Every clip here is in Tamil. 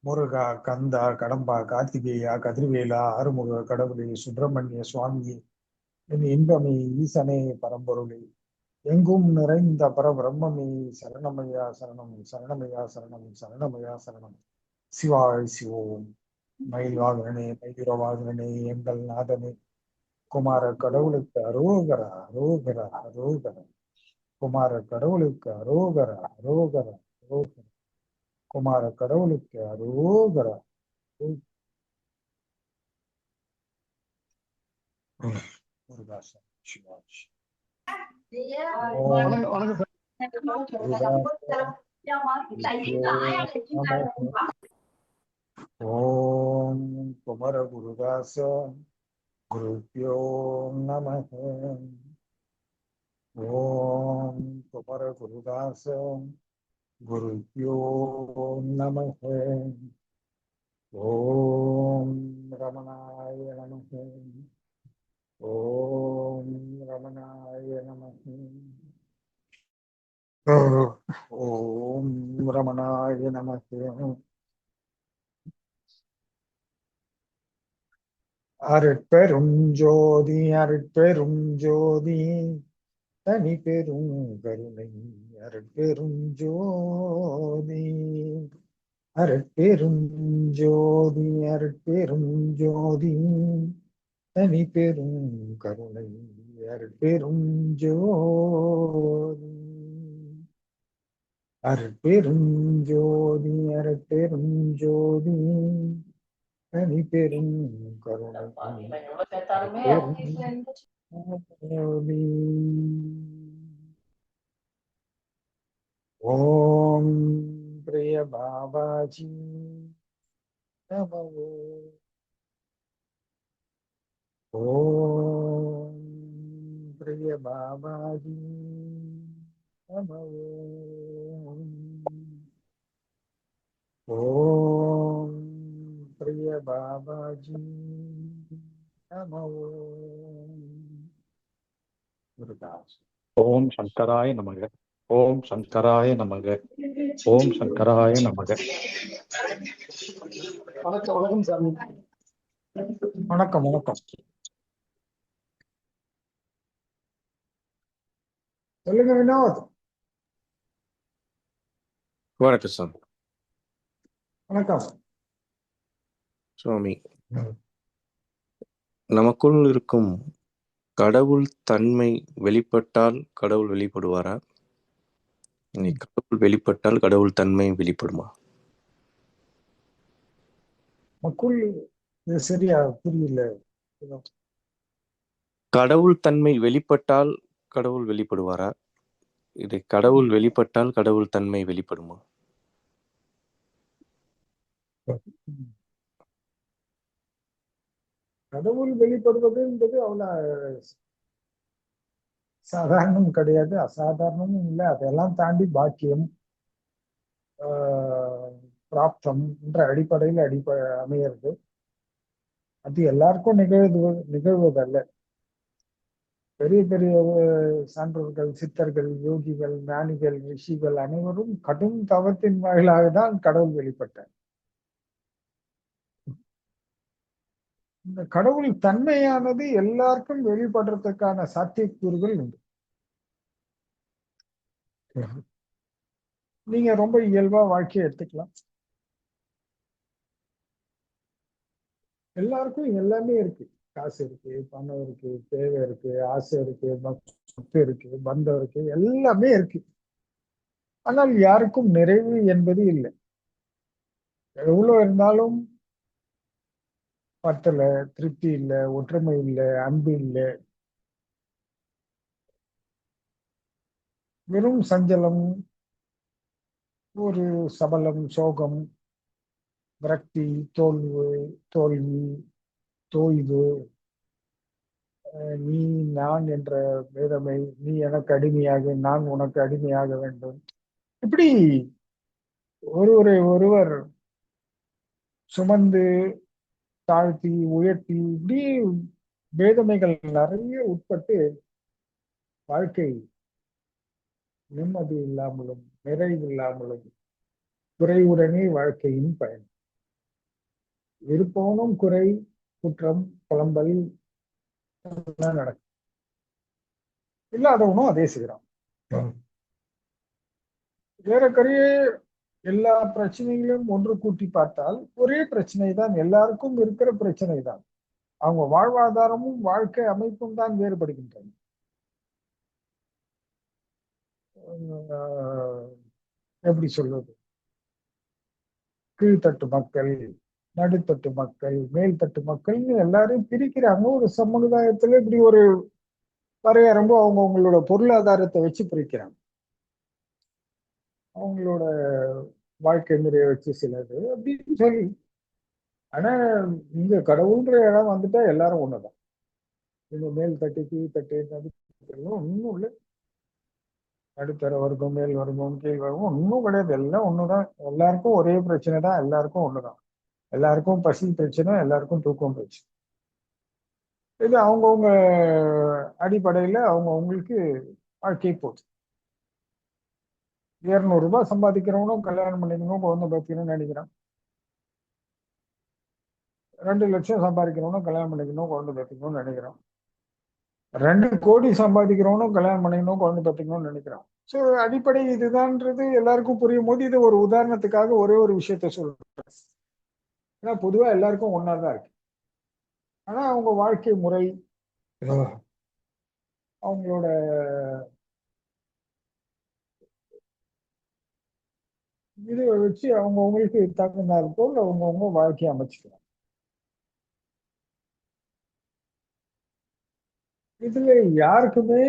முருகா, கந்தா, கடம்பா, கார்த்திகேயா, கதிர்வேலா, ஆறுமுக கடவுளே, சுப்பிரமணிய சுவாமியே, என் இன்பமே, ஈசனே, பரம்பொருளே, எங்கும் நிறைந்த பரபிரம்மமே, சரணமையா சரணம், சரணமையா சரணம், சரணமையா சரணம். சிவாய் சிவோம். மயில் வாகனனே, மயூர வாகனனே, எங்கள் நாதனே, குமார கடவுளுக்கு அரோகரா, அரோகரா, அரோகரா. குமார கடவுளுக்கு அரோகரா, அரோகரா, அரோகரா. குமார கடவுளுக்கு அரோகரா. முருகாசன் சிவாஜி. ஓம் ஓம் குமர குருதாச குருப்யோ நமः. ஓம் குமர குருதாச குருப்யோ நமः. ஓம் ரமணாய நமः. ஓம் ரமணாய நமः. ஓம் ரமணாய நமः. அருட்பெரும் ஜோதி, அருட்பெரும் ஜோதி, தனி பெரும் கருணை, அருட்பெரும் ஜோதி, அருட்பெரும் ஜோதி, அருட்பெரும் ஜோதி, தனி பெரும் கருணை, அருட்பெரும் ஜோதி, அருட்பெரும் ஜோதி, அருட்பெரும் ஜோதி, தனி பெரும் கருணை, அருட்பெரும் ஜோதி. ஓம் பிரிய பாபாஜி நமோ. ஓம் பிரிய பாபாஜி நமோ. ஓம் பிரிய பாபாஜி நமோ. முருகாஸ். ஓம் சங்கராய நமக. ஓம் சங்கராய நமக. ஓம் சங்கராய நமக. வணக்கம் வணக்கம் சாமி. வணக்கம் வணக்கம். சொல்லுங்க வினோத். வணக்கம் சாமி. வணக்கம் சுவாமி, நமக்குள் இருக்கும் கடவுள் தன்மை வெளிப்பட்டால் கடவுள் வெளிப்படுவாரா? கடவுள் வெளிப்பட்டால் கடவுள் தன்மை வெளிப்படுமா? மக்கள் சரியா புரியல. கடவுள் தன்மை வெளிப்பட்டால் கடவுள் வெளிப்படுவாரா? இது கடவுள் வெளிப்பட்டால் கடவுள் தன்மை வெளிப்படுமா? கடவுள் வெளிப்படுவது என்பது அவ்வளவு சாதாரணம் கிடையாது, அசாதாரணமும் இல்லை. அதெல்லாம் தாண்டி பாக்கியம், பிராப்தம் என்ற அடிப்படையில் அமையிறது. அது எல்லாருக்கும் நிகழ்வதல்ல. பெரிய பெரிய சான்றோர்கள், சித்தர்கள், யோகிகள், ஞானிகள், ரிஷிகள் அனைவரும் கடும் தவத்தின் வாயிலாக தான் கடவுள் வெளிப்பட்டார். இந்த கடவுள் தன்மையானது எல்லாருக்கும் வெளிப்படுறதுக்கான சாத்தியக்கூறுகள் உண்டு. நீங்க ரொம்ப இயல்பா வாழ்க்கையை எடுத்துக்கலாம். எல்லாருக்கும் எல்லாமே இருக்கு. காசு இருக்கு, பணம் இருக்கு, தேவை இருக்கு, ஆசை இருக்கு, சொத்து இருக்கு, பந்தம் இருக்கு, எல்லாமே இருக்கு. ஆனால் யாருக்கும் நிறைவு என்பது இல்லை. எவ்வளவு இருந்தாலும் பத்தல, திருப்தி இல்லை, ஒற்றுமை இல்லை, அன்பு இல்லை, வெறும் சஞ்சலம், ஒரு சபலம், சோகம், விரக்தி, தோல்வி, தோய்வு, நீ நான் என்ற பேதமை, நீ எனக்கு அடிமையாக, நான் உனக்கு அடிமையாக வேண்டும், இப்படி ஒருவர் சுமந்து தாழ்த்தி உயர்த்தி, இப்படி பேதமைகள் நிறைய உட்பட்டு வாழ்க்கை நிம்மதி இல்லாமலும் நிறைவு இல்லாமலும் குறைவுடனே வாழ்க்கையின் பயன். இருப்பவனும் குறை, குற்றம், புலம்பல் எல்லாம் நடக்கும். இல்லாதவனும் அதே செய்யறான். ஏறக்குறைய எல்லா பிரச்சனைகளையும் ஒன்று கூட்டி பார்த்தால் ஒரே பிரச்சனை தான், எல்லாருக்கும் இருக்கிற பிரச்சனை தான். அவங்க வாழ்வாதாரமும் வாழ்க்கை அமைப்பும் தான் வேறுபடுகின்றன. எப்படி சொல்வது, கீழ்த்தட்டு மக்கள், நடுத்தட்டு மக்கள், மேல்தட்டு மக்கள்னு எல்லாரையும் பிரிக்கிறாங்க. ஒரு சமுதாயத்துல இப்படி ஒரு வரையறம்போ அவங்க அவங்களோட பொருளாதாரத்தை வச்சு பிரிக்கிறாங்க, அவங்களோட வாழ்க்கை முறையை வச்சு சிலது அப்படின்னு சொல்லி. ஆனா இங்க கடவுள்ன்ற இடம் வந்துட்டா எல்லாரும் ஒண்ணுதான். இங்க மேல் தட்டு, கீழ்த்தட்டு, நடுத்தட்டு ஒன்றும் இல்லை. நடுத்தர வர்க்கம், மேல் வர்க்கம், கீழ் வர்க்கம் ஒன்றும் கிடையாது. எல்லாம் ஒண்ணுதான். எல்லாருக்கும் ஒரே பிரச்சனை தான், எல்லாருக்கும் ஒண்ணுதான். எல்லாருக்கும் பசி பிரச்சனை, எல்லாருக்கும் தூக்கம் பிரச்சனை. இது அவங்கவுங்க அடிப்படையில அவங்கவுங்களுக்கு வாழ்க்கை போகுது. 200 ரூபாய் சம்பாதிக்கிறவனும் கல்யாணம் பண்ணிக்கணும், குழந்தை பார்த்துக்கணும்னு நினைக்கிறான். 2 லட்சம் சம்பாதிக்கிறவனும் கல்யாணம் பண்ணிக்கணும், குழந்தை பார்த்துக்கணும்னு நினைக்கிறான். 2 கோடி சம்பாதிக்கிறவனும் கல்யாணம் பண்ணிக்கணும், குழந்தை பார்த்துக்கணும்னு நினைக்கிறான். ஸோ அடிப்படை இதுதான்ன்றது எல்லாருக்கும் புரியும் போது இது ஒரு உதாரணத்துக்காக ஒரே ஒரு விஷயத்த சொல்றேன். ஏன்னா பொதுவா எல்லாருக்கும் ஒன்னாதான் இருக்கு. ஆனா அவங்க வாழ்க்கை முறை, அவங்களோட இதை வச்சு அவங்கவுங்களுக்கு தகுந்தால் போல் அவங்கவுங்க வாழ்க்கையை அமைச்சுக்கலாம். இதுல யாருக்குமே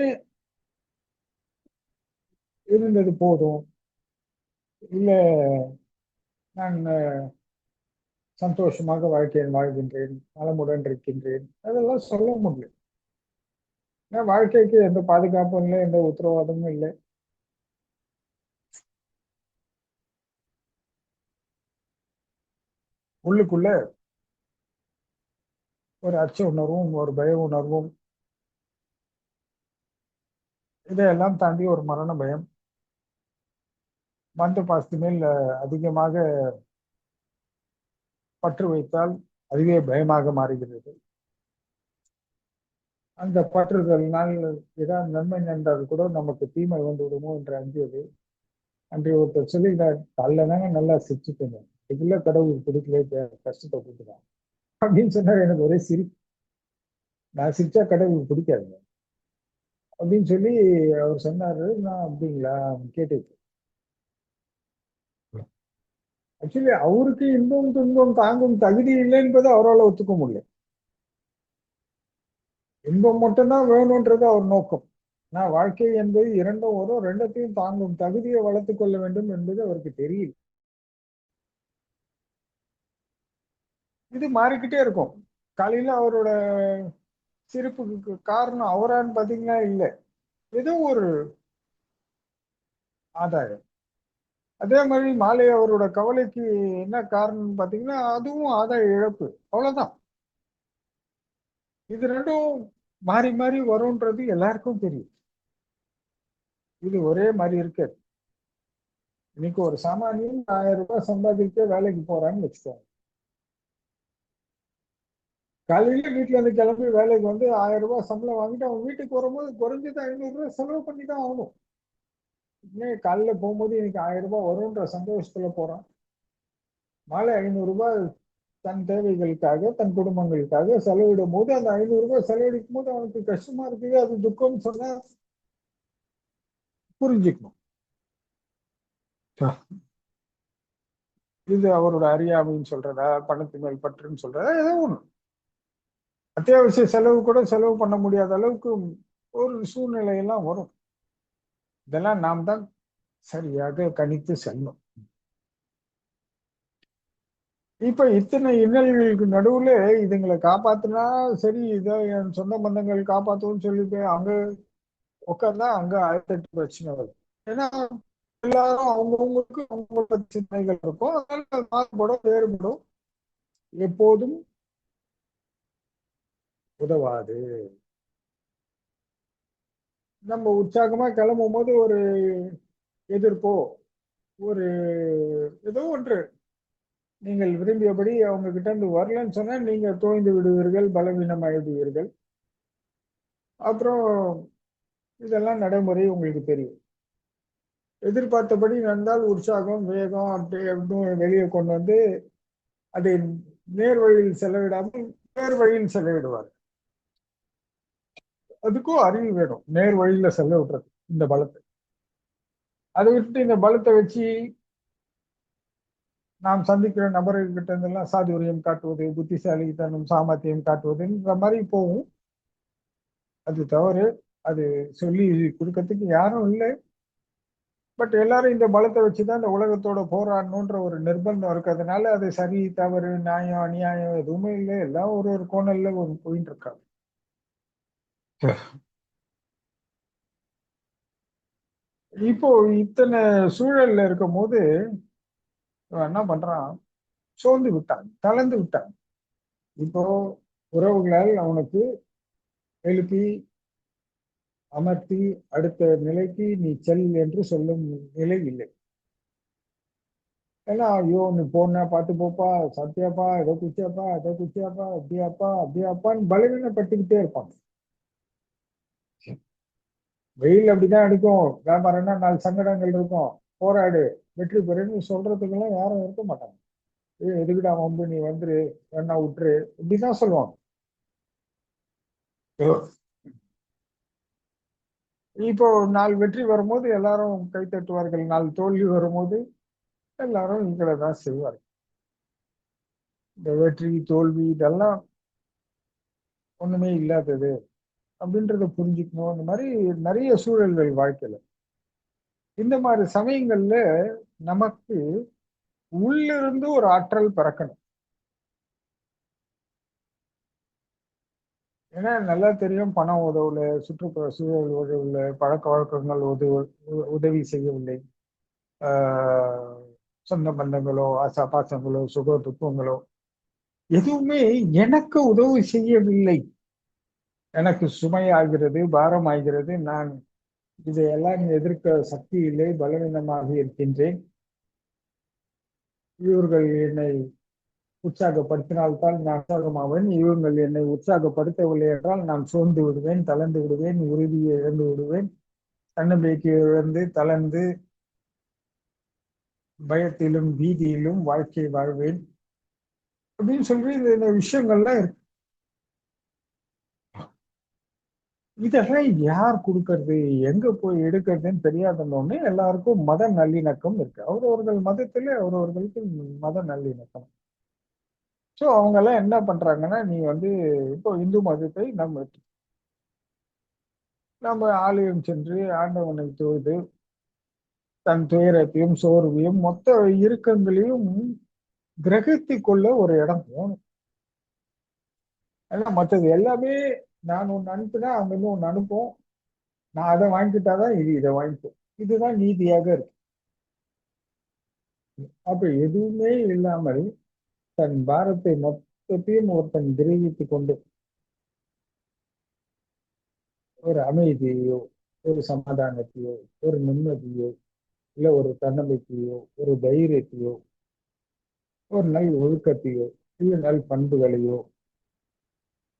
இருந்தது போதும், இல்ல நான் சந்தோஷமாக வாழ்க்கையை வாழ்கின்றேன், நலமுடன் இருக்கின்றேன், அதெல்லாம் சொல்ல முடியும். ஏன்னா வாழ்க்கைக்கு எந்த பாதுகாப்பும் இல்லை, எந்த உத்தரவாதமும் இல்லை. உள்ளுக்குள்ள ஒரு அச்ச உணர்வும் ஒரு பய உணர்வும், இதையெல்லாம் தாண்டி ஒரு மரண பயம், பந்த பாசத்து மேல் அதிகமாக பற்று வைத்தால் அதுவே பயமாக மாறுகிறது. அந்த பற்றுதல்னால் ஏதாவது நன்மை நின்றால் கூட நமக்கு தீமை வந்து விடுமோ என்று அஞ்சுவது. அன்றைய ஒருத்தர் சொல்லிட்டார், தாங்க நல்லா சிரிச்சுட்டுங்க, இதுல கடவுள் பிடிக்கல, கஷ்டத்தை கொடுத்துட்டான் அப்படின்னு சொன்னார். எனக்கு ஒரே சிரி. நான் சிரிச்சா கடவுள் பிடிக்காதுங்க அப்படின்னு சொல்லி அவர் சொன்னாரு. நான் அப்படிங்களா கேட்டு, ஆக்சுவலி அவருக்கு இன்பம் துன்பம் தாங்கும் தகுதி இல்லை என்பதை அவரால் ஒத்துக்க முடியல. இன்பம் மட்டும்தான் வேணும்ன்றது அவர் நோக்கம். நான் வாழ்க்கை என்பது இரண்டும் வரும், ரெண்டத்தையும் தாங்கும் தகுதியை வளர்த்துக் கொள்ள வேண்டும் என்பது அவருக்கு தெரியல. இது மாறிக்கிட்டே இருக்கும். காலையில அவரோட சிரிப்புக்கு காரணம் அவரான்னு பாத்தீங்கன்னா இல்லை, ஏதோ ஒரு ஆதாயம். அதே மாதிரி மாலை அவரோட கவலைக்கு என்ன காரணம்னு பாத்தீங்கன்னா அதுவும் ஆதாய இழப்பு, அவ்வளவுதான். இது ரெண்டும் மாறி மாறி வரும்ன்றது எல்லாருக்கும் தெரியும். இது ஒரே மாதிரி இருக்காது. இன்னைக்கு ஒரு சாமானியன் 1000 ரூபாய் சம்பாதிக்க வேலைக்கு போறான்னு வச்சுக்கோங்க. காலையில வீட்டுல இருந்து கிளம்பி வேலைக்கு வந்து 1000 ரூபாய் சம்பளம் வாங்கிட்டு அவன் வீட்டுக்கு வரும்போது குறைஞ்சது 500 ரூபாய் செலவு பண்ணி தான் ஆகணும். இன்னும் காலையில போகும்போது இன்னைக்கு 1000 ரூபாய் வரும்ன்ற சந்தோஷத்துல போறான். மாலை 500 ரூபாய் தன் தேவைகளுக்காக தன் குடும்பங்களுக்காக செலவிடும் போது அந்த 500 ரூபாய் செலவழிக்கும் போது அவனுக்கு கஷ்டமா இருக்குது, அது துக்கம் சொன்னா புரிஞ்சுக்கணும். இது அவரோட அறியாமைன்னு சொல்றதா, பணத்து மேல் பற்றுன்னு சொல்றதா, ஏதோ ஒண்ணு. அத்தியாவசிய செலவு கூட செலவு பண்ண முடியாத அளவுக்கு ஒரு சூழ்நிலை எல்லாம் வரும். இதெல்லாம் நாம் தான் சரியாக கணித்து செல்லணும். இப்ப இத்தனை இன்னல்களுக்கு நடுவுல இதுங்களை காப்பாத்தினா சரி, இதை என் சொந்த பந்தங்கள் காப்பாத்துவோம்னு சொல்லிட்டு அங்க உட்கார்ந்தா அங்க 1008 பிரச்சனை வருது. ஏன்னா எல்லாரும் அவங்கவுங்களுக்கு அவங்களோட சிந்தனைகள் இருக்கும், அதனால அது மாறுபடும், வேறுபடும், எப்போதும் உதவாது. நம்ம உற்சாகமா கிளம்பும் போது ஒரு எதிர்ப்போ ஒரு ஏதோ ஒன்று நீங்கள் விரும்பியபடி அவங்க கிட்ட இருந்து வரலன்னு சொன்னா நீங்க தோய்ந்து விடுவீர்கள், பலவீனம் ஆயிடுவீர்கள். அப்புறம் இதெல்லாம் நடைமுறை உங்களுக்கு தெரியும். எதிர்பார்த்தபடி நடந்தால் உற்சாகம், வேகம் அப்படி அப்படின்னு வெளியே கொண்டு வந்து அதை நேர் வழியில் செலவிடாமல் நேர் வழியில் செலவிடுவார். அதுக்கும் அறிவு வேணும், நேர் வழியில செலவிடுறது இந்த பலத்தை. அதை விட்டு இந்த பலத்தை வச்சு நாம் சந்திக்கிற நபர்கிட்ட இருந்தெல்லாம் சாதுரியம் காட்டுவது, புத்திசாலித்தனம், சாமர்த்தியம் காட்டுவதுன்ற மாதிரி போகும். அது தவறு. அது சொல்லி கொடுக்கறதுக்கு யாரும் இல்லை. பட் எல்லாரும் இந்த பலத்தை வச்சுதான் இந்த உலகத்தோட போராடணுன்ற ஒரு நிர்பந்தம் இருக்கிறதுனால அது சரி, தவறு, நியாயம், அநியாயம் எதுவுமே இல்லை. எல்லாம் ஒரு ஒரு கோணல்ல ஒரு போயிட்டு இருக்காங்க. இப்போ இத்தனை சூழல்ல இருக்கும் போது இவன் என்ன பண்றான்? சோர்ந்து விட்டான், தளர்ந்து விட்டான். இப்போ உறவுகளால் அவனுக்கு எழுப்பி அமர்த்தி அடுத்த நிலைக்கு நீ செல் என்று சொல்லும் நிலை இல்லை. ஏன்னா ஐயோ நீ போனா பார்த்து போப்பா, சத்தியாப்பா, ஏதோ குச்சியாப்பா, ஏதோ குச்சியாப்பா, அப்படியாப்பா அப்படியாப்பான்னு பலவீனப்பட்டுக்கிட்டே இருப்பாங்க. வெயில் அப்படிதான் அடிக்கும், வியாபாரம்னா 4 சங்கடங்கள் இருக்கும், போராடு வெற்றி பெறுன்னு சொல்றதுக்கெல்லாம் யாரும் இருக்க மாட்டாங்க. எதுக்குடா வம்பு, நீ வந்துரு, வேணா விட்டுரு, இப்படிதான் சொல்லுவாங்க. இப்போ 4 வெற்றி வரும்போது எல்லாரும் கை தட்டுவார்கள், 4 தோல்வி வரும்போது எல்லாரும் இங்களை தான் செய்வார்கள். இந்த வெற்றி தோல்வி இதெல்லாம் ஒண்ணுமே இல்லாதது அப்படின்றத புரிஞ்சுக்கணும். இந்த மாதிரி நிறைய சூழல்கள் வாழ்க்கையில. இந்த மாதிரி சமயங்கள்ல நமக்கு உள்ளிருந்து ஒரு ஆற்றல் பிறக்கணும். ஏன்னா நல்லா தெரியும், பணம் உதவல, சுற்றுப்புற சூழல் உதவல, பழக்க வழக்கங்கள் உதவி செய்யவில்லை, ஆஹ் சொந்த பந்தங்களோ, ஆசா பாசங்களோ, சுக துக்கங்களோ எதுவுமே எனக்கு உதவி செய்யவில்லை. எனக்கு சுமையாகிறது, பாரம் ஆகிறது, நான் இதையெல்லாம் எதிர்க்க சக்தி இல்லை, பலவீனமாக இருக்கின்றேன். இவர்கள் என்னை உற்சாகப்படுத்தினால்தான் நான் உற்சாகமாவேன், இவர்கள் என்னை உற்சாகப்படுத்தவில்லை என்றால் நான் சோர்ந்து விடுவேன், தளர்ந்து விடுவேன், உறுதியை இழந்து விடுவேன், தன்னம்பிக்கை இழந்து தளர்ந்து பயத்திலும் பீதியிலும் வாழ்க்கை வாழ்வேன் அப்படின்னு சொல்லி இந்த விஷயங்கள்லாம் இருக்கு. இதெல்லாம் யார் கொடுக்கறது, எங்க போய் எடுக்கிறதுன்னு தெரியாதோடனே எல்லாருக்கும் மத நல்லிணக்கம் இருக்கு. அவரவர்கள் மதத்துல அவரவர்களுக்கு மத நல்லிணக்கம். ஸோ அவங்க எல்லாம் என்ன பண்றாங்கன்னா, நீ வந்து இப்போ இந்து மதத்தை நம்ம ஆலயம் சென்று ஆண்டவனை தொழுது தன் துயரத்தையும் சோர்வையும் மொத்த இறுக்கங்களையும் கிரகித்து கொள்ள ஒரு இடம் போகணும். ஏன்னா மற்றது எல்லாமே நான் ஒன்று அனுப்புனா அவங்க இன்னும் ஒன்று அனுப்பும், நான் அதை வாங்கிட்டாதான் இது இதை வாங்கிக்கும், இதுதான் நீதியாக இருக்கு. அப்ப எதுவுமே இல்லாமல் தன் பாரத்தை மொத்தத்தையும் ஒருத்தன் கிரகித்து கொண்டு ஒரு அமைதியோ, ஒரு சமாதானத்தையோ, ஒரு நிம்மதியோ, இல்ல ஒரு தன்னம்பிக்கையோ, ஒரு தைரியத்தையோ, ஒரு நல் ஒழுக்கத்தையோ, இல்ல நல் பண்புகளையோ,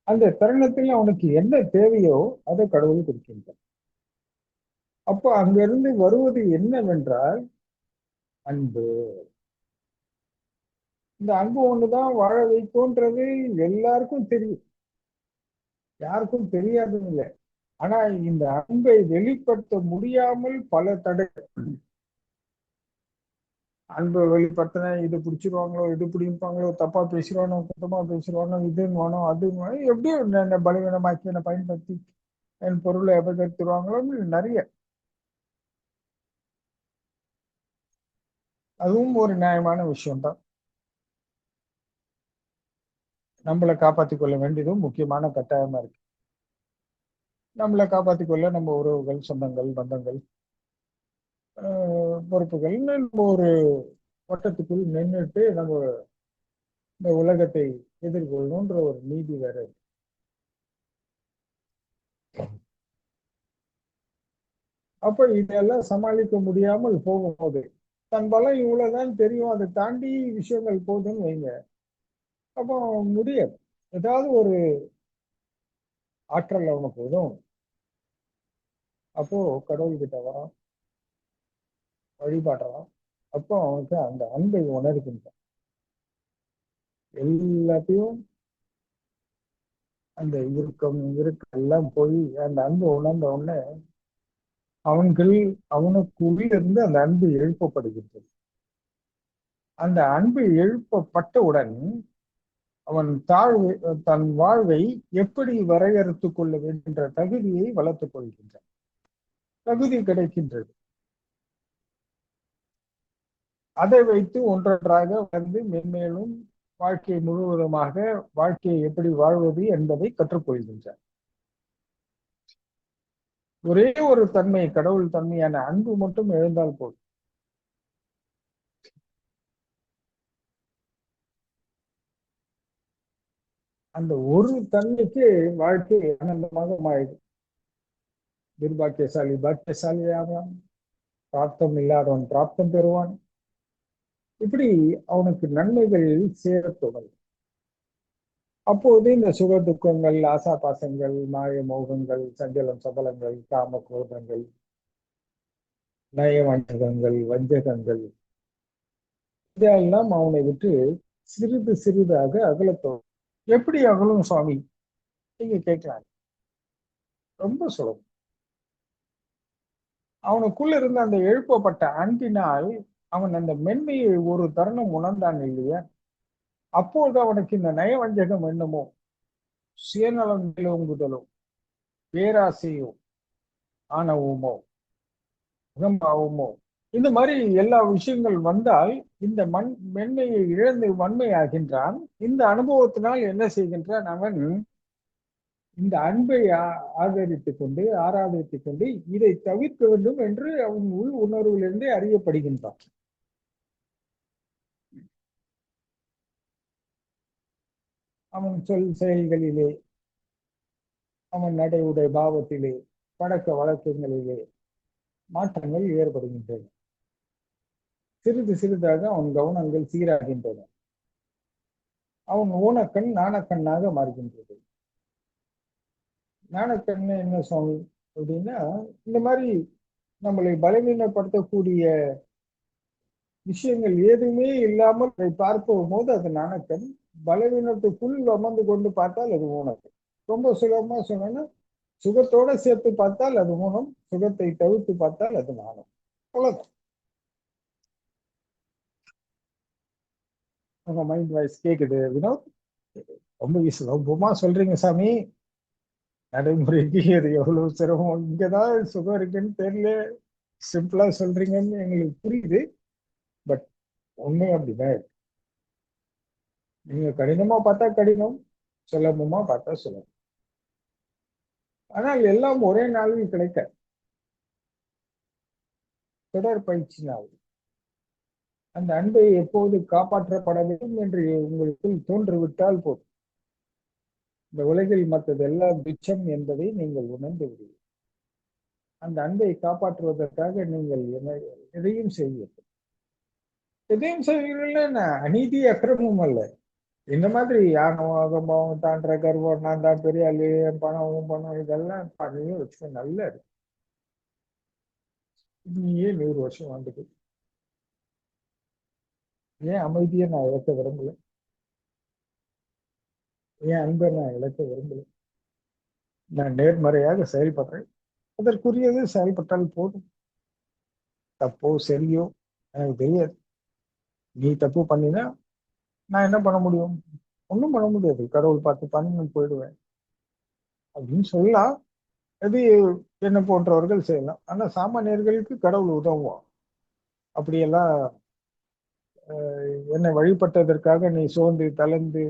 அந்த தருணத்தில் அவனுக்கு என்ன தேவையோ அதை கடவுள் கொடுக்கின்றார். அப்போ அங்கிருந்து வருவது என்னவென்றால் அன்பு. இந்த அன்பு ஒண்ணுதான் வாழ வைக்கும்ன்றது எல்லாருக்கும் தெரியும், யாருக்கும் தெரியாதுன்னு இல்லை. ஆனா இந்த அன்பை வெளிப்படுத்த முடியாமல் பல தடை. அன்பை வெளிப்படுத்தினா இது பிடிச்சிருவாங்களோ, இது பிடிப்பாங்களோ, தப்பா பேசிடுவானோ, குத்தமா பேசிடுவானோ, இதுன்னு வேணும் அதுன்னு வேணும், எப்படியும் என்ன பலவீனமாக்கி என்னை பயன்படுத்தி என் பொருளை அபகரித்துருவாங்களோன்னு நிறைய. அதுவும் ஒரு நியாயமான விஷயம்தான். நம்மளை காப்பாற்றிக் கொள்ள வேண்டியதும் முக்கியமான கட்டாயமா இருக்கு. நம்மளை காப்பாற்றிக் கொள்ள நம்ம உறவுகள், சொந்தங்கள், பந்தங்கள், பொறுப்புகள், நம்ம ஒரு வட்டத்துக்குள் நின்றுட்டு நம்ம இந்த உலகத்தை எதிர்கொள்ளணுன்ற ஒரு நீதி வேற இருக்கு. அப்ப இதெல்லாம் சமாளிக்க முடியாமல் போகும்போது தன் பலம் இவ்வளவுதான் தெரியும், அதை தாண்டி விஷயங்கள் போகுதுன்னு வைங்க, அப்போ முடியாது. ஏதாவது ஒரு ஆற்றல் அவனுக்கு போதும். அப்போ கடவுள்கிட்ட வரான், வழிபாடுறான். அப்போ அவனுக்கு அந்த அன்பை உணர்கின்றான். எல்லாத்தையும் அந்த எல்லாம் போய் அந்த அன்பு உணர்ந்த உடனே அவனுக்குள்ளிருந்து அந்த அன்பு எழுப்பப்படுகின்றது. அந்த அன்பு எழுப்பப்பட்டவுடன் அவன் தன் வாழ்வை எப்படி வரையறுத்துக் கொள்ள வேண்டும் என்ற தகுதியை வளர்த்துக் கொள்கின்றான். தகுதி கிடைக்கின்றது. அதை வைத்து ஒன்றொன்றாக வந்து மென்மேலும் வாழ்க்கை முழுவதுமாக வாழ்க்கையை எப்படி வாழ்வது என்பதை கற்றுக்கொள்கின்றார். ஒரே ஒரு தன்மை, கடவுள் தன்மையான அன்பு மட்டும் எழுந்தால் போதும். அந்த ஒரு தன்மைக்கு வாழ்க்கை ஆனந்தமாக மாறிடும். துர்பாக்கியசாலி பாக்கியசாலி ஆவான், பிராப்தம் இல்லாதவன் பிராப்தம் பெறுவான். இப்படி அவனுக்கு நன்மைகள் சேரத் தொடங்கும். அப்போது இந்த சுக துக்கங்கள், ஆசா பாசங்கள், மாய மோகங்கள், சஞ்சலம் சபலங்கள், காம குரோதங்கள், நயவஞ்சகங்கள், வஞ்சகங்கள், இதெல்லாம் அவனை விட்டு சிறிது சிறிதாக அகலத்தோடும். எப்படி அகலும் சுவாமி நீங்க கேட்கலாம். ரொம்ப சுலபம். அவனுக்குள்ள இருந்த அந்த எழுப்பப்பட்ட அன்பினால் அவன் அந்த மென்மையை ஒரு தருணம் உணர்ந்தான் இல்லையா? அப்போது அவனுக்கு இந்த நயவஞ்சகம் என்னமோ, சுயநலம் மேலோங்குதலோ, பேராசையோ, ஆணவமோ, அகம்பாவமோ, இந்த மாதிரி எல்லா விஷயங்கள் வந்தால் இந்த மென்மையை இழந்து வன்மையாகின்றான். இந்த அனுபவத்தினால் என்ன செய்கின்றான் அவன்? இந்த அன்பை ஆதரித்துக் கொண்டு ஆராதித்துக் கொண்டு இதை தவிர்க்க வேண்டும் என்று அவன் உள் உணர்விலிருந்தே அறியப்படுகின்றான். அவன் சொல் செயல்களிலே, அவன் நடை உடை பாவத்திலே, பழக்க வழக்கங்களிலே மாற்றங்கள் ஏற்படுகின்றன. சிறிது சிறிதாக அவன் கவனங்கள் சீராகின்றன. அவன் ஊனக்கண் நாணக்கண்ணாக மாறுகின்றது. நாணக்கண்ணு என்ன சொல் அப்படின்னா, இந்த மாதிரி நம்மளை பலவீனப்படுத்தக்கூடிய விஷயங்கள் எதுவுமே இல்லாமல் அதை பார்க்கும் போது அது நாணக்கண். பலவீனத்துக்குள் அமர்ந்து கொண்டு பார்த்தால் அது ஊனக்கண். ரொம்ப சுலபமா சொன்னா, சுகத்தோட சேர்த்து பார்த்தால் அது ஊனம், சுகத்தை தவிர்த்து பார்த்தால் அது நாணம். அவ்வளவுதான். உங்க மைண்ட் வாய்ஸ் கேக்குது வினோத்? ரொம்ப சுலபமா சொல்றீங்க சாமி. நடைமுறைக்கு அது எவ்வளவு சிரமம். இங்கதான் சுகம் இருக்குன்னு தெரியல, சிம்பிளா சொல்றீங்கன்னு எங்களுக்கு புரியுது. பட் உண்மை அப்படிதான் இருக்கு. நீங்க கடினமா பார்த்தா கடினம், சுலபமா பார்த்தா சுலபம். ஆனால் எல்லாம் ஒரே நாளில் கிடைக்க தொடர் பயிற்சினால் அந்த அன்பை எப்போது காப்பாற்றப்பட வேண்டும் என்று உங்களுக்கு தோன்றிவிட்டால் போதும். இந்த உலகில் மற்றதெல்லாம் துச்சம் என்பதை நீங்கள் உணர்ந்து விடுவீர்கள். அந்த அன்பை காப்பாற்றுவதற்காக நீங்கள் எதையும் செய்வீர்கள். எதையும் செய்வீர்கள் அநீதி அக்கிரமம் அல்ல. இந்த மாதிரி யானம் அகம்பாவம் தாண்ட கர்வம், நான் தான் பெரிய ஆளு, பணம் பணம் இதெல்லாம் பண்ணி வச்சுக்க நல்லா இருக்கு. நீயே 100 வருஷம் வாழ்ந்துட்டு ஏன் அமைதியை நான் இழக்க விரும்பல? ஏன் அன்பை நான் இழக்க விரும்பல? நான் நேர்மறையாக செயல்படுறேன். அதற்குரியது செயல்பட்டால் போதும். தப்போ சரியோ எனக்கு தெரியாது. நீ தப்பு பண்ணினா நான் என்ன பண்ண முடியும்? ஒன்றும் பண்ண முடியாது. கடவுள் பார்த்து பண்ணி போயிடுவேன் அப்படின்னு சொல்லலாம். அது என்ன போன்றவர்கள் செய்யலாம். ஆனா சாமானியர்களுக்கு கடவுள் உதவுவான். அப்படியெல்லாம் என்னை வழிபட்டதற்காக நீ சோர்ந்து தளர்ந்து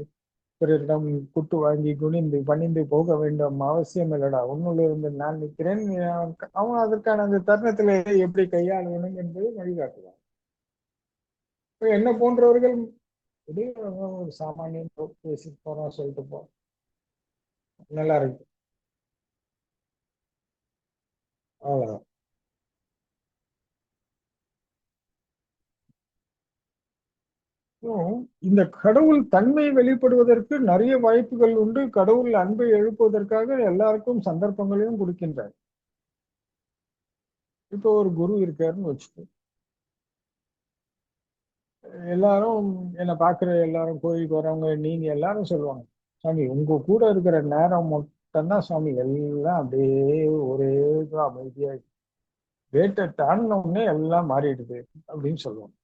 பிறரிடம் குட்டு வாங்கி குனிந்து பணிந்து போக வேண்டும் அவசியம் இல்லடா. உன்னுள்ள இருந்து நான் நிற்கிறேன். அவன் அதற்கான அந்த தருணத்துல எப்படி கையாள வேணும் என்பதை வழிகாட்டுவான். என்ன போன்றவர்கள் ஒரு சாமானியன் பேசி போறோம் சொல்லிட்டு போறோம், நல்லா இருக்கு, அவ்வளவுதான். இந்த கடவுள் தன்மை வெளிப்படுவதற்கு நிறைய வாய்ப்புகள் உண்டு. கடவுள் அன்பை எழுப்புவதற்காக எல்லாருக்கும் சந்தர்ப்பங்களையும் கொடுக்கின்றார். இப்போ ஒரு குரு இருக்காருன்னு வச்சுக்கோ, எல்லாரும் என்னை பார்க்குற எல்லாரும் கோயிலுக்கு வரவங்க நீங்க எல்லாரும் சொல்லுவாங்க, சாமி உங்க கூட இருக்கிற நேரம் மட்டும்தான் சாமி எல்லாம் அப்படியே ஒரே இதுவா அமைதியா கேட்டை தாண்டின உடனே எல்லாம் மாறிடுது அப்படின்னு சொல்லுவாங்க.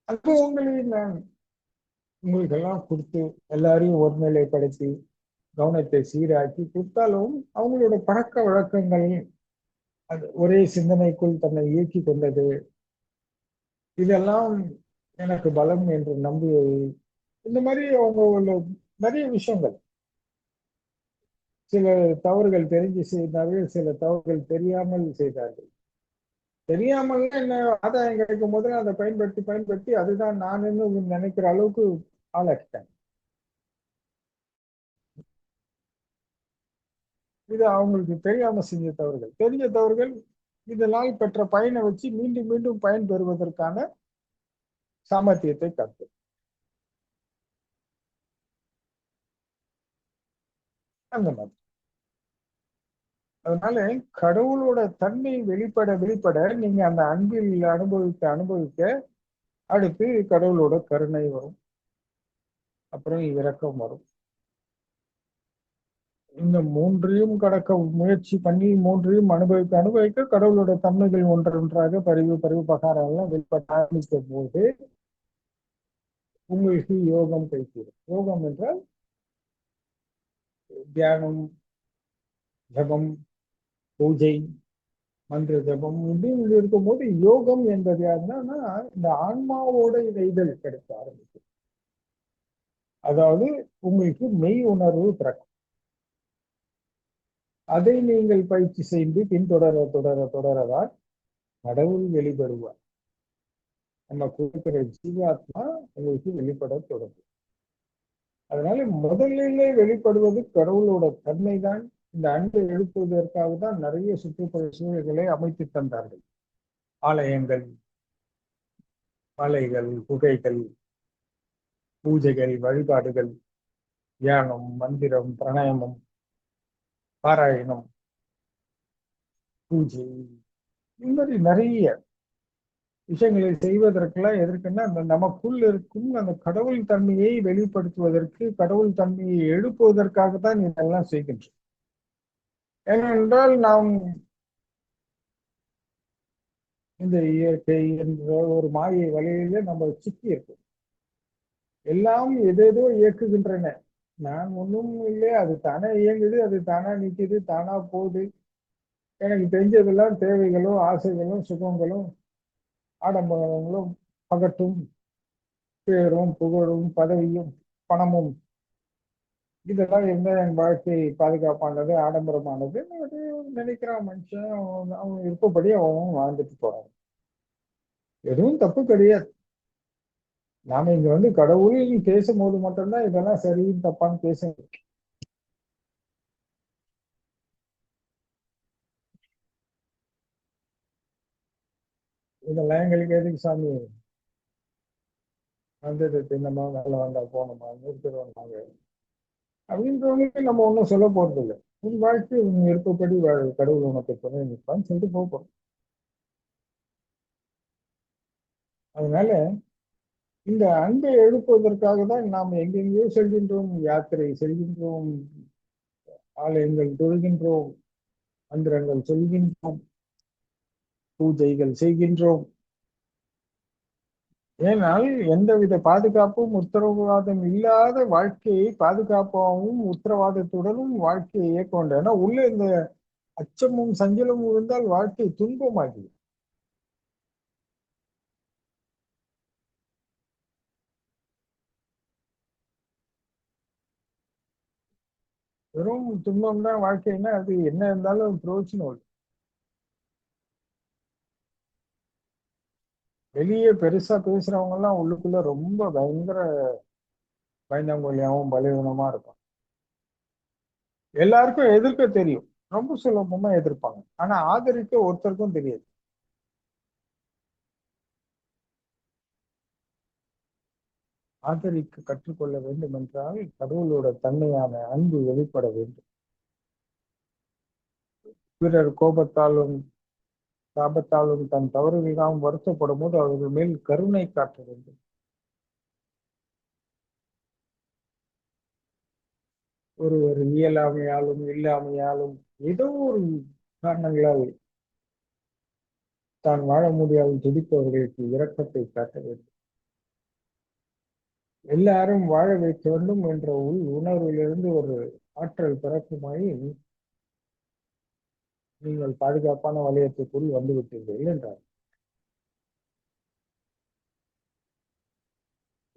அப்போ உங்களுக்கெல்லாம் கொடுத்து எல்லாரையும் ஒருநிலைப்படுத்தி கவனத்தை சீராக்கி கொடுத்தாலும் அவங்களோட பழக்க வழக்கங்கள் அது ஒரே சிந்தனைக்குள் தன்னை இயக்கி கொண்டது, இதெல்லாம் எனக்கு பலம் என்று நம்பி இந்த மாதிரி அவங்க நிறைய விஷயங்கள், சில தவறுகள் தெரிஞ்சு செய்தார்கள், சில தவறுகள் தெரியாமல் செய்தார்கள். தெரியாமல் என்ன ஆதாயம் கிடைக்கும் போது அதை பயன்படுத்தி பயன்படுத்தி அதுதான் நான் நினைக்கிற அளவுக்கு ஆளாக்கிட்டாங்க. இது அவங்களுக்கு தெரியாம செஞ்ச தவறுகள். தெரிஞ்ச தவறுகள் இதனால் பெற்ற பயனை வச்சு மீண்டும் மீண்டும் பயன் பெறுவதற்கான சாமர்த்தியத்தை கற்று அந்த மாதிரி. அதனால கடவுளோட தன்மை வெளிப்பட வெளிப்பட நீங்க அந்த அன்பில் அனுபவிக்க அனுபவிக்க அடுத்து கடவுளோட கருணை வரும், அப்புறம் இரக்கம் வரும். இந்த மூன்றையும் கடக்க முயற்சி பண்ணி மூன்றையும் அனுபவிக்க அனுபவிக்க கடவுளோட தன்மைகள் ஒன்றொன்றாக பரிவு பகாரம் எல்லாம் வெளிப்பட ஆரம்பிக்கும் போது உங்களுக்கு யோகம் கைகூடும். யோகம் என்றால் தியானம், ஜபம், பூஜை, மந்திர ஜபம் இப்படின்னு இருக்கும் போது யோகம் என்பது என்னன்னா இந்த ஆன்மாவோட இணைதல் கிடைக்க ஆரம்பிக்கும். அதாவது உங்களுக்கு மெய் உணர்வு பிறக்கும். அதை நீங்கள் பயிற்சி செய்து பின்தொடர தொடர தொடரதான் கடவுள் வெளிப்படுவார். நம்ம கொடுக்கிற ஜீவாத்மா உங்களுக்கு வெளிப்பட தொடங்கும். அதனால முதலிலே வெளிப்படுவது கடவுளோட தன்மை தான். இந்த அன்பை எழுப்புவதற்காக தான் நிறைய சுற்றுப்புற சூழல்களை அமைத்து தந்தார்கள். ஆலயங்கள், மலைகள், குகைகள், பூஜைகள், வழிபாடுகள், தியானம், மந்திரம், பிராணாயாமம், பாராயணம், பூஜை, இந்த மாதிரி நிறைய விஷயங்களை செய்வதற்கெல்லாம் எதற்குன்னா அந்த நமக்குள் இருக்கும் அந்த கடவுள் தன்மையை வெளிப்படுத்துவதற்கு, கடவுள் தன்மையை எழுப்புவதற்காக தான் இதெல்லாம் செய்கின்றோம். ஏனென்றால் நாம் இந்த இயற்கை என்ற ஒரு மாயை வலையில நம்ம சிக்கி இருக்கோம். எல்லாம் எதேதோ இயக்குகின்றன. நான் ஒன்றும் இல்லை, அது தானே இயங்குது, அது தானா நிற்குது, தானா போகுது. எனக்கு தெரிஞ்சதெல்லாம் தேவைகளும் ஆசைகளும் சுகங்களும் ஆடம்பரங்களும் பகட்டும் பேரும் புகழும் பதவியும் பணமும் இதெல்லாம் இருந்தா என் வாழ்க்கை பாதுகாப்பானது ஆடம்பரமானது நினைக்கிறான் மனுஷன். அவன் விருப்பப்படி அவன் வாழ்ந்துட்டு போறான். எதுவும் தப்பு கிடையாது. நாம இங்க கடவுள் பேசும்போது மட்டும்தான் இதெல்லாம் சரியும் தப்பான்னு பேச. இதெல்லாம் எங்களுக்கு எதுக்கு சாமி தின்னமா வேலை வந்தா போனோமா நிறுத்துறோம் நாங்க அப்படின்றவங்களுக்கு நம்ம ஒன்றும் சொல்ல போறது இல்லை. உன் வாழ்க்கை உன் விருப்பப்படி கடவுள் உனக்கு துணை நிற்பான்னு சொல்லிட்டு போறோம். அதனால இந்த அன்பை எழுப்புவதற்காக தான் நாம் எங்கெங்கேயோ செல்கின்றோம், யாத்திரை செல்கின்றோம், ஆலயங்கள் தொழுகின்றோம், மந்திரங்கள் சொல்கின்றோம், பூஜைகள் செய்கின்றோம். ஏனால் எந்தவித பாதுகாப்பும் உத்தரவாதம் இல்லாத வாழ்க்கையை பாதுகாப்பாகவும் உத்தரவாதத்துடனும் வாழ்க்கையை இயக்க வேண்டும். ஏன்னா உள்ள இந்த அச்சமும் சஞ்சலமும் இருந்தால் வாழ்க்கை துன்பமாகி வெறும் துன்பம் தான் வாழ்க்கைன்னா அது என்ன இருந்தாலும் பிரயோஜனம் இல்லை. வெளியே பெருசா பேசுறவங்க எல்லாம் உள்ளுக்குள்ள ரொம்ப பயங்கர பயந்தாங்கொல்லியாவும் பலவீனமா இருக்கும். எல்லாருக்கும் எதிர்க்க தெரியும், ரொம்ப சுலபமா எதிர்ப்பாங்க. ஆனா ஆதரிக்க ஒருத்தருக்கும் தெரியாது. ஆதரிக்க கற்றுக்கொள்ள வேண்டும் என்றால் கடவுளோட தன்மையான அன்பு வெளிப்பட வேண்டும். பிறர் கோபத்தாலும் தாபத்தாலும் தன் தவறுகளாம் வருத்தப்படும் போது அவர்கள் மேல் கருணை காட்ட வேண்டும். ஒருவர் இயலாமையாலும் இல்லாமையாலும் ஏதோ ஒரு காரணங்களால் தான் வாழ முடியாது துடிப்பவர்களுக்கு இரக்கத்தை காட்ட வேண்டும். எல்லாரும் வாழ வைக்க வேண்டும் என்ற உள் உணர்விலிருந்து ஒரு ஆற்றல் பிறக்குமாய் நீங்கள் பாதுகாப்பான வலயத்துக்குள் வந்து விட்டீர்கள் என்றார்.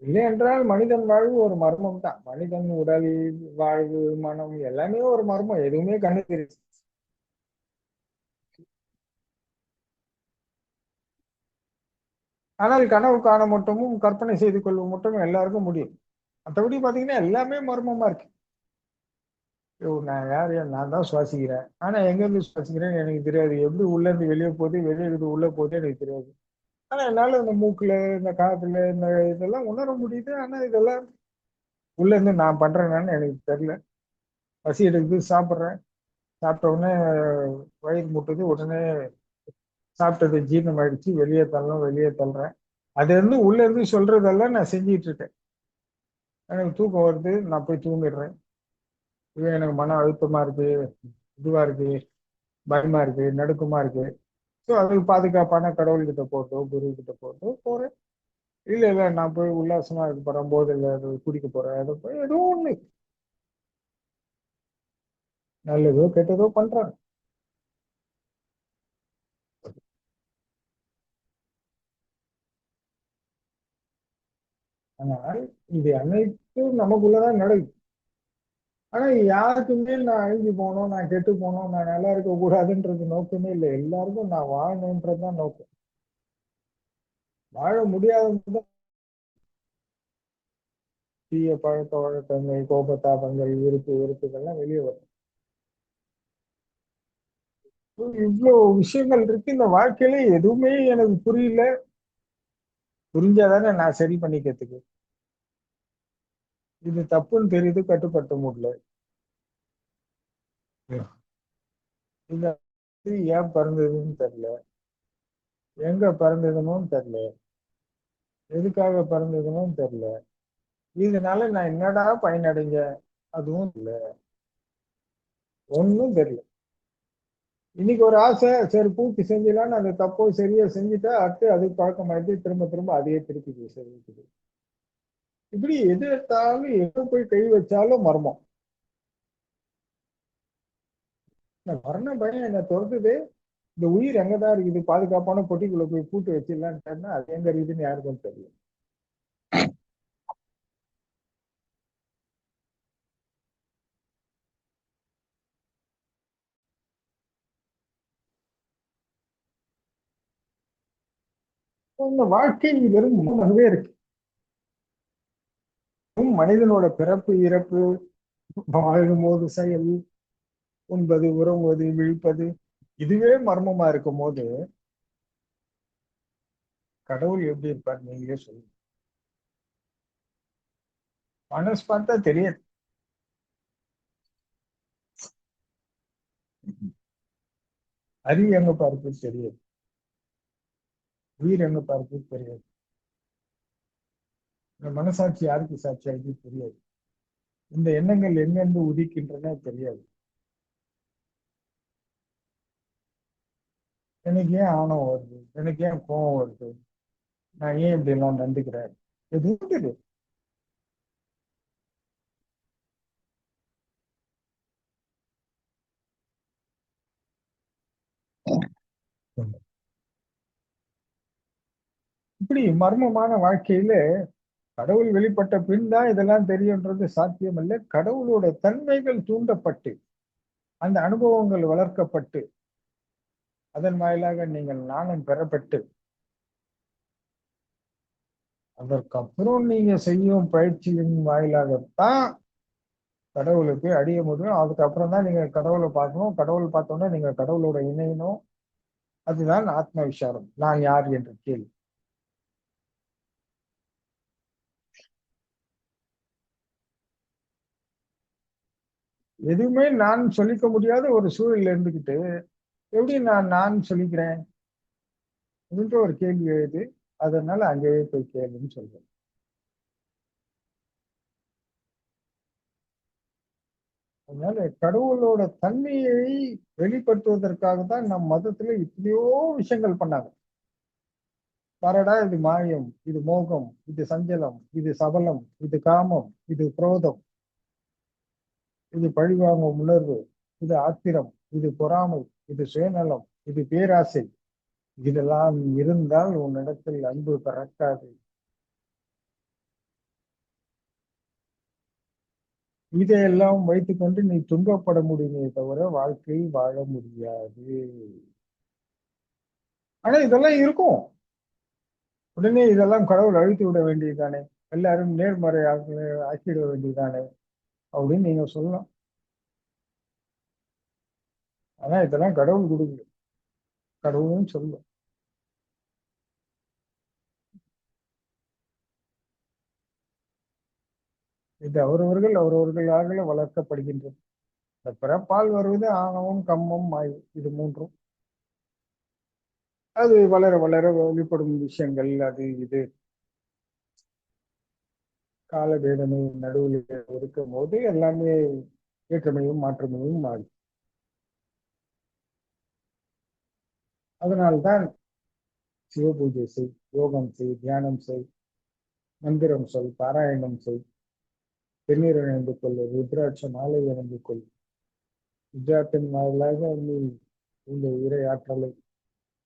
இல்லை என்றால் மனிதன் வாழ்வு ஒரு மர்மம் தான். மனிதன் உடல், வாழ்வு, மனம் எல்லாமே ஒரு மர்மம். எதுவுமே கண்ணு தெரியும். ஆனால் கனவு காண மட்டுமும் கற்பனை செய்து கொள்ள மட்டும் எல்லாருக்கும் முடியும். மற்றபடி பாத்தீங்கன்னா எல்லாமே மர்மமா இருக்கு. நான் யாரு? நான் தான் சுவாசிக்கிறேன். ஆனா எங்க இருந்து சுவாசிக்கிறேன்னு எனக்கு தெரியாது. எப்படி உள்ள இருந்து வெளியே போகுது, வெளியே இருந்து உள்ள போகுது எனக்கு தெரியாது. ஆனா என்னால இந்த மூக்குல, இந்த காத்துல, இந்த இதெல்லாம் உணர முடியுது. ஆனா இதெல்லாம் உள்ள இருந்து நான் பண்றேன்னு எனக்கு தெரியல. பசி எடுக்குது, சாப்பிட்றேன். சாப்பிட்ட உடனே வயிறு முட்டுது, உடனே சாப்பிட்டது ஜீரணம் ஆயிடுச்சு, வெளியே தள்ளணும், வெளியே தள்ளுறேன். அது இருந்து உள்ள இருந்து சொல்றதெல்லாம் நான் செஞ்சிட்டு இருக்கேன். எனக்கு தூக்கம் வருது, நான் போய் தூங்கிடுறேன். இது எனக்கு மன அழுத்தமா இருக்கு, இதுவா இருக்கு, பயமா இருக்கு, நடுக்கமா இருக்கு. ஸோ அதுக்கு பாதுகாப்பான கடவுள்கிட்ட போட்டோ, குரு கிட்ட போட்டோ போறேன். இல்ல இல்ல நான் போய் உல்லாசமா இருக்க போறேன், போதில் குடிக்க போறேன், அதை போய் ஏதோ ஒண்ணு நல்லதோ கெட்டதோ பண்றாங்க. ஆனால் இது அனைத்தும் நமக்குள்ளதான் நடக்குது. ஆனா யாருக்குமே நான் அழிஞ்சு போகணும், நான் கெட்டு போகணும், நான் நல்லா இருக்க கூடாதுன்றது நோக்கமே இல்லை. எல்லாருக்கும் நான் வாழணுன்றதுதான் நோக்கம். வாழ முடியாத தீய பழக்க வழக்கங்கள், கோபத்தாபங்கள், வெறுப்புகள்லாம் வெளியே வரும். இவ்வளவு விஷயங்கள் இருக்கு இந்த வாழ்க்கையில. எதுவுமே எனக்கு புரியல. புரிஞ்சாதானே நான் சரி பண்ணிக்கிறதுக்கு. இது தப்புன்னு தெரியுது, கட்டுப்படுத்த முடியல. இந்த ஏன் பிறந்ததுன்னு தெரியல, எங்க பிறந்ததுன்னு தெரியல, எதுக்காக பிறந்ததுன்னு தெரியல. இதனால நான் என்னடா பயனடைஞ்சேன்? அதுவும் இல்லை, ஒன்னும் தெரியல. இன்னைக்கு ஒரு ஆசை, சரி பூர்த்தி செஞ்சிடலான்னு அந்த தப்போ சரியா செஞ்சுட்டா அடுத்து அது பழக்கமாயிட்டு திரும்ப திரும்ப அதையே திருப்பி செஞ்சுக்குது. இப்படி எது எடுத்தாலும் எங்க போய் கை வச்சாலும் மர்மம். இந்த மரண பயம் என்ன துரத்துது. இந்த உயிர் எங்கதான் இருக்குது, பாதுகாப்பான பொட்டிக்குள்ள போய் பூட்டு வச்சிடலான்னு அது எங்க இருக்குதுன்னு யாருக்கும் தெரியும். இந்த வாழ்க்கை வெறும் மூலமாகவே இருக்கு. மனிதனோட பிறப்பு, இறப்பு, வாழும்போது செயல், உண்பது, உறங்குவது, விழிப்பது, இதுவே மர்மமா இருக்கும் போது கடவுள் எப்படி இருப்பார் நீங்களே சொல்லுங்க. மனசு பார்த்தா தெரியாது. அறிவு எங்க பார்ப்பு தெரியாது, உயிர் எங்க பார்ப்பு தெரியாது, இந்த மனசாட்சி யாருக்கு சாட்சியாகி தெரியாது, இந்த எண்ணங்கள் எங்கிருந்து உதிக்கின்றன தெரியாது. எனக்கு ஏன் ஆணவம் வருது, எனக்கு ஏன் கோபம் வருது, நான் ஏன் இப்படி எல்லாம் நந்துக்கிறேன், எதுவும் தெரியாது. இப்படி மர்மமான வாழ்க்கையில கடவுள் வெளிப்பட்ட பின் தான் இதெல்லாம் தெரியுன்றது சாத்தியம் இல்லை. கடவுளோட தன்மைகள் தூண்டப்பட்டு, அந்த அனுபவங்கள் வளர்க்கப்பட்டு, அதன் வாயிலாக நீங்கள் ஞானம் பெறப்பட்டு, அதற்கப்புறம் நீங்க செய்யும் பயிற்சியின் வாயிலாகத்தான் கடவுளுக்கு அடைய முடியும். அதுக்கப்புறம் தான் நீங்க கடவுளை பார்க்கணும். கடவுள் பார்த்தோம்னா நீங்க கடவுளோட இணையணும். அதுதான் ஆத்ம விசாரம், நான் யார் என்ற கேள்வி. எதுவுமே நான் சொல்லிக்க முடியாத ஒரு சூழல்ல இருந்துகிட்டு எப்படி நான் சொல்லிக்கிறேன் அப்படின்ற ஒரு கேள்வி எழுது. அதனால அங்கேயே போய் கேளுன்னு சொல்றேன். அதனால கடவுளோட தன்மையை வெளிப்படுத்துவதற்காக தான் நம் மதத்துல இத்தனையோ விஷயங்கள் பண்ணாங்க. பாரடா, இது மாயம், இது மோகம், இது சஞ்சலம், இது சபலம், இது காமம், இது குரோதம், இது பழிவாங்கும் உணர்வு, இது ஆத்திரம், இது பொறாமை, இது சுயநலம், இது பேராசை. இதெல்லாம் இருந்தால் உன்னிடத்தில் அன்பு பிறக்காது. இதையெல்லாம் வைத்துக்கொண்டு நீ துன்பப்பட முடியுமே தவிர வாழ்க்கையை வாழ முடியாது. ஆனா இதெல்லாம் இருக்கும். உடனே இதெல்லாம் கடவுள் அழித்து விட வேண்டியதுதானே, எல்லாரும் நேர்மறையாக ஆக்கிட வேண்டியதுதானே அப்படின்னு நீங்க சொல்லலாம். ஆனா இதெல்லாம் கடவுள் கொடுக்கல, கடவுளும் சொல்லும். இது அவரவர்களாக வளர்க்கப்படுகின்றது. இந்த பிறப்பால் வருவது ஆணவம், கம்மம், மாயை, இது மூன்றும். அது வளர வளர வெளிப்படும் விஷயங்கள் அது இது. காலவேதனை நடுவில் இருக்கும் போது எல்லாமே ஏற்றமையும் மாற்றமையும் மாறும். அதனால்தான் சிவ பூஜை செய், யோகம் செய், தியானம் செய், மந்திரம் சொல், பாராயணம் செய், திருநீர் அணிந்து கொள், ருத்ராட்ச மாலை அணிந்து கொள். ருத்ராட்சின் வாயிலாக நீ இந்த இறை ஆற்றலை,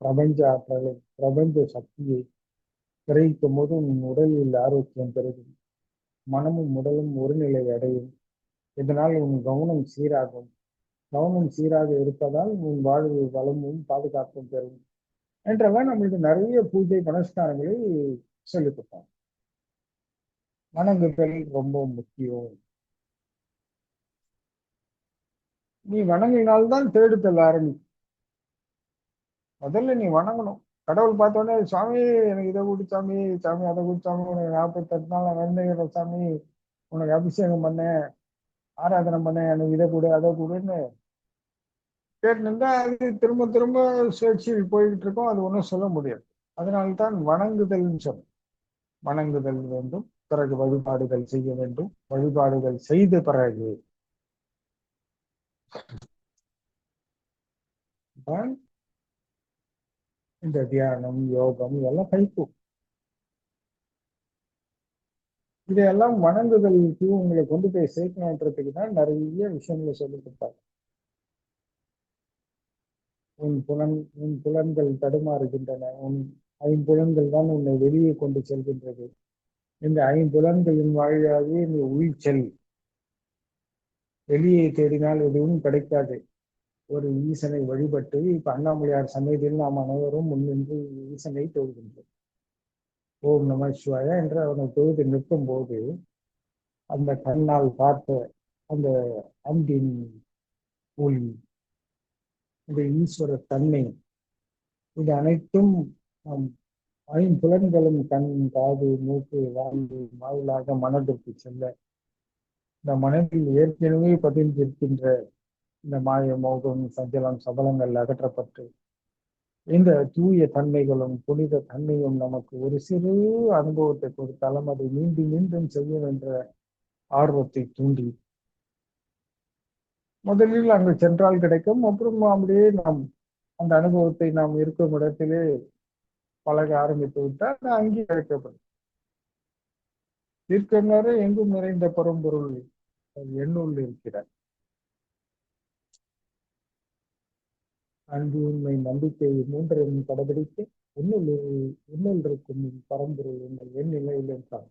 பிரபஞ்ச ஆற்றலை, பிரபஞ்ச சக்தியை கிரகிக்கும் போது உன் உடலில் ஆரோக்கியம் பெருகும், மனமும் உடலும் ஒருநிலை அடையும். இதனால் உன் கவனம் சீராகும். கவனம் சீராக இருப்பதால் உன் வாழ்வு வளமும் பாதுகாப்பும் பெறும் என்றெல்லாம் நம்மளுக்கு நிறைய பூஜை புனஸ்காரங்களை சொல்லிக் கொடுத்தாங்க. வணங்குதல் ரொம்ப முக்கியம். நீ வணங்கினால்தான் தேடுதல் ஆரம்பிக்கும். முதல்ல நீ வணங்கணும். கடவுள் பார்த்தோன்னே, சாமி எனக்கு இதை கொடு சாமி, சாமி அதை கொடு சாமி, உனக்கு 48 நாள் நான் வேண்டுகிறேன் சாமி, உனக்கு அபிஷேகம் பண்ணேன், ஆராதனை பண்ணேன், எனக்கு இதை கொடு அதை கொடுன்னு கேட்டுருந்தா அது திரும்ப திரும்ப சுழற்சியில் போய்கிட்டு இருக்கோம். அது ஒன்றும் சொல்ல முடியாது. அதனால்தான் வணங்குதல்னு சொல்லும். வணங்குதல் வேண்டும், பிறகு வழிபாடுகள் செய்ய வேண்டும், வழிபாடுகள் செய்த பிறகு தான் இந்த தியானம், யோகம் இதெல்லாம் கைக்கும். இதையெல்லாம் வணங்குதலுக்கு உங்களை கொண்டு போய் சேர்க்கணுன்றதுக்கு தான் நிறைய விஷயங்களை சொல்லி கொடுத்தாங்க. உன் புலன்கள் தடுமாறுகின்றன, உன் ஐம்புலன்கள் தான் உன்னை வெளியே கொண்டு செல்கின்றது. இந்த ஐம்புலன்களின் வழியாகவே நீ உயிர் செல். வெளியே தேடினால் எதுவும் கிடைக்காது. ஒரு ஈசனை வழிபட்டு, இப்ப அண்ணாமலையார் சன்னதியில் நாம் அனைவரும் முன்னின்று ஈசனை தொழுகின்றோம். ஓம் நம சிவாய என்று அவனை தொழுது நிற்கும் போது அந்த கண்ணால் பார்த்த அந்த அன்பின் ஒளி, இந்த ஈஸ்வர தன்மை, இது அனைத்தும் நம் ஐம்புலன்களும் கண், காது, மூக்கு, வாயு வாயிலாக மனதிற்கு செல்ல, இந்த மனதில் ஏற்கனவே பதிந்திருக்கின்ற இந்த மாய, மோகம், சஞ்சலம், சபலங்கள் அகற்றப்பட்டு இந்த தூய தன்மைகளும் புனித தன்மையும் நமக்கு ஒரு சிறு அனுபவத்தை கொடுத்தாலும் அதை மீண்டும் மீண்டும் செய்ய என்ற ஆர்வத்தை தூண்டி முதலில் அங்கு சென்றால் கிடைக்கும். அப்புறம் அப்படியே நாம் அந்த அனுபவத்தை நாம் இருக்கும் இடத்திலே பழக ஆரம்பித்து விட்டால் அது அங்கே கிடைக்கப்படும். தீர்க்கமாறு எங்கும் நிறைந்த பரம்பொருள் எண்ணுள் இருக்கிறார். அன்பு, உண்மை, நம்பிக்கை மூன்றையும் கடைபிடித்து உன்னுள் இருக்கும் பரம்பொருள் உங்கள் என் நிலையில் இருக்காங்க.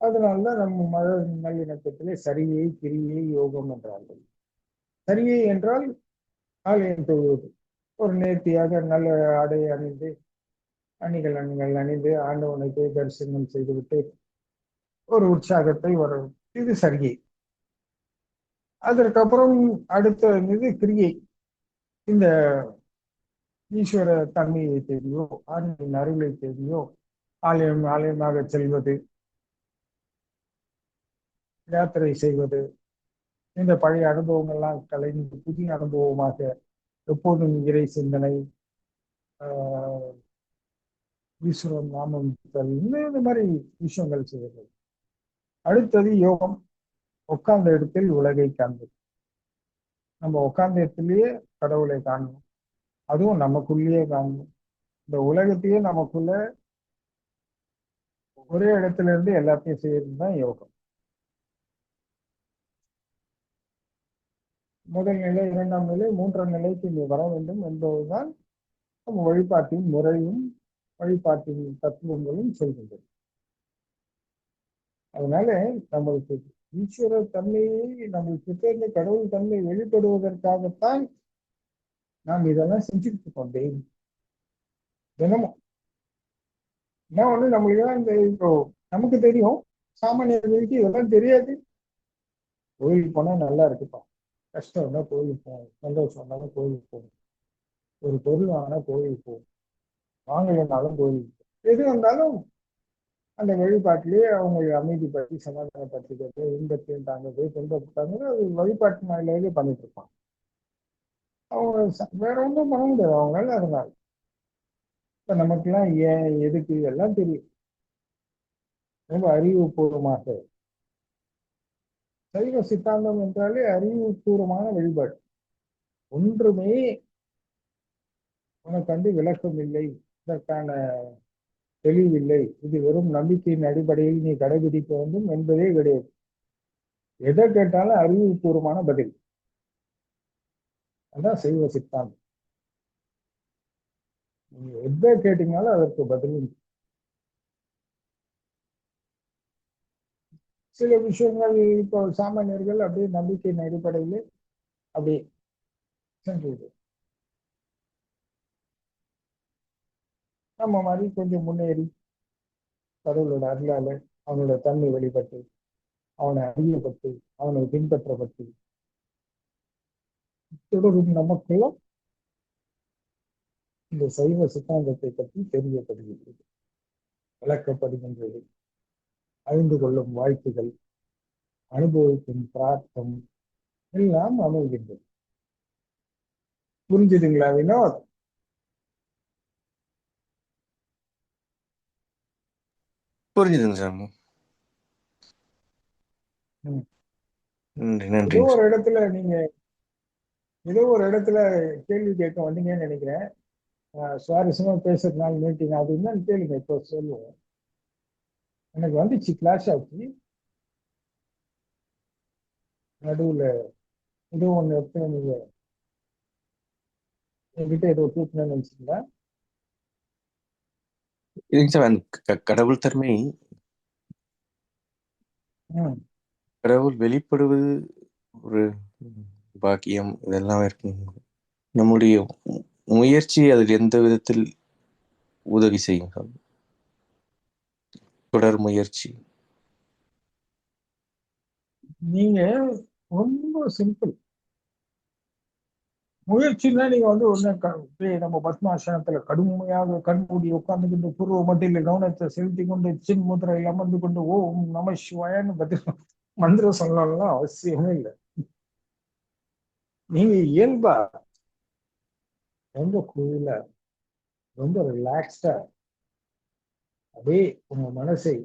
அதனால்தான் நம்ம மத நல்லிணக்கத்திலே சரியை, கிரியை, யோகம் என்றார்கள். சரியை என்றால் ஆலயம் தொழுவது, ஒரு நேர்த்தியாக நல்ல ஆடை அணிந்து, அணிகள் அணிந்து ஆண்டவனை போய் தரிசனம் செய்துவிட்டு ஒரு உற்சாகத்தை வரும், இது சரியை. அதற்கப்புறம் அடுத்த இது கிரியை. இந்த ஈஸ்வர தன்மையை தேடியோ, ஆன்மீக அருளை தேடியோ ஆலயம் ஆலயமாக செல்வது, யாத்திரை செய்வது, இந்த பழைய அனுபவங்கள்லாம் கலைந்து புதிய அனுபவமாக எப்போதும் இறை சிந்தனை, ஆஹ் ஈஸ்வரன் நாமம் இந்த மாதிரி விஷயங்கள் செய்வது. அடுத்தது யோகம், உட்கார்ந்த இடத்தில் உலகை காண்பது. நம்ம உட்கார்ந்த இடத்துலயே கடவுளை காணணும், அதுவும் நமக்குள்ளேயே காணணும். இந்த உலகத்தையே நமக்குள்ள ஒரே இடத்துல இருந்து எல்லாத்தையும் செய்யறது தான் யோகம். முதல் நிலை, இரண்டாம் நிலை, மூன்றாம் நிலைக்கு நீ வர வேண்டும் என்பதுதான் நம்ம வழிபாட்டின் முறையும் வழிபாட்டின் தத்துவங்களும் சொல்கின்றது. அதனால நம்மளுக்கு ஈஸ்வர தன்மையை, நம்மளுக்கு இருந்த கடவுள் தன்மை வெளிப்படுவதற்காகத்தான் நாம் இதெல்லாம் செஞ்சுட்டு இருக்கோம் டெய்லி, தினமும். என்ன ஒண்ணு, நம்மளுக்கு இந்த இப்போ நமக்கு தெரியும், சாமானியர்களுக்கு இதெல்லாம் தெரியாது. கோயிலுக்கு போனா நல்லா இருக்குப்பா, கஷ்டம் இருந்தா கோயிலுக்கு போகும், சந்தோஷம் இருந்தாலும் கோயிலுக்கு போகும், ஒரு பொருள் வாங்கினா கோயிலுக்கு போகும், வாங்கலைனாலும் கோயிலுக்கு போகும். எது வந்தாலும் அந்த வழிபாட்டிலேயே அவங்க அமைதிப்படுத்தி சமாதானப்படுத்திக்கிறது, இன்பத்தையும் தாங்குறது, துன்பத்தாங்க, அது வழிபாட்டு நாளிலேயே பண்ணிட்டு இருப்பாங்க. அவங்க வேற ஒன்றும் பண்ண முடியாது அவங்களால. அதனால இப்ப நமக்கெல்லாம் ஏன் எதுக்கு எல்லாம் தெரியும். ரொம்ப அறிவுபூர்வமாக சைவ சித்தாந்தம் என்றாலே அறிவுபூர்வமான வழிபாடு. ஒன்றுமே உனக்கு வந்து விளக்கம் இல்லை, இதற்கான தெளிவில்லை, இது வெறும் நம்பிக்கையின் அடிப்படையில் நீ கடைபிடிக்க வேண்டும் என்பதே கிடையாது. எதை கேட்டாலும் அறிவுபூர்வமான பதில். அதான் சைவ சித்தாந்தம். நீங்க எதை கேட்டீங்கனாலும் அதற்கு பதில் உண்டு. சில விஷயங்கள் இப்போ சாமானியர்கள் அப்படியே நம்பிக்கையின் அடிப்படையில் அப்படியே சென்றது. நம்ம மாதிரி கொஞ்சம் முன்னேறி கடவுளோட அருளால அவனோட தன்மை வெளிப்பட்டு, அவனை அறியப்பட்டு, அவனை பின்பற்றப்பட்டு தொடரும் நமக்கெல்லாம் இந்த சைவ சித்தாந்தத்தை பற்றி தெரியப்படுகிறது, விளக்கப்படுகின்றது. அறிந்து கொள்ளும் வாய்ப்புகள், அனுபவிக்கும் பிரார்த்தம் எல்லாம் அமைகின்றது. புரிஞ்சுதுங்களா வினோத்? புரிஞ்சுதுங்க சார். நன்றி ஏதோ நன்றிங்க ஒரு சார். இடத்துல நீங்க கேள்வி கேட்க வந்தீங்கன்னு நினைக்கிறேன். சுவாரஸ்யமா பேசுறதுனால மீட்டிங் அப்படின்னா கேளுங்க, இப்போ சொல்லுவோம். எனக்கு வந்துச்சு, கிளாஸ் ஆச்சு, நடுவுல ஏதோ ஒண்ணு எடுத்து நீங்க என்கிட்ட ஏதோ கேட்கணும்னு நினைச்சீங்களா? இதுங்க சார், அந்த கடவுள் தன்மை, ம். கடவுள் வெளிப்படுவது ஒரு பாக்கியம், இதெல்லாம் இருக்குங்க. நம்முடைய முயற்சி அதில் எந்த விதத்தில் உதவி செய்யும் சார்? தொடர் முயற்சி. நீங்க ரொம்ப சிம்பிள். முயற்சின்னா நீங்க வந்து ஒண்ணு நம்ம பத்மாசனத்துல கடுமையாக கண்மூடி உட்கார்ந்து பூர்வ மத்தியில கவனத்தை செலுத்தி கொண்டு சின் முதிரையில் அமர்ந்து கொண்டு ஓம் நம சிவாயன்னு மந்திரம் சொல்லலாம் அவசியமே இல்லை. நீங்க இயல்பா ரொம்ப கூலா, ரொம்ப ரிலாக்ஸ்டா அப்படியே உங்க மனசை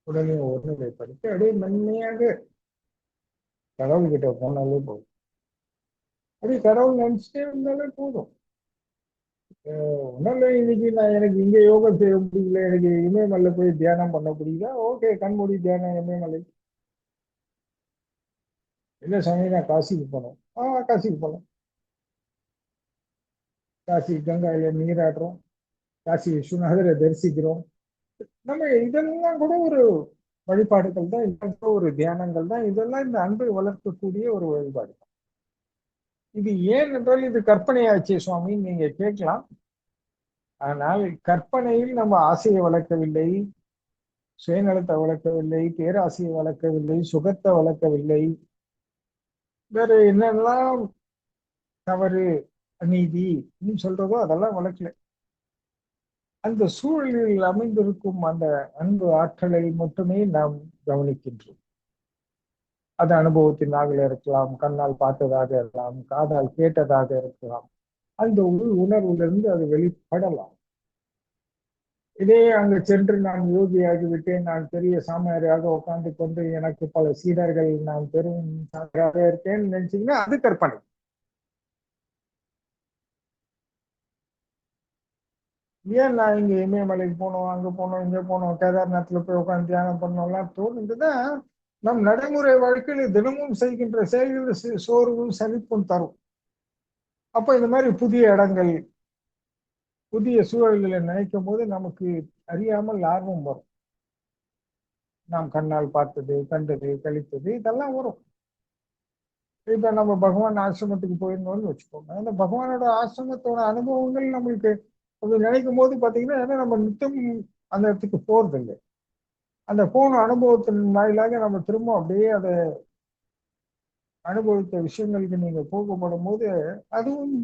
உடனே ஒருநிலைப்படுத்தி அப்படியே மென்மையாக கடவுள் கிட்ட போனாலே போதும். அப்படியே கடவுள் நினைச்சிட்டே இருந்தாலே போதும். ஒன்றும் இன்னைக்கு நான் எனக்கு இங்க யோகம் செய்ய முடியல, எனக்கு இமயமலை போய் தியானம் பண்ண முடியல, ஓகே கண்மூடி தியானம் இமயமலை. இல்ல சாமி நான் காசிக்கு போனோம், காசிக்கு போனோம், காசி கங்கையில நீராடுறோம், காசி விஸ்வநாதரை தரிசிக்கிறோம். நம்ம இதெல்லாம் கூட ஒரு வழிபாடுகள் தான், இதெல்லாம் ஒரு தியானங்கள் தான், இதெல்லாம் இந்த அன்பை வளர்க்கக்கூடிய ஒரு வழிபாடு. இது ஏன் என்றால் இது கற்பனையாச்சு சுவாமி நீங்க கேட்கலாம். ஆனால் கற்பனையில் நம்ம ஆசையை வளர்க்கவில்லை, சுயநலத்தை வளர்க்கவில்லை, பேராசையை வளர்க்கவில்லை, சுகத்தை வளர்க்கவில்லை, வேற என்னெல்லாம் தவறு அநீதி சொல்றதோ அதெல்லாம் வளர்க்கல. அந்த சூழலில் அமைந்திருக்கும் அந்த அன்பு ஆற்றலை மட்டுமே நாம் கவனிக்கின்றோம். அது அனுபவத்தினாக இருக்கலாம், கண்ணால் பார்த்ததாக இருக்கலாம், காதால் கேட்டதாக இருக்கலாம். அந்த உணர்விலிருந்து அது வெளிப்படலாம். இதே அங்கு சென்று நான் யோகியாகி விட்டேன், நான் பெரிய சாமியாராக உட்கார்ந்து கொண்டு எனக்கு பல சீடர்கள், நான் பெரும் சாமியாராக இருக்கேன்னு நினைச்சீங்கன்னா அது கற்பனை. ஏன் நான் இங்க இமயமலைக்கு போனோம், அங்க போனோம், இங்க போனோம், கேதார்நாத்ல போய் உட்காந்து தியானம் பண்ணோம்லாம் தோணுதுதான் நம் நடைமுறை வாழ்க்கையில் தினமும் செய்கின்ற செயல்கள் சோர்வும் சலிப்பும் தரும். அப்ப இந்த மாதிரி புதிய இடங்கள், புதிய சூழல்களை நினைக்கும் போது நமக்கு அறியாமல் ஆர்வம் வரும். நாம் கண்ணால் பார்த்தது, கண்டது, கழித்தது இதெல்லாம் வரும். இப்ப நம்ம பகவான் ஆசிரமத்துக்கு போயிருந்தோம்னு வச்சுக்கோங்க, அந்த பகவானோட ஆசிரமத்தோட அனுபவங்கள் நம்மளுக்கு அப்படி நினைக்கும் போது பாத்தீங்கன்னா, ஏன்னா நம்ம நித்தம் அந்த இடத்துக்கு போறது இல்லை. அந்த போன அனுபவத்தின் வாயிலாக நம்ம திரும்ப அப்படியே அதை அனுபவித்த விஷயங்களுக்கு நீங்க போகப்படும் போது அதுவும்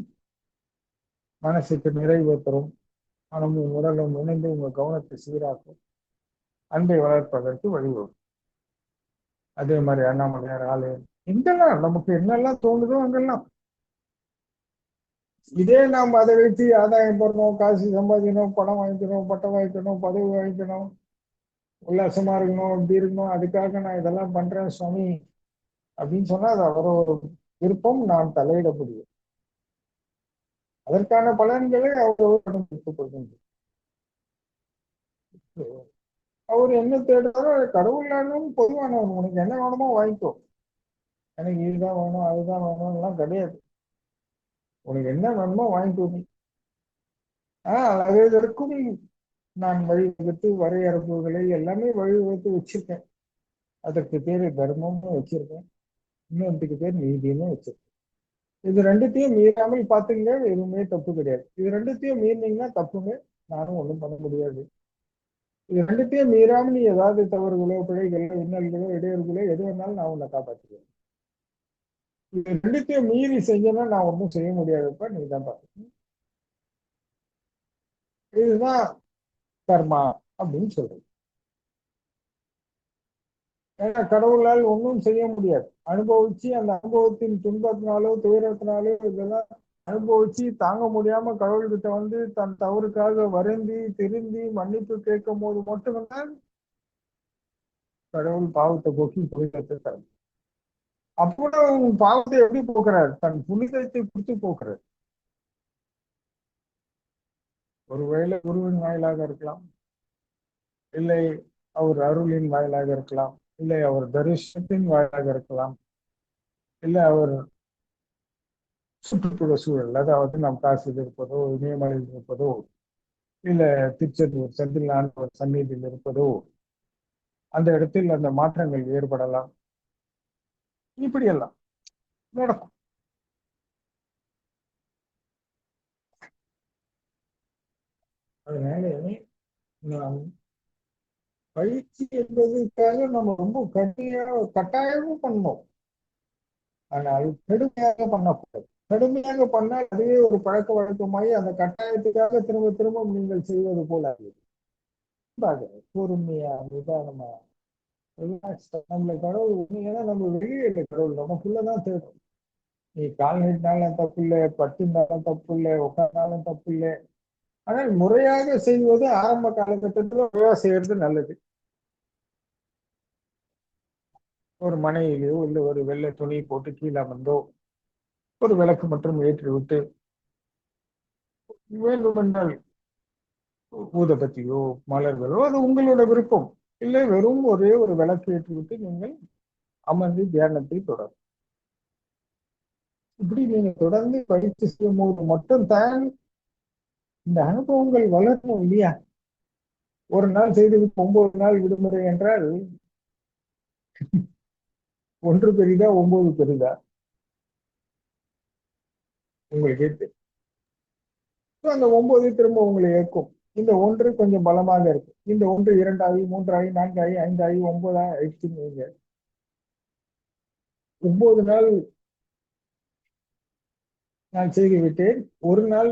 மனசுக்கு நிறைவு தரும். மனமும் உடலும் இணைந்து உங்க கவனத்தை சீராக்கும், அன்பை வளர்ப்பதற்கு வழிவகும். அதே மாதிரி அண்ணாமலையார் ஆலயம், எங்கெல்லாம் நமக்கு என்னெல்லாம் தோணுதோ அங்கெல்லாம் இதே நாம் அதை வச்சு ஆதாயம் பெறணும், காசு சம்பாதிக்கணும், பணம் வாங்கிக்கணும், பட்டம் வாங்கிக்கணும், பதவி வாங்கிக்கணும், உல்லாசமா இருக்கணும், இப்படி இருக்கணும், அதுக்காக நான் இதெல்லாம் பண்றேன் சுவாமி அப்படின்னு சொன்னா அது அவரோட விருப்பம், நான் தலையிட முடியும். அதற்கான பலன்களை அவரோடு அனுபவிக்கப்படுகின்றது. அவர் என்ன தேடுறாரோ கடவுளாலும் பொதுவானவன், உனக்கு என்ன வேணுமோ வாங்கிக்கோ, எனக்கு இதுதான் வேணும் அதுதான் வேணும் எல்லாம் கிடையாது. உனக்கு என்ன வேணுமோ வாங்கிக்கோ. அதற்கும் நான் வழிவகுத்து வரையறுப்புகளை எல்லாமே வழிவகுத்து வச்சிருக்கேன். அதற்கு பேரு தர்மம்னு வச்சிருக்கேன், இன்னொன்றுக்கு பேர் நீதினு வச்சிருக்கேன். இது ரெண்டுத்தையும் மீறாமல் பாத்துங்க, எதுவுமே தப்பு கிடையாது. இது ரெண்டுத்தையும் மீறினீங்கன்னா தப்புங்க, நானும் ஒண்ணும் பண்ண முடியாது. இது ரெண்டுத்தையும் மீறாமல் நீ ஏதாவது தவறுகளோ பிழைகளோ இன்னல்களோ இடையூறுகளோ எது வேணாலும் நான் உன்னை காப்பாற்றுவேன். இது ரெண்டுத்தையும் மீறி செஞ்சேன்னா நான் ஒன்றும் செய்ய முடியாதுப்பா, நீ தான் பார்த்துக்கணும். இதுதான் கர்மா அப்படின்னு சொல்றது. ஏன்னா கடவுளால் ஒன்றும் செய்ய முடியாது. அனுபவிச்சு அந்த அனுபவத்தின் துன்பத்தினாலோ துயரத்தினாலோ இதெல்லாம் அனுபவிச்சு தாங்க முடியாம கடவுள்கிட்ட வந்து தன் தவறுக்காக வருந்தி திருந்தி மன்னிப்பு கேட்கும் போது மட்டும்தான் கடவுள் பாவத்தை போக்கி புனிதத்தை தரும். அப்புறம் பாவத்தை எப்படி போக்குறார்? தன் புனிதத்தை கொடுத்து போக்குறார். ஒருவேளை குருவின் வாயிலாக இருக்கலாம், இல்லை அவர் அருளின் வாயிலாக இருக்கலாம், இல்லை அவர் தரிசனத்தின் வாயிலாக இருக்கலாம், இல்லை அவர் சுற்றுப்புற சூழல், அதாவது நாம் காசில் இருப்பதோ இமயமலையில் இருப்பதோ இல்ல திருச்செந்தூர் செந்தில் ஆண்டவர் சந்நிதியில் இருப்பதோ அந்த இடத்தில் அந்த மாற்றங்கள் ஏற்படலாம். இப்படியெல்லாம் நடக்கும். அதனால நாம் பயிற்சி என்பதற்காக நம்ம ரொம்ப கட்டாயமும் பண்ணோம். ஆனால் கடுமையாக பண்ணக்கூடாது. கடுமையாக பண்ணால் அதுவே ஒரு பழக்க வழக்கமாகி அந்த கட்டாயத்துக்காக திரும்ப திரும்ப நீங்கள் செய்வது போல பொறுமையா நிதானமா நம்மளை கடவுள், ஏன்னா நம்ம வெளியே இல்லை, கடவுள் நமக்குள்ளதான் தேடும். நீ கால் நீட்டினாலும் தப்பு இல்லை, பட்டிருந்தாலும் தப்பு இல்லை, உட்கார்ந்தாலும் தப்பு இல்லை. ஆனால் முறையாக செய்வது ஆரம்ப காலகட்டத்தில் முறையாக செய்யறது நல்லது. ஒரு மனையிலேயோ இல்லை ஒரு வெள்ளை துணி போட்டு கீழே வந்தோ ஒரு விளக்கு மற்றும் ஏற்றி விட்டு வேண்டுமென்றால் ஊதுபத்தியோ மலர்களோ அது உங்களோட விருப்பம். இல்லை வெறும் ஒரே ஒரு விளக்கு ஏற்றி விட்டு நீங்கள் அமர்ந்து தியானத்தை தொடரும். இப்படி நீங்க தொடர்ந்து பயிற்சி செய்யும் போது மட்டும்தான் இந்த அனுபவங்கள் வளரணும் இல்லையா? ஒரு நாள் செய்து 9 நாள் விடுமுறை என்றால் ஒன்று பெரிதா 9 பெரிதா உங்களுக்கு தெரியும். அந்த 9 திரும்ப உங்களை ஏற்கும். இந்த ஒன்று கொஞ்சம் பலமாக இருக்கு, இந்த ஒன்று 2 ஆகி 3 ஆகி 4 ஆகி 5 ஆகி 9 ஆயிடுச்சுன்னு 9 நாள் நான் செய்து விட்டேன், ஒரு நாள்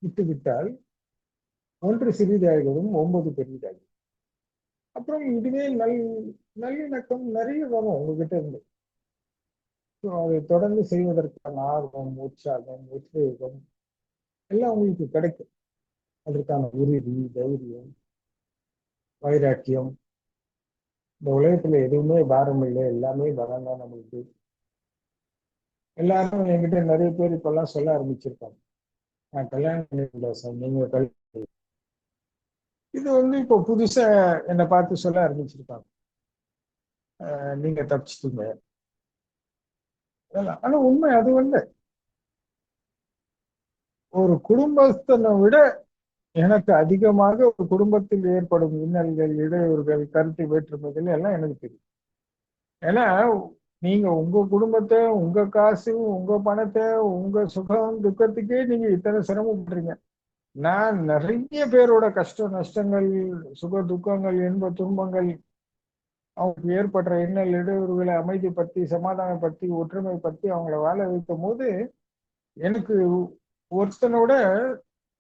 விட்டு விட்டால் ஒன்று சிறிதாகவும் 9 பெரிதாகும். அப்புறம் இதுவே நல்லிணக்கம் நிறைய வரும் உங்ககிட்ட இருந்து. அதை தொடர்ந்து செய்வதற்கான ஆர்வம், உற்சாகம், உத்வேகம் எல்லாம் உங்களுக்கு கிடைக்கும். அதற்கான உறுதி, தைரியம், வைராக்கியம். இந்த உலகத்துல எதுவுமே பாரம் இல்லை, எல்லாமே பலம் தான் நம்மளுக்கு. எல்லாரும் என்கிட்ட நிறைய பேர் இப்பெல்லாம் சொல்ல ஆரம்பிச்சிருக்காங்க, நான் கல்யாணம் பண்ணிருந்தேன் சார், நீங்க இது இப்போ புதுசா என்னை பார்த்து சொல்ல ஆரம்பிச்சிருக்காங்க, நீங்க தப்பிச்சிட்டீங்க. ஆனா உண்மை அது ஒரு குடும்பத்தினை விட எனக்கு அதிகமாக ஒரு குடும்பத்தில் ஏற்படும் இன்னல்கள், இடையூறுகள், கருத்து வேற்றுமைகள் எல்லாம் எனக்கு தெரியும். ஏன்னா நீங்க உங்க குடும்பத்தை, உங்க காசு, உங்க பணத்தை, உங்க சுகம் துக்கத்துக்கே நீங்க இத்தனை சிரமப்படுறீங்க. நான் நிறைய பேரோட கஷ்ட நஷ்டங்கள், சுக துக்கங்கள், இன்ப துன்பங்கள், அவங்களுக்கு ஏற்படுற இன்னல் இடையூறுகளை அமைதிப்படுத்தி, சமாதானப்படுத்தி, ஒற்றுமைப்படுத்தி அவங்கள வாழ வைக்கும் போது எனக்கு ஒருத்தனோட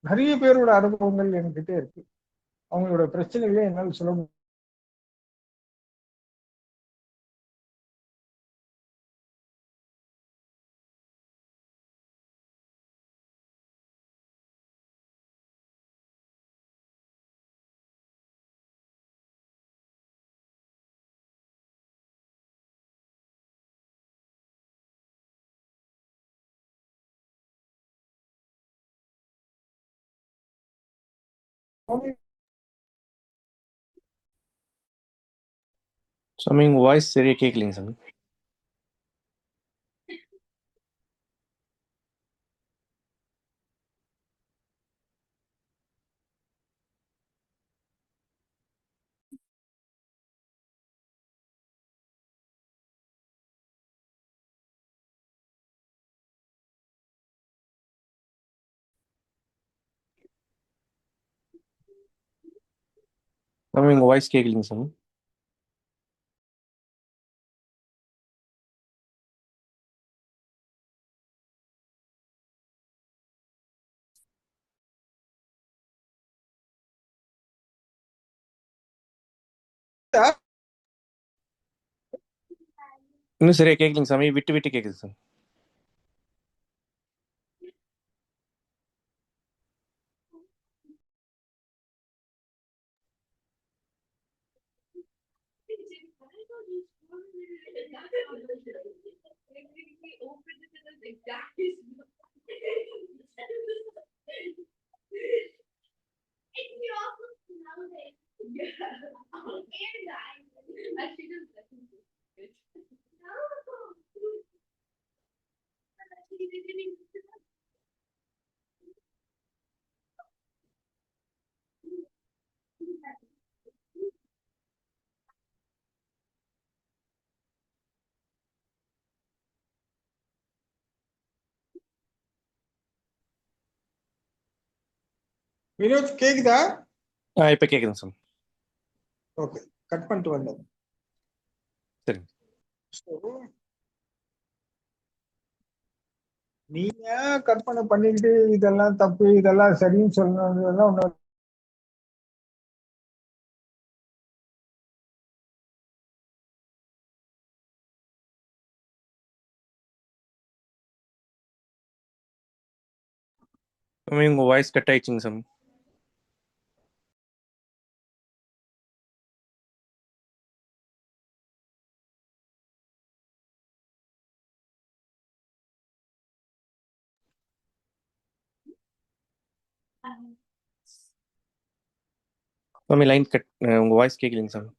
நிறைய பேரோட அனுபவங்கள் என்கிட்ட இருக்கு. அவங்களோட பிரச்சனைகளே என்னால் சொல்ல முடியும். சாமி உங்க வாய்ஸ் சரியா கேட்கலைங்க சாமி. சாமி உங்க வாய்ஸ் கேட்கலைங்க சாமி. இன்னும் சரியா கேட்கலைங்க சாமி, விட்டு விட்டு கேட்குது சாமி. வினோத் கேக்குதா? இப்ப கேக்குதுங்க சாமி. ஓகே, கட் பண்ணிட்டு வந்தேன். சரிங்க. நீங்க கற்பனை பண்ணிக்கிட்டு இதெல்லாம் தப்பு, இதெல்லாம் சரின்னு சொல்லணும் சாமி உங்க வாய்ஸ் கட் ஆயிடுச்சுங்க சாமி. சாமி லைன் கட், உங்க வாய்ஸ் கேட்கலைங்க சாமி.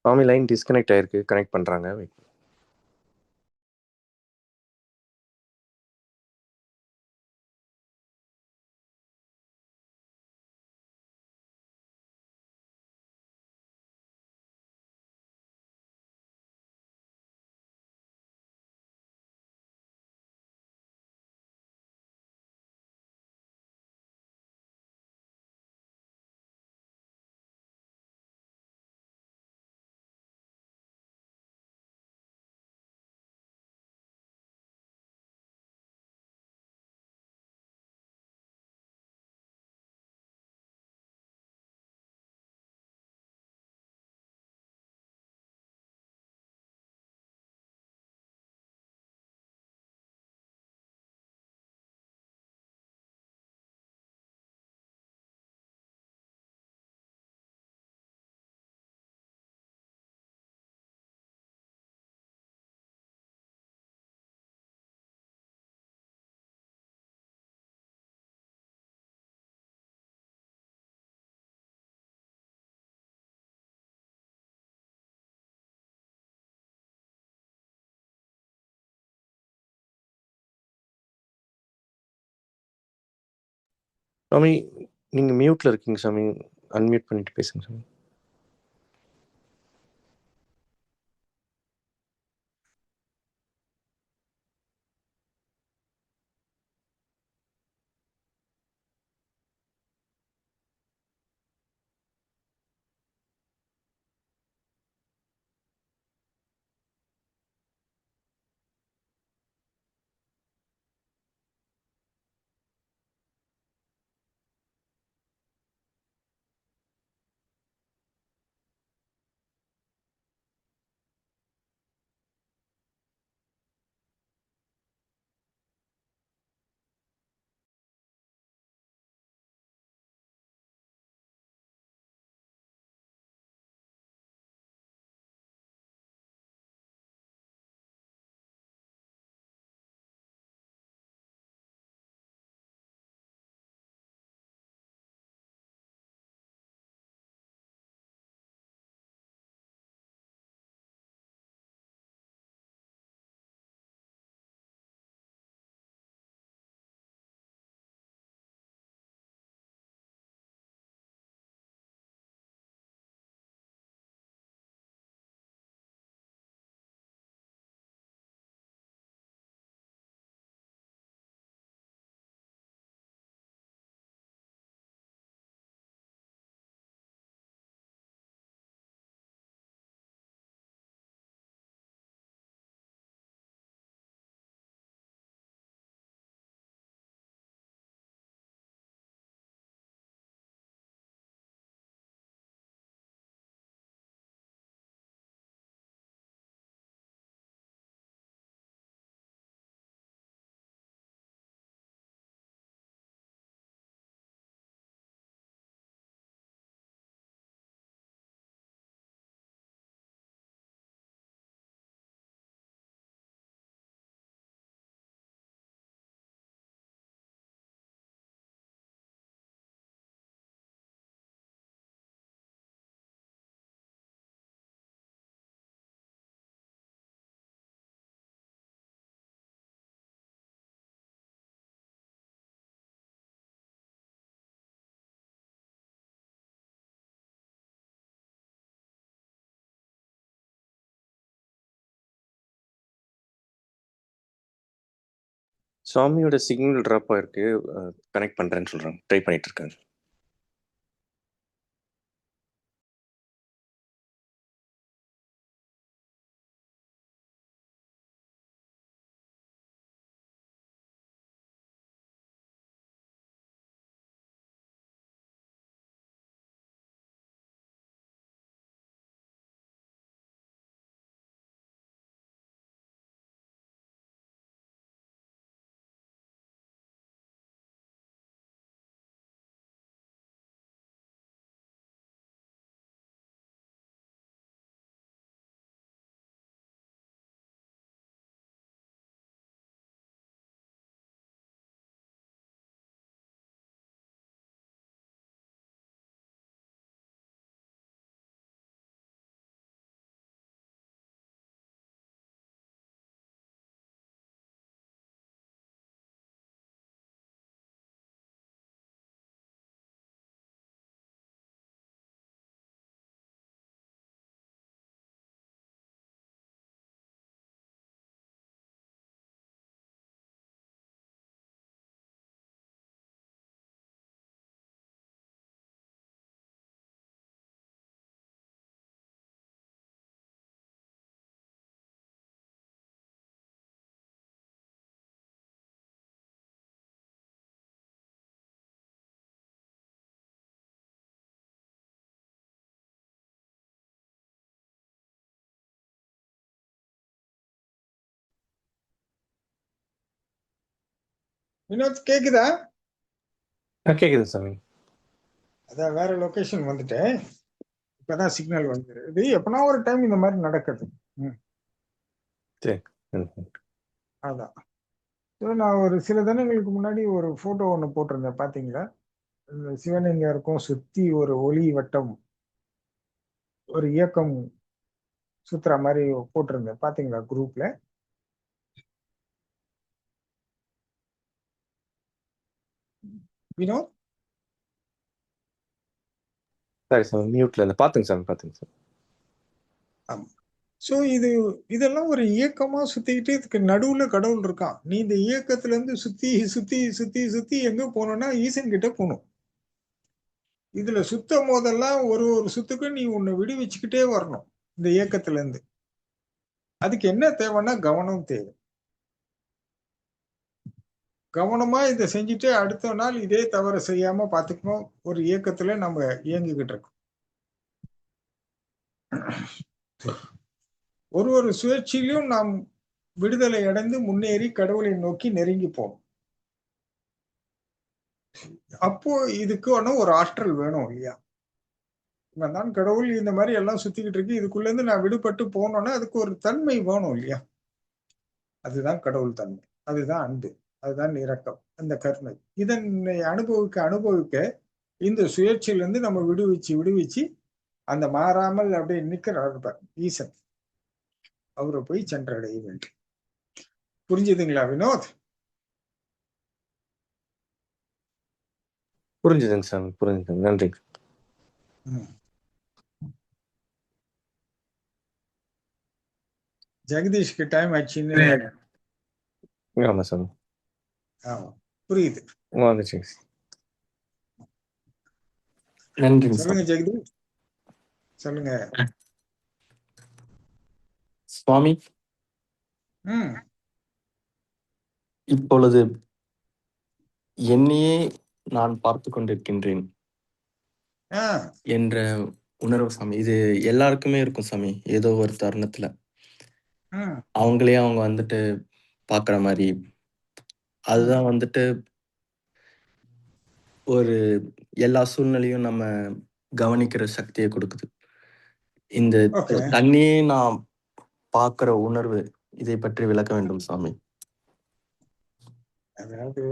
சாமி லைன் டிஸ்கனெக்ட் ஆயிருக்கு, கனெக்ட் பண்றாங்க. சாமி நீங்க மியூட்ல இருக்கீங்க சாமி, அன்மியூட் பண்ணிட்டு பேசுங்க சாமி. சாமியோட சிக்னல் ட்ராப் ஆயிருக்கு, கனெக்ட் பண்றேன்னு சொல்றாங்க, ட்ரை பண்ணிட்டு இருக்காங்க. வினோத் கேக்குதா? கேக்குது சாமி. அதான் வேற லொகேஷன் வந்துட்டேன். இப்பதான் சிக்னல் வந்துரு. இது எப்பனா ஒரு டைம் இந்த மாதிரி நடக்குது. சரி. ம். அதான். நான் ஒரு சில தினங்களுக்கு முன்னாடி ஒரு போட்டோ ஒண்ணு போட்டிருந்தேன், பாத்தீங்களா? இந்த சிவலிங்கருக்கும் சுத்தி ஒரு ஒளி வட்டம், ஒரு இயக்கம் சுத்துற மாதிரி போட்டிருந்தேன், பாத்தீங்களா குரூப்ல? வினோத், சரி சாமி, மியூட்ல இருந்து பாத்துங்க சாமி, பாத்துங்க சாமி. ஆமா. சோ இதெல்லாம் ஒரு இயக்கமா சுத்திக்கிட்டு இதுக்கு நடுவுல கடவுள் இருக்கான். நீ இந்த இயக்கத்துல இருந்து சுத்தி சுத்தி சுத்தி சுத்தி எங்க போகணும்னா ஈசன் கிட்ட போகணும். இதுல சுத்தும் போதெல்லாம் ஒரு ஒரு சுத்துக்கும் நீ உன்னை விடுவிச்சுக்கிட்டே வரணும் இந்த இயக்கத்துல இருந்து. அதுக்கு என்ன தேவைன்னா கவனம் தேவை. கவனமா இதை செஞ்சுட்டு அடுத்த நாள் இதே தவறை செய்யாம பாத்துக்கணும். ஒரு இயக்கத்துல நம்ம இயங்கிக்கிட்டு இருக்கோம். ஒரு ஒரு சுழற்சியிலும் நாம் விடுதலை அடைந்து முன்னேறி கடவுளை நோக்கி நெருங்கி போகணும். அப்போ இதுக்கு ஒரு ஆற்றல் வேணும் இல்லையா? இவன் தான் கடவுள், இந்த மாதிரி எல்லாம் சுத்திக்கிட்டு இருக்கு, இதுக்குள்ள இருந்து நான் விடுபட்டு போனோம்னா அதுக்கு ஒரு தன்மை வேணும் இல்லையா? அதுதான் கடவுள் தன்மை, அதுதான் அன்பு, அதுதான் இரக்கம், அந்த கருணை. இதனை அனுபவிக்க அனுபவிக்க இந்த சுயேட்சையிலிருந்து நம்ம விடுவிச்சு விடுவிச்சு அந்த மாறாமல் அப்படியே நிக்கிறார் ஈசன், அவரை போய் சென்றடைய வேண்டும். புரிஞ்சுதுங்களா வினோத்? புரிஞ்சுதுங்க சாமி, புரிஞ்சுதுங்க. நன்றி. ஜெகதீஷ்க்கு டைம் ஆச்சுன்னு. ஆமா சாமி. ஆமா, புரியுது. வந்துச்சு. நன்றிங்க சொல்லுங்க ஜெகதீஷ், சொல்லுங்க. சுவாமி. இப்பொழுது என்னையே நான் பார்த்து கொண்டிருக்கின்றேன் என்ற உணர்வு சாமி. இது எல்லாருக்குமே இருக்கும் சாமி. ஏதோ ஒரு தருணத்துல அவங்களே அவங்க வந்துட்டு பாக்குற மாதிரி. அதுதான் வந்துட்டு ஒரு எல்லா சூழ்நிலையும் நம்ம கவனிக்கிற சக்தியை கொடுக்குது. இந்த தண்ணியே நான் பாக்குற உணர்வு, இதை பற்றி விளக்க வேண்டும் சாமி. அதாவது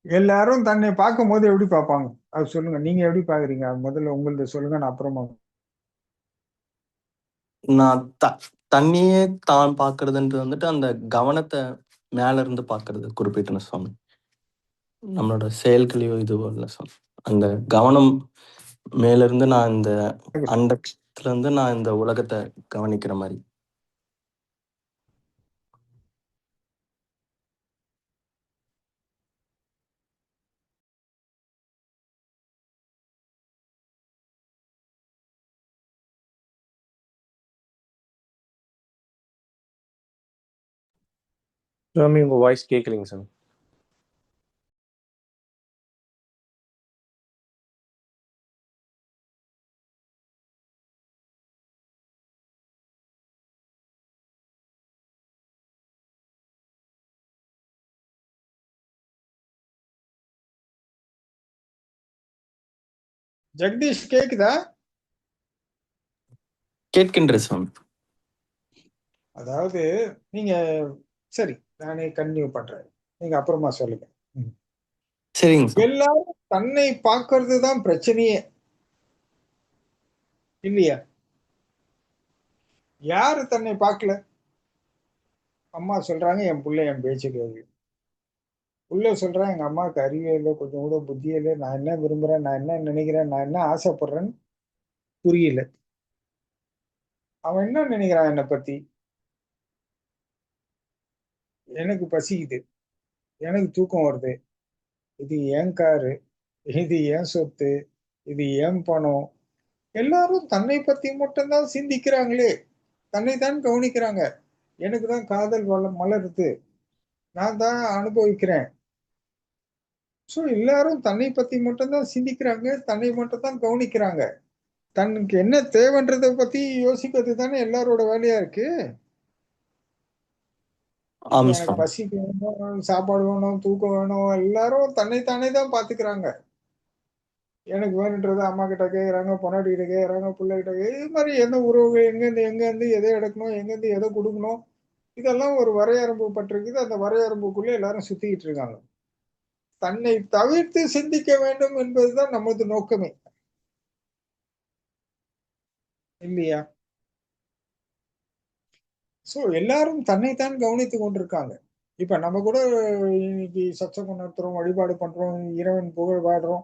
எல்லாரும் தன்னை பார்க்கும் போது எப்படி பார்ப்பாங்க அது சொல்லுங்க. நீங்க எப்படி பாக்குறீங்க? முதல்ல உங்களது சொல்லுங்க, நான் அப்புறமா. நான் தண்ணியே தான் பாக்குறதுன்றது வந்துட்டு அந்த கவனத்தை மேல இருந்து பாக்குறது குறிப்பிட்டன சுவாமி. நம்மளோட செயல்களையோ இதுவோ இல்லை சுவாமி. அந்த கவனம் மேல இருந்து நான் இந்த அண்டத்துல இருந்து நான் இந்த உலகத்தை கவனிக்கிற மாதிரி. சாமி, உங்க வாய்ஸ் கேட்கலைங்க சாமி. ஜெகதீஷ் கேக்குதா? கேட்கின்ற சுவாமி. அதாவது நீங்க சரி, நானே கன்டினியூ பண்றேன், நீங்க அப்புறமா சொல்லுங்க. சரிங்க. எல்லாரும் தன்னை பார்க்கறது தான் பிரச்சனையே இல்லையா? யாரு தன்னை பார்க்கல? அம்மா சொல்றாங்க என் பிள்ளை என் பேச்சு கேள்வி. உள்ள சொல்றேன் எங்க அம்மாவுக்கு அறிவே இல்லை, கொஞ்சம் கூட புத்தியே இல்லை, நான் என்ன விரும்புறேன், நான் என்ன நினைக்கிறேன், நான் என்ன ஆசைப்படுறேன்னு புரியல. அவன் என்ன நினைக்கிறான் என்னை பத்தி? எனக்கு பசிக்குது, எனக்கு தூக்கம் வருது, இது ஏன் காரு, இது ஏன் சொத்து, இது ஏன் பணம். எல்லாரும் தன்னை பத்தி மட்டும்தான் சிந்திக்கிறாங்களே, தன்னை தான் கவனிக்கிறாங்க. எனக்கு தான் காதல் மலருது, நான் தான் அனுபவிக்கிறேன். சோ எல்லாரும் தன்னை பத்தி மட்டும்தான் சிந்திக்கிறாங்க, தன்னை மட்டும் தான் கவனிக்கிறாங்க. தனக்கு என்ன தேவைன்றதை பத்தி யோசிக்கிறது தானே எல்லாரோட வேலையா இருக்கு. ஆம் எனக்கு சுவாமி. பசிக்கு வேணும், சாப்பாடு வேணும், தூக்கம் வேணும், எல்லாரும் தன்னைத்தானே தான் பாத்துக்கிறாங்க. எனக்கு வேணுன்றத அம்மா கிட்ட கேக்குறாங்க, பொண்டாட்டி கிட்ட கேக்குறாங்க, பிள்ளைகிட்ட இது மாதிரி எந்த உறவு எங்க இருந்து எதை எடுக்கணும், எங்க இருந்து எதை கொடுக்கணும், இதெல்லாம் ஒரு வரையறைப்பு பட்டிருக்குது. அந்த வரையறைப்புக்குள்ள எல்லாரும் சுத்திக்கிட்டு இருக்காங்க. தன்னை தவிர்த்து சிந்திக்க வேண்டும் என்பதுதான் நமது நோக்கமே, இல்லையா? சோ எல்லாரும் தன்னைத்தான் கவனித்துக் கொண்டிருக்காங்க. இப்ப நம்ம கூட இன்னைக்கு சத்சங்கம் நடத்துறோம், வழிபாடு பண்றோம், இறைவன் புகழ் பாடுறோம்,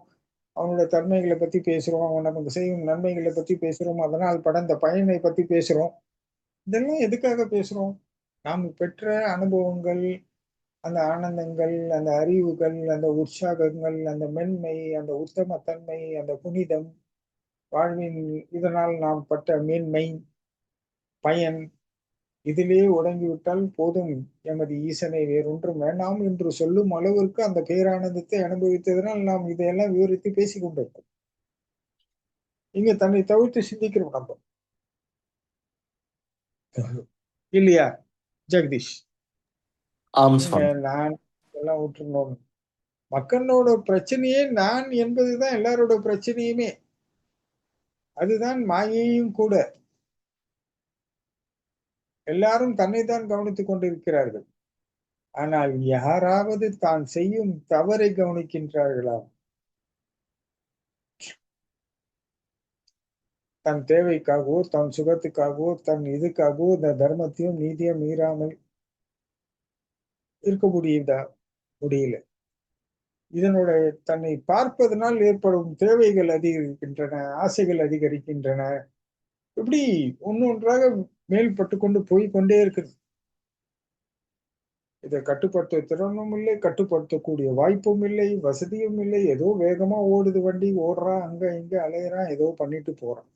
அவனுடைய தன்மைகளை பத்தி பேசுறோம், அவன் நமக்கு செய்யும் நன்மைகளை பத்தி பேசுறோம், அதனால் படைந்த பயனை பத்தி பேசுறோம். இதெல்லாம் எதுக்காக பேசுறோம்? நாம் பெற்ற அனுபவங்கள், அந்த ஆனந்தங்கள், அந்த அறிவுகள், அந்த உற்சாகங்கள், அந்த மென்மை, அந்த உத்தமத்தன்மை, அந்த புனிதம், வாழ்வின் இதனால் நாம் பட்ட மேன்மை, பயன், இதிலே உடங்கிவிட்டால் போதும், எமது ஈசனை வேறொன்றும் வேண்டாம் என்று சொல்லும் அளவிற்கு அந்த பேரானந்தத்தை அனுபவித்ததனால் நாம் இதையெல்லாம் விவரித்து பேசிக் கொண்டிருக்கோம். இங்க தன்னை தவிர்த்து சிந்திக்கிறோம் நம்ம, இல்லையா ஜெகதீஷ்? ஆம் நீங்க சுவாமி. நான் எல்லாம் விட்டுருந்தோம். மக்களோட பிரச்சனையே நான் என்பதுதான் எல்லாரோட பிரச்சனையுமே. அதுதான் மாயையும் கூட. எல்லாரும் தன்னைத்தான் கவனித்துக் கொண்டிருக்கிறார்கள். ஆனால் யாராவது தான் செய்யும் தவறை கவனிக்கின்றார்களா? தன் தேவைக்காகவோ, தன் சுகத்துக்காகவோ, தன் இதுக்காகவோ இந்த தர்மத்தையும் நீதியும் மீறாமல் இருக்க முடியுதா? முடியல. இதனுடைய தன்னை பார்ப்பதனால் ஏற்படும் தேவைகள் அதிகரிக்கின்றன, ஆசைகள் அதிகரிக்கின்றன. இப்படி ஒன்றொன்றாக மேல்பட்டு கொண்டு போய் கொண்டே இருக்குது. இதை கட்டுப்படுத்த திறனும் இல்லை, கட்டுப்படுத்தக்கூடிய வாய்ப்பும் இல்லை, வசதியும் இல்லை. ஏதோ வேகமா ஓடுது வண்டி, ஓடுறான், அங்க இங்க அலையறான், ஏதோ பண்ணிட்டு போறான்.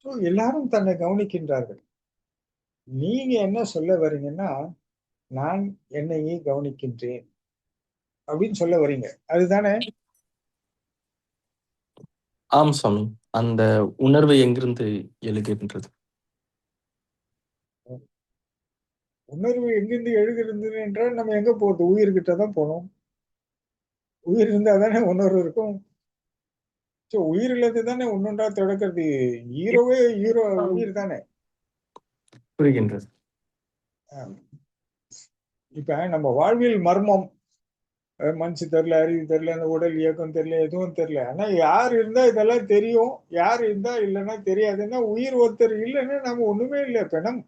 So, எல்லாரும் தன்னை கவனிக்கின்றார்கள். நீங்க என்ன சொல்ல வர்றீங்கன்னா, நான் என்னையே கவனிக்கின்றேன் அப்படின்னு சொல்ல வர்றீங்க, அதுதானே? ஆம் சுவாமி. அந்த உணர்வு எங்கிருந்து எழுகின்றது? உணர்வு எங்கிருந்து எழுகிறது என்றால் நம்ம எங்க போறது? உயிர்கிட்ட தான் போகணும். உயிர் இருந்தா தானே உணர்வு இருக்கும். ஸோ உயிர் இல்லாத தானே ஒன்னொன்றா தொடக்கிறது. ஹீரோவே ஹீரோ உயிர் தானே. புரிகின்றது. ஆம். இப்ப நம்ம வாழ்வியல் மர்மம், மனசு தெரியல, அறிவு தெரியல, அந்த உடல் இயக்கம் தெரியல, எதுவும் தெரியல. ஆனா யார் இருந்தா இதெல்லாம் தெரியும், யார் இருந்தா இல்லைன்னா தெரியாதுன்னா, உயிர் ஒருத்தர் இல்லைன்னா நம்ம ஒண்ணுமே இல்லை, பிணம்.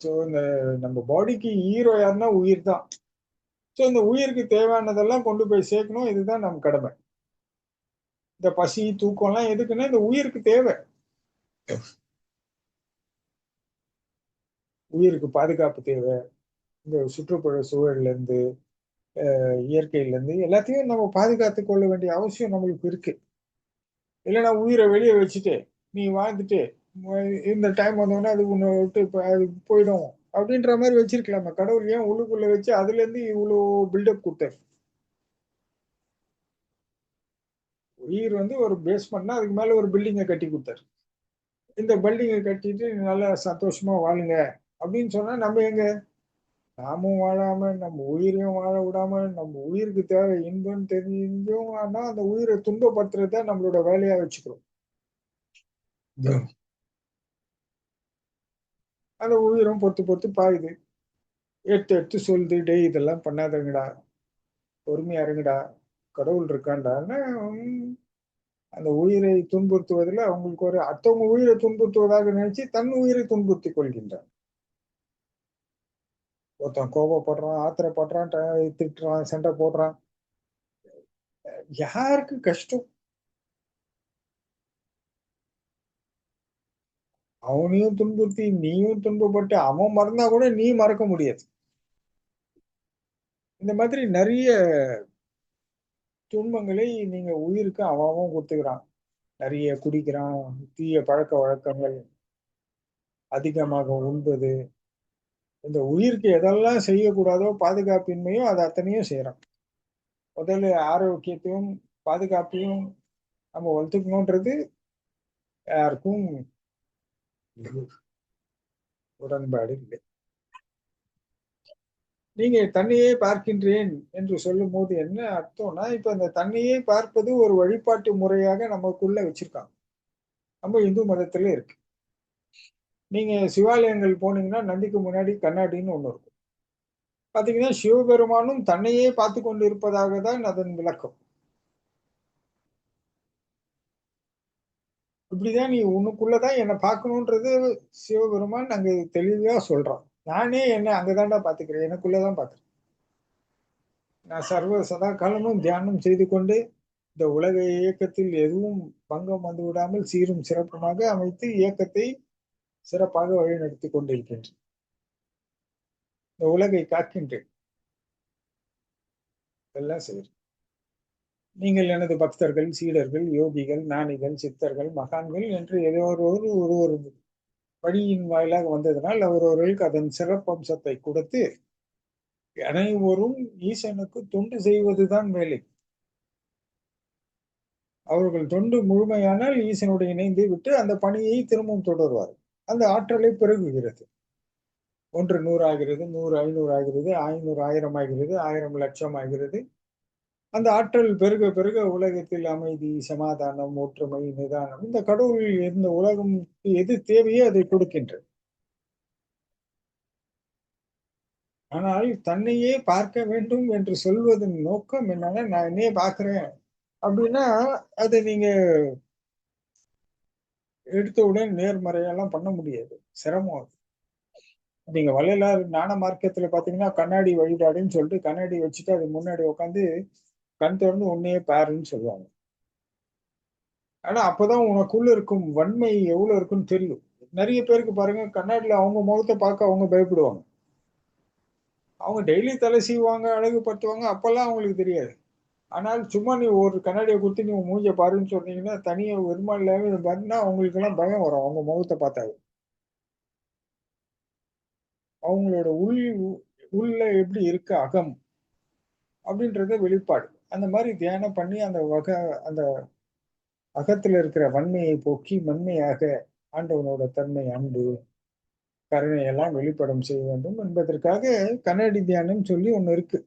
ஸோ இந்த நம்ம பாடிக்கு ஹீரோ யாருன்னா உயிர் தான். ஸோ இந்த உயிருக்கு தேவையானதெல்லாம் கொண்டு போய் சேர்க்கணும், இதுதான் நம்ம கடமை. இந்த பசி தூக்கம் எல்லாம் எதுக்குன்னா இந்த உயிருக்கு தேவை. உயிருக்கு பாதுகாப்பு தேவை. இந்த சுற்றுப்புற சூழல்ல இருந்து, இயற்கையில இருந்து எல்லாத்தையும் நம்ம பாதுகாத்துக் கொள்ள வேண்டிய அவசியம் நம்மளுக்கு இருக்கு. இல்லைன்னா உயிரை வெளியே வச்சுட்டு நீ வாழ்ந்துட்டு இந்த டைம் வந்தோடனே அது உன்னை விட்டு அது போயிடும் அப்படின்ற மாதிரி வச்சிருக்கலாமா? கடவுள் ஏன் உள்ளுக்குள்ள வச்சு அதுல இருந்து இவ்வளோ பில்டப் கொடுத்தாரு? உயிர் வந்து ஒரு பேஸ்மெண்ட்னா அதுக்கு மேல ஒரு பில்டிங்கை கட்டி கொடுத்தாரு. இந்த பில்டிங்கை கட்டிட்டு நல்லா சந்தோஷமா வாழுங்க அப்படின்னு சொன்னா நம்ம எங்க? நாமும் வாழாம நம்ம உயிரையும் வாழ விடாம நம்ம உயிருக்கு தேவை இன்பம் தெரிஞ்சும் ஆனா அந்த உயிரை துன்பப்படுத்துறத நம்மளோட வேலையா வச்சுக்கிறோம். அந்த உயிரும் பொத்து பொத்து பாயுது, எடுத்து எடுத்து சொல்லுது, டேய் இதெல்லாம் பண்ணாதங்கடா, பொறுமையா இருங்கடா, கடவுள் இருக்காண்டான்னு. அந்த உயிரை துன்புறுத்துவதில் அவங்களுக்கு ஒரு அடுத்தவங்க உயிரை துன்புறுத்துவதாக நினைச்சு தன் உயிரை துன்புறுத்திக் கொள்கின்றான். ஒருத்தன் கோபப்படுறான், ஆத்திரப்படுறான், திட்டுறான், சண்டை போடுறான். யாருக்கு கஷ்டம்? அவனையும் துன்புறுத்தி நீயும் துன்பப்பட்டு அவன் மறந்தா கூட நீ மறக்க முடியாது. இந்த மாதிரி நிறைய துன்பங்களை நீங்க உயிருக்கு அவன் கொடுத்துக்கிறான். நிறைய குடிக்கிறான், தீய பழக்க வழக்கங்கள், அதிகமாக உண்பது, இந்த உயிருக்கு எதெல்லாம் செய்யக்கூடாதோ பாதுகாப்பின்மையோ அது அத்தனையும் செய்யறான். முதல்ல ஆரோக்கியத்தையும் பாதுகாப்பையும் நம்ம வளர்த்துக்கணுன்றது யாருக்கும் உடன்பாடு இல்லை. நீங்க தன்னையே பார்க்கின்றேன் என்று சொல்லும் போது என்ன அர்த்தம்னா, இப்ப அந்த தன்னையே பார்ப்பது ஒரு வழிபாட்டு முறையாக நமக்குள்ள வச்சிருக்காங்க. நம்ம இந்து மதத்துல இருக்கு. நீங்க சிவாலயங்கள் போனீங்கன்னா நந்திக்கு முன்னாடி கண்ணாடின்னு ஒண்ணு இருக்கும். பாத்தீங்கன்னா சிவபெருமானும் தன்னையே பார்த்து கொண்டு இருப்பதாக தான் அதன் விளக்கம். இப்படிதான் நீ உனக்குள்ளதான் என்னை பார்க்கணுன்றது சிவபெருமான் அங்க தெளிவா சொல்றான். நானே என்ன அங்கதான்டா பாத்துக்கிறேன், எனக்குள்ளதான் பாக்குறேன். நான் சர்வ சதா காலமும் தியானம் செய்து கொண்டு இந்த உலக இயக்கத்தில் எதுவும் பங்கம் வந்து விடாமல் சீரும் சிறப்புமாக அமைத்து இயக்கத்தை சிறப்பாக வழிநடத்தி கொண்டிருக்கின்றேன். இந்த உலகை காக்கின்றேன். எல்லாம் செய்கிறேன். நீங்கள் எனது பக்தர்கள், சீடர்கள், யோகிகள், ஞானிகள், சித்தர்கள், மகான்கள் என்று ஏதோ ஒரு வழியின் வாயிலாக வந்ததனால் அவரவர்களுக்கு அதன் சிறப்பம்சத்தை கொடுத்து அனைவரும் ஈசனுக்கு தொண்டு செய்வதுதான் வேலை. அவர்கள் தொண்டு முழுமையானால் ஈசனுடைய இணைந்து விட்டு அந்த பணியை திரும்பவும் தொடர்வார். அந்த ஆற்றலை பெருகுகிறது. 1 100 ஆகிறது, 100 500 ஆகிறது, 500 1000 ஆகிறது, 1000 லட்சம் ஆகிறது. அந்த ஆற்றல் பெருக பெருக உலகத்தில் அமைதி, சமாதானம், ஒற்றுமை, நிதானம், இந்த கடவுள் இந்த உலகம் எது தேவையோ அதை கொடுக்கின்றது. ஆனால் தன்னையே பார்க்க வேண்டும் என்று சொல்வதன் நோக்கம் என்னன்னா, நான் என்னையே பார்க்கிறேன் அப்படின்னா அதை நீங்க எடுத்தவுடன் நேர்மறையெல்லாம் பண்ண முடியாது, சிரமம். நீங்க வள்ளலார் ஞான மார்க்கத்துல பாத்தீங்கன்னா கண்ணாடி வழிபாடுன்னு சொல்லிட்டு கண்ணாடி வச்சுட்டு அது முன்னாடி உட்காந்து கண் திறந்து உன்னையே பாருன்னு சொல்லுவாங்க. ஆனா அப்பதான் உனக்குள்ள இருக்கும் வன்மை எவ்வளவு இருக்குன்னு தெரியும். நிறைய பேருக்கு பாருங்க, கண்ணாடியில அவங்க முகத்தை பார்க்க அவங்க பயப்படுவாங்க. அவங்க டெய்லி தலை சீவாங்க, அழகு படுத்துவாங்க, அப்பெல்லாம் அவங்களுக்கு தெரியாது. ஆனால் சும்மா நீ ஒரு கண்ணாடியை கொடுத்து நீ மூஞ்ச பாருன்னு சொன்னீங்கன்னா தனியா வெறுமால பார்த்தா அவங்களுக்கு எல்லாம் பயம் வரும். அவங்க முகத்தை பார்த்தாங்க அவங்களோட உள்ள எப்படி இருக்கு அகம் அப்படின்றத வெளிப்பாடு. அந்த மாதிரி தியானம் பண்ணி அந்த அகத்துல இருக்கிற வன்மையை போக்கி மென்மையாக ஆண்டவனோட தன்மை, அன்பு, கருணை எல்லாம் வெளிப்படம் செய்ய வேண்டும் என்பதற்காக கண்ணாடி தியானம் சொல்லி ஒண்ணு இருக்கு.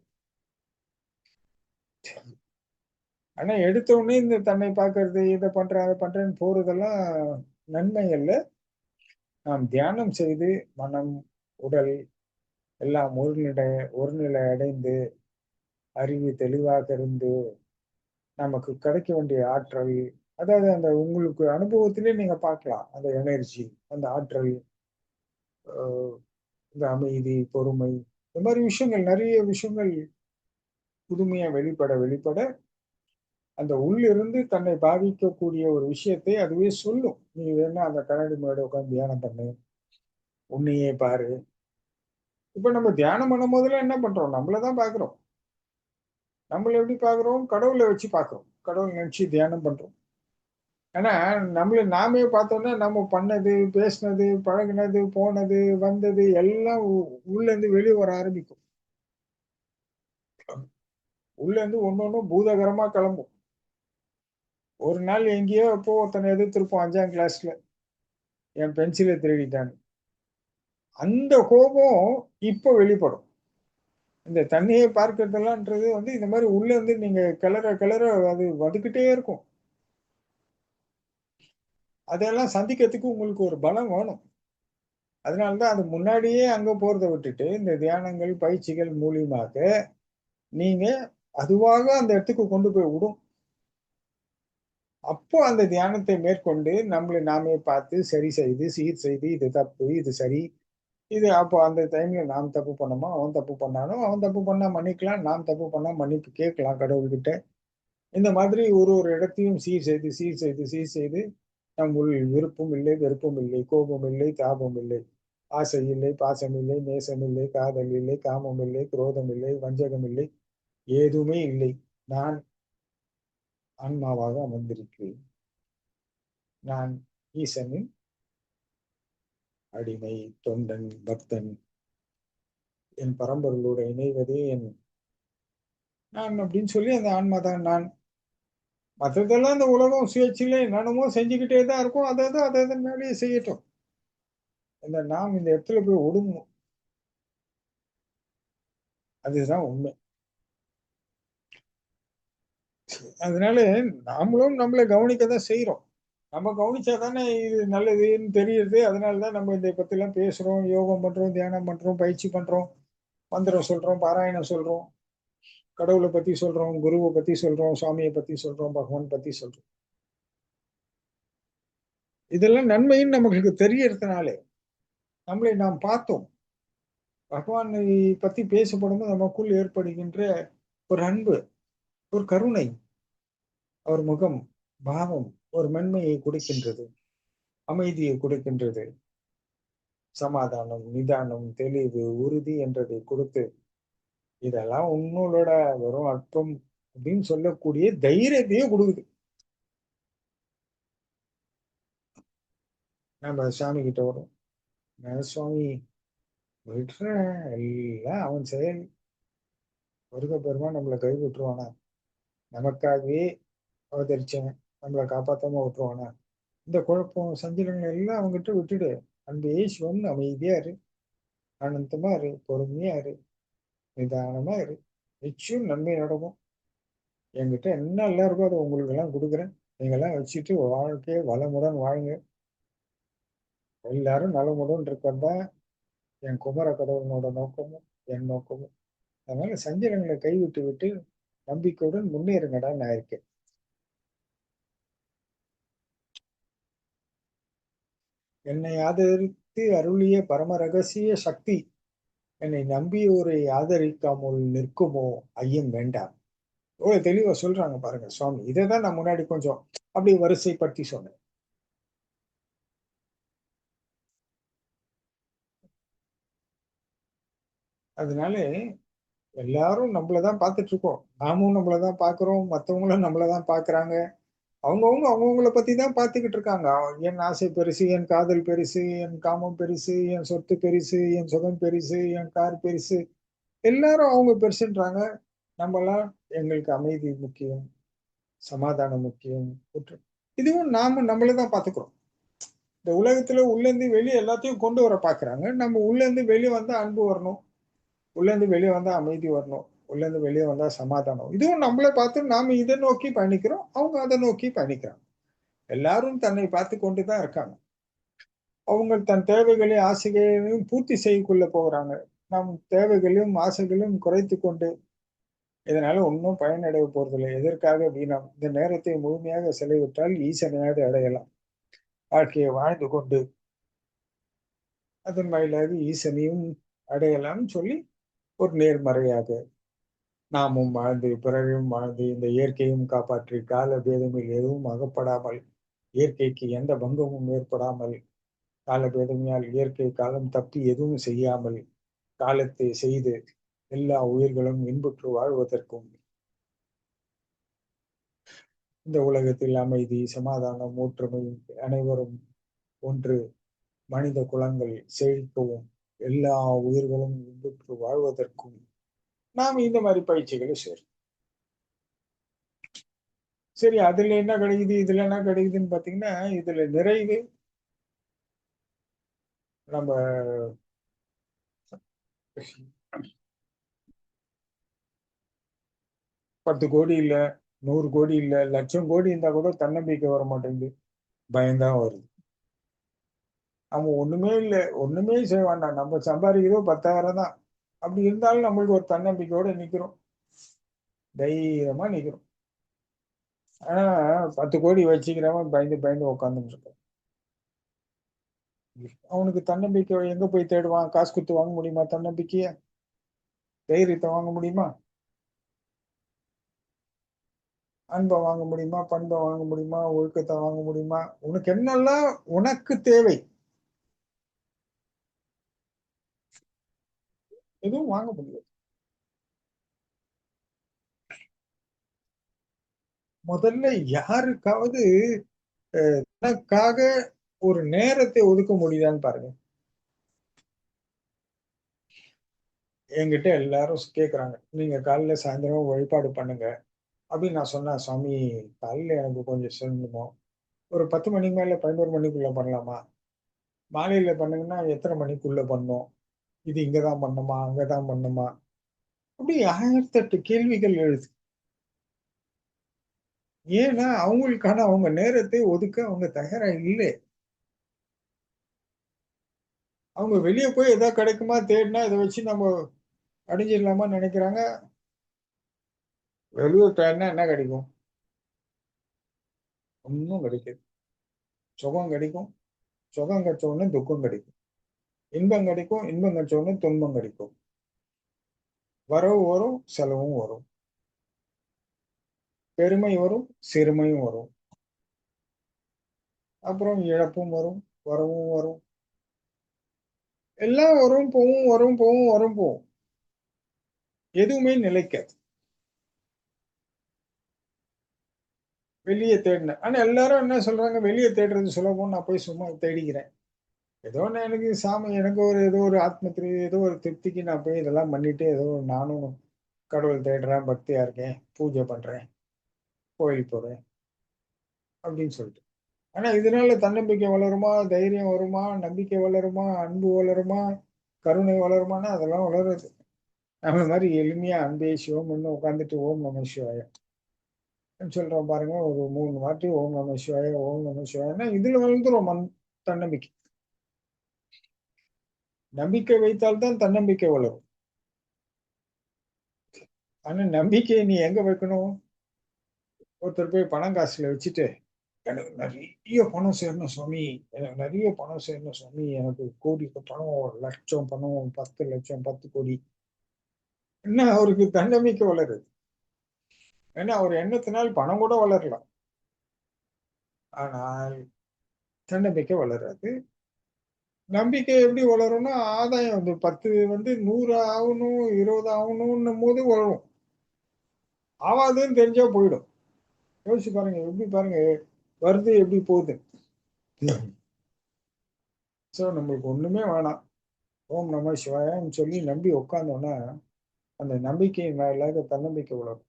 ஆனா எடுத்த உடனே இந்த தன்னை பார்க்கறது, இதை பண்றேன் அதை பண்றேன்னு போறதெல்லாம் நன்மை அல்ல. நாம் தியானம் செய்து மனம், உடல் எல்லாம் ஒருநிலை அடைந்து அறிவு தெளிவாக இருந்து நமக்கு கிடைக்க வேண்டிய ஆற்றல், அதாவது அந்த உங்களுக்கு அனுபவத்திலே நீங்க பார்க்கலாம் அந்த எனர்ஜி, அந்த ஆற்றல், இந்த அமைதி, பொறுமை, இந்த மாதிரி விஷயங்கள் நிறைய விஷயங்கள் புதுமையா வெளிப்பட அந்த உள்ளிருந்து தன்னை பாதிக்கக்கூடிய ஒரு விஷயத்தை அதுவே சொல்லும். நீ வேணா அந்த கண்ணாடி முன்னாடி உட்காந்து தியானம் பண்ணு, உன்னையே பாரு. இப்ப நம்ம தியானம் பண்ணும் போதெல்லாம் என்ன பண்றோம், நம்மளதான் பாக்குறோம். நம்மள எப்படி பாக்குறோம், கடவுளை வச்சு பாக்குறோம், கடவுள் நினைச்சு தியானம் பண்றோம். ஆனா நாமே பார்த்தோம்னா நம்ம பண்ணது, பேசினது, பழகினது, போனது, வந்தது எல்லாம் உள்ள இருந்து வெளியே வர ஆரம்பிக்கும். உள்ள இருந்து ஒன்னொன்னும் பூதகரமா கிளம்பும். ஒரு நாள் எங்கேயோ அப்போ ஒருத்தனை எதிர்த்திருப்போம் 5ஆம் கிளாஸ்ல, என் பென்சிலை திருடிட்டான்னு. அந்த கோபம் இப்ப வெளிப்படும். இந்த தண்ணியை பார்க்கறதெல்லாம்ன்றது இந்த மாதிரி உள்ள இருந்து நீங்க கிளற அது வந்துகிட்டே இருக்கும். அதெல்லாம் சந்திக்கிறதுக்கு உங்களுக்கு ஒரு பலம் வேணும். அதனாலதான் அது முன்னாடியே அங்க போறதை விட்டுட்டு இந்த தியானங்கள் பயிற்சிகள் மூலியமாக நீங்க அதுவாக அந்த இடத்துக்கு கொண்டு போய் விடும். அப்போ அந்த தியானத்தை மேற்கொண்டு நம்மளை நாமே பார்த்து சரி செய்து சீர் செய்து இது தப்பு இது சரி, இது அப்போ அந்த டைம்ல நாம் தப்பு பண்ணோமா, அவன் தப்பு பண்ணானோ, அவன் தப்பு பண்ணா மன்னிக்கலாம், நாம் தப்பு பண்ணா மன்னிப்பு கேட்கலாம் கடவுள்கிட்ட. இந்த மாதிரி ஒரு இடத்தையும் சீர் செய்து நம் உள் விருப்பம் இல்லை, வெறுப்பும் இல்லை, கோபம் இல்லை, தாபம் இல்லை, ஆசை இல்லை, பாசம் இல்லை, நேசம் இல்லை, காதல் இல்லை, காமம் இல்லை, குரோதம் இல்லை, வஞ்சகம் இல்லை, ஏதுமே இல்லை. நான் ஆன்மாவாக அமர்ந்திருக்கிறேன். நான் ஈசனின் அடிமை, தொண்டன், பக்தன். என் பரம்பொருளோட இணைவதே நான் அப்படின்னு சொல்லி அந்த ஆன்மா தான் நான். மற்றதெல்லாம் இந்த உலகம் சுயேட்சையில என்னென்னமோ செஞ்சுக்கிட்டே தான் இருக்கும். அதை மேலேயே செய்யட்டும். நாம் இந்த இடத்துல போய் ஒடுங்கும். அதுதான் உண்மை. அதனால நாமளும் நம்மளை கவனிக்கதான் செய்யறோம். நம்ம கவனிச்சாதானே இது நல்லதுன்னு தெரியுது. அதனாலதான் நம்ம இதை பத்தி எல்லாம் பேசுறோம், யோகம் பண்றோம், தியானம் பண்றோம், பயிற்சி பண்றோம், மந்திரம் சொல்றோம், பாராயணம் சொல்றோம், கடவுளை பத்தி சொல்றோம், குருவை பத்தி சொல்றோம், சுவாமியை பத்தி சொல்றோம், பகவான் பத்தி சொல்றோம். இதெல்லாம் நன்மைன்னு நமக்கு தெரியறதுனாலே நம்மளை நாம் பார்த்தோம். பகவானை பத்தி பேசப்படும்போது நமக்குள் ஏற்படுகின்ற ஒரு அன்பு, ஒரு கருணை, அவர் முகம், பாவம் ஒரு மென்மையை கொடுக்கின்றது, அமைதியை கொடுக்கின்றது, சமாதானம், நிதானம், தெளிவு, உறுதி என்றதை கொடுத்து இதெல்லாம் உன்னோட வெறும் அற்பம் அப்படின்னு சொல்லக்கூடிய தைரியத்தையே கொடுக்குது. நம்ம சாமி கிட்ட வரும், சுவாமி விட்டுற, எல்லாம் அவன் செயல், முருக பெருமான் நம்மளை கை விட்டுருவானா, நமக்காகவே அவதரிச்சவன் நம்மளை காப்பாத்தாம விட்டுருவானா, இந்த குழப்பம் சஞ்சலங்கள் எல்லாம் அவங்ககிட்ட விட்டுடு. அந்த ஈஸ்வரன் அமைதியா இரு, ஆனந்தமா இரு, பொறுமையா இரு, நிதானமா இரு, நிச்சயம் நன்மை நடக்கும். என்கிட்ட என்ன எல்லாம் இருக்கோ அதை உங்களுக்கு எல்லாம் கொடுக்குறேன். நீங்க எல்லாம் வச்சுட்டு வாழ்க்கையை வளமுடன் வாழுங்க. எல்லாரும் நலமுடன் இருக்கிறதா என் குமர கடவுளனோட நோக்கமும் என் நோக்கமும். அதனால சஞ்சலங்களை கைவிட்டு விட்டு நம்பிக்கையுடன் முன்னேறுங்கடா நான் இருக்கேன். என்னை ஆதரித்து அருளிய பரம ரகசிய சக்தி என்னை நம்பியோரை ஆதரிக்காமல் நிற்குமோ ஐயம் வேண்டாம். எவ்வளவு தெளிவா சொல்றாங்க பாருங்க சுவாமி. இதைதான் நான் முன்னாடி கொஞ்சம் அப்படி வரிசைப்படுத்தி சொன்னேன். அதனால எல்லாரும் நம்மளதான் பார்த்துட்டு இருக்கோம், நாமும் நம்மளதான் பாக்குறோம், மத்தவங்களும் நம்மளதான் பாக்குறாங்க. அவங்கவுங்க அவங்கவுங்கள பத்தி தான் பார்த்துக்கிட்டு இருக்காங்க. என் ஆசை பெருசு, என் காதல் பெருசு, என் காமம் பெருசு, என் சொத்து பெருசு, என் சுகம் பெருசு, என் கார் பெருசு, எல்லாரும் அவங்க பெருசுன்றாங்க. நம்மலாம் எங்களுக்கு அமைதி முக்கியம், சமாதானம் முக்கியம். இதுவும் நாம நம்மளதான் பாத்துக்கிறோம். இந்த உலகத்துல உள்ள இருந்து வெளியே எல்லாத்தையும் கொண்டு வர பாக்குறாங்க. நம்ம உள்ள இருந்து வெளியே வந்தா அன்பு வரணும், உள்ள இருந்து வெளியே வந்தா அமைதி வரணும், உள்ள இருந்து வெளியே வந்தா சமாதானம். இதுவும் நம்மளை பார்த்து நாம இதை நோக்கி பயணிக்கிறோம், அவங்க அதை நோக்கி பயணிக்கிறாங்க. எல்லாரும் தன்னை பார்த்து கொண்டுதான் இருக்காங்க. அவங்க தன் தேவைகளையும் ஆசைகளையும் பூர்த்தி செய்யக்குள்ள போகிறாங்க. நம் தேவைகளையும் ஆசைகளையும் குறைத்து கொண்டு இதனால ஒன்றும் பயனடைய போறதில்லை. எதற்காக வீணாம்? இந்த நேரத்தை முழுமையாக செலவிட்டால் ஈசனையாவது அடையலாம். வாழ்க்கையை வாழ்ந்து கொண்டு அதன் வாயிலாக ஈசனையும் அடையலாம்னு சொல்லி ஒரு நேர்மறையாக நாமும் வாழ்ந்து பிறரும் வாழ்ந்து இந்த இயற்கையும் காப்பாற்றி கால பேதமில் எதுவும் அகப்படாமல், இயற்கைக்கு எந்த பங்கமும் ஏற்படாமல், காலபேதமையால் இயற்கை காலம் தப்பி எதுவும் செய்யாமல் காலத்தை செய்து எல்லா உயிர்களும் இன்புற்று வாழ்வதற்கும் இந்த உலகத்தில் அமைதி, சமாதானம், ஒற்றுமை, அனைவரும் ஒன்று, மனித குலங்கள் செழிக்கவும் எல்லா உயிர்களும் இன்புற்று வாழ்வதற்கும் நாம் இந்த மாதிரி பயிற்சிகளை செய்யறோம். சரி, அதுல என்ன கிடைக்குது, இதுல என்ன கிடைக்குதுன்னு பாத்தீங்கன்னா, இதுல நிறைவு நம்ம 10 கோடி இல்ல, 100 கோடி இல்ல, லட்சம் கோடி இருந்தா கூட தன்னம்பிக்கை வர மாட்டேங்குது, பயம்தான் வருது. நம்ம ஒண்ணுமே இல்ல, ஒண்ணுமே செய்ய வேண்டாம், நம்ம சம்பாதிக்கிறதோ 10,000 தான், அப்படி இருந்தாலும் நம்மளுக்கு ஒரு தன்னம்பிக்கையோட நிக்கிறோம், தைரியமா நிக்கிறோம். ஆனா 10 கோடி வச்சுக்கிறவன் பயந்து பயந்து உட்காந்துட்டு இருக்கான். அவனுக்கு தன்னம்பிக்கை எங்க போய் தேடுவான்? காசு கொடுத்து வாங்க முடியுமா தன்னம்பிக்கைய? தைரியத்தை வாங்க முடியுமா? அன்பை வாங்க முடியுமா? பண்பை வாங்க முடியுமா? ஒழுக்கத்தை வாங்க முடியுமா? உனக்கு என்னெல்லாம் உனக்கு தேவை எதுவும் வாங்க முடியாது. முதல்ல யாருக்காவது தனக்காக ஒரு நேரத்தை ஒதுக்க முடியுதான்னு பாருங்க. என்கிட்ட எல்லாரும் கேக்குறாங்க, நீங்க காலையில சாயந்தரம் வழிபாடு பண்ணுங்க அப்படின்னு நான் சொன்னேன். சுவாமி, காலையில எனக்கு கொஞ்சம் சொல்லணுமோ, ஒரு 10 மணிக்கு மேல 11 மணிக்குள்ள பண்ணலாமா? மாலையில பண்ணுங்கன்னா எத்தனை மணிக்குள்ள பண்ணோம், இது இங்கதான் பண்ணுமா அங்கதான் பண்ணுமா, அப்படி 1008 கேள்விகள் எழுது. ஏன்னா அவங்களுக்கான அவங்க நேரத்தை ஒதுக்க அவங்க தயாரா இல்லை. அவங்க வெளியே போய் ஏதாவது கிடைக்குமா தேடினா இதை வச்சு நம்ம அடைஞ்சிடலாமா நினைக்கிறாங்க. வெளியே தேடினா என்ன கிடைக்கும்? ஒன்றும் கிடைக்காது. சுகம் கிடைக்கும், சுகம் கிடைச்ச உடனே துக்கம் கிடைக்கும். இன்பம் கிடைக்கும், இன்பம் கிடைச்ச உடனே துன்பம் கிடைக்கும். வரவு வரும், செலவும் வரும். பெருமை வரும், சிறுமையும் வரும். அப்புறம் இழப்பும் வரும், வரவும் வரும். எல்லாம் வரும் போவும், வரும் போவும், வரும் போவும். எதுவுமே நிலைக்காது. வெளியே தேடினேன். ஆனா எல்லாரும் என்ன சொல்றாங்க, வெளியே தேடுறது சுலபம், நான் போய் சும்மா தேடிக்கிறேன். ஏதோ ஒண்ணு எனக்கு சாமி, எனக்கு ஏதோ ஒரு ஆத்ம ஏதோ ஒரு திருப்திக்கு நான் போய் இதெல்லாம் பண்ணிட்டு ஏதோ நானும் கடவுள் தேடுறேன், பக்தியா இருக்கேன், பூஜை பண்றேன், கோயிலுக்கு போறேன் அப்படின்னு சொல்லிட்டு. ஆனா இதனால தன்னம்பிக்கை வளருமா, தைரியம் வருமா, நம்பிக்கை வளருமா, அன்பு வளருமா, கருணை வளருமானா அதெல்லாம் வளருது. நம்ம மாதிரி எளிமையா அன்பே சிவம்னு உட்காந்துட்டு ஓம் நம சிவாய சொல்றோம் பாருங்க, ஒரு 3 வாட்டி ஓம் நம சிவாய ஓம் நம சிவாயன்னா இதுல வளர்ந்துரும் தன்னம்பிக்கை. நம்பிக்கை வைத்தால்தான் தன்னம்பிக்கை வளரும். ஆனா நம்பிக்கையை நீ எங்க வைக்கணும்? ஒருத்தர் போய் பணம் காசுல வச்சுட்டு எனக்கு நிறைய பணம் சேரணும் சுவாமி, எனக்கு நிறைய பணம் சேரணும் சுவாமி, எனக்கு கோடி பணம், 1,00,000 பணம், 10,00,000, 10 கோடி, என்ன அவருக்கு தன்னம்பிக்கை வளருது. ஏன்னா அவர் எண்ணத்தினால் பணம் கூட வளரலாம், ஆனால் தன்னம்பிக்கை வளராது. நம்பிக்கை எப்படி வளரும்னா ஆதாயம் வந்து 10 வந்து 100 ஆகணும், 20 ஆகணும்னும் போது வளரும். ஆவாதுன்னு தெரிஞ்சா போயிடும். யோசிச்சு பாருங்க, எப்படி பாருங்க வருது எப்படி போகுது. சோ நம்மளுக்கு ஒண்ணுமே வேணாம், ஓம் நம சிவாயன்னு சொல்லி நம்பி உட்கார்ந்தோம்னா அந்த நம்பிக்கையின் மேலாக தன்னம்பிக்கை வளரும்.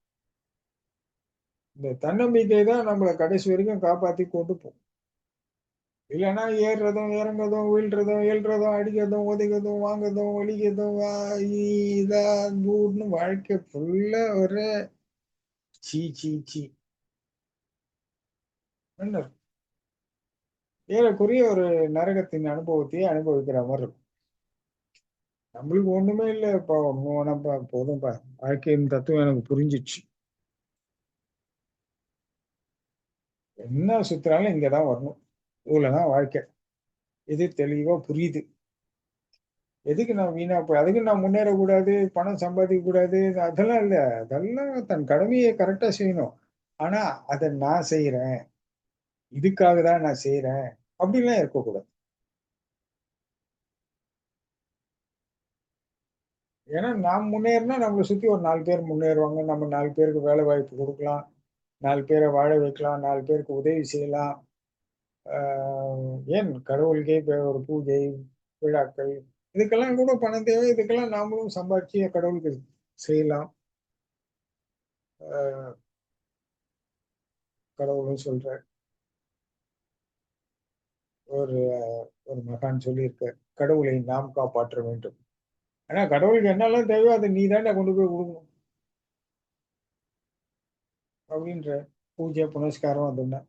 இந்த தன்னம்பிக்கை தான் நம்மளை கடைசி வரைக்கும் காப்பாத்தி கொண்டு போகும். இல்லைன்னா ஏறுறதும் இறங்குறதும் வீழ்றதும் எழுறதும் அடிக்கிறதும் உதைக்கிறதும் வாங்குறதும் ஒழிக்கிறதும் இதா தூர்னு வாழ்க்கை ஃபுல்லா ஒரு சீ சீ சீ என்ன இருக்கும்? ஏறக்குறைய ஒரு நரகத்தின் அனுபவத்தையே அனுபவிக்கிற மாதிரி இருக்கும். நம்மளுக்கு ஒண்ணுமே இல்லை, இப்போ வேணாம்ப்பா போதும்ப்பா, வாழ்க்கையின் தத்துவம் எனக்கு புரிஞ்சிச்சு, என்ன சுத்தினாலும் இங்கதான் வரணும், இவ்வளவுதான் வாழ்க்கை, இது தெளிவா புரியுது. எதுக்கு நான் வீணா போய் அதுக்கு நான் முன்னேறக்கூடாது, பணம் சம்பாதிக்க கூடாது, அதெல்லாம் இல்ல. அதெல்லாம் தன் கடமையை கரெக்டா செய்யணும். ஆனா அதை நான் செய்யறேன், இதுக்காக தான் நான் செய்யறேன் அப்படிலாம் இருக்கக்கூடாது. ஏன்னா நாம் முன்னேறினா நம்மளை சுத்தி ஒரு 4 பேர் முன்னேறுவாங்க, நம்ம 4 பேருக்கு வேலை வாய்ப்பு கொடுக்கலாம், 4 பேரை வாழ வைக்கலாம், 4 பேருக்கு உதவி செய்யலாம். ஏன் கடவுளுக்கே இப்ப ஒரு பூஜை விழாக்கள் இதுக்கெல்லாம் கூட பணம் தேவை, இதுக்கெல்லாம் நாமளும் சம்பாதிச்சு கடவுளுக்கு செய்யலாம். ஆஹ் கடவுளும் சொல்ற ஒரு ஒரு மகான் சொல்லியிருக்க, கடவுளை நாம் காப்பாற்ற வேண்டும். ஆனா கடவுளுக்கு என்னெல்லாம் தேவையோ அதை நீ தானே கொண்டு போய் கொடுக்கணும் அப்படின்ற பூஜை புனஸ்காரம் அதுன்னா.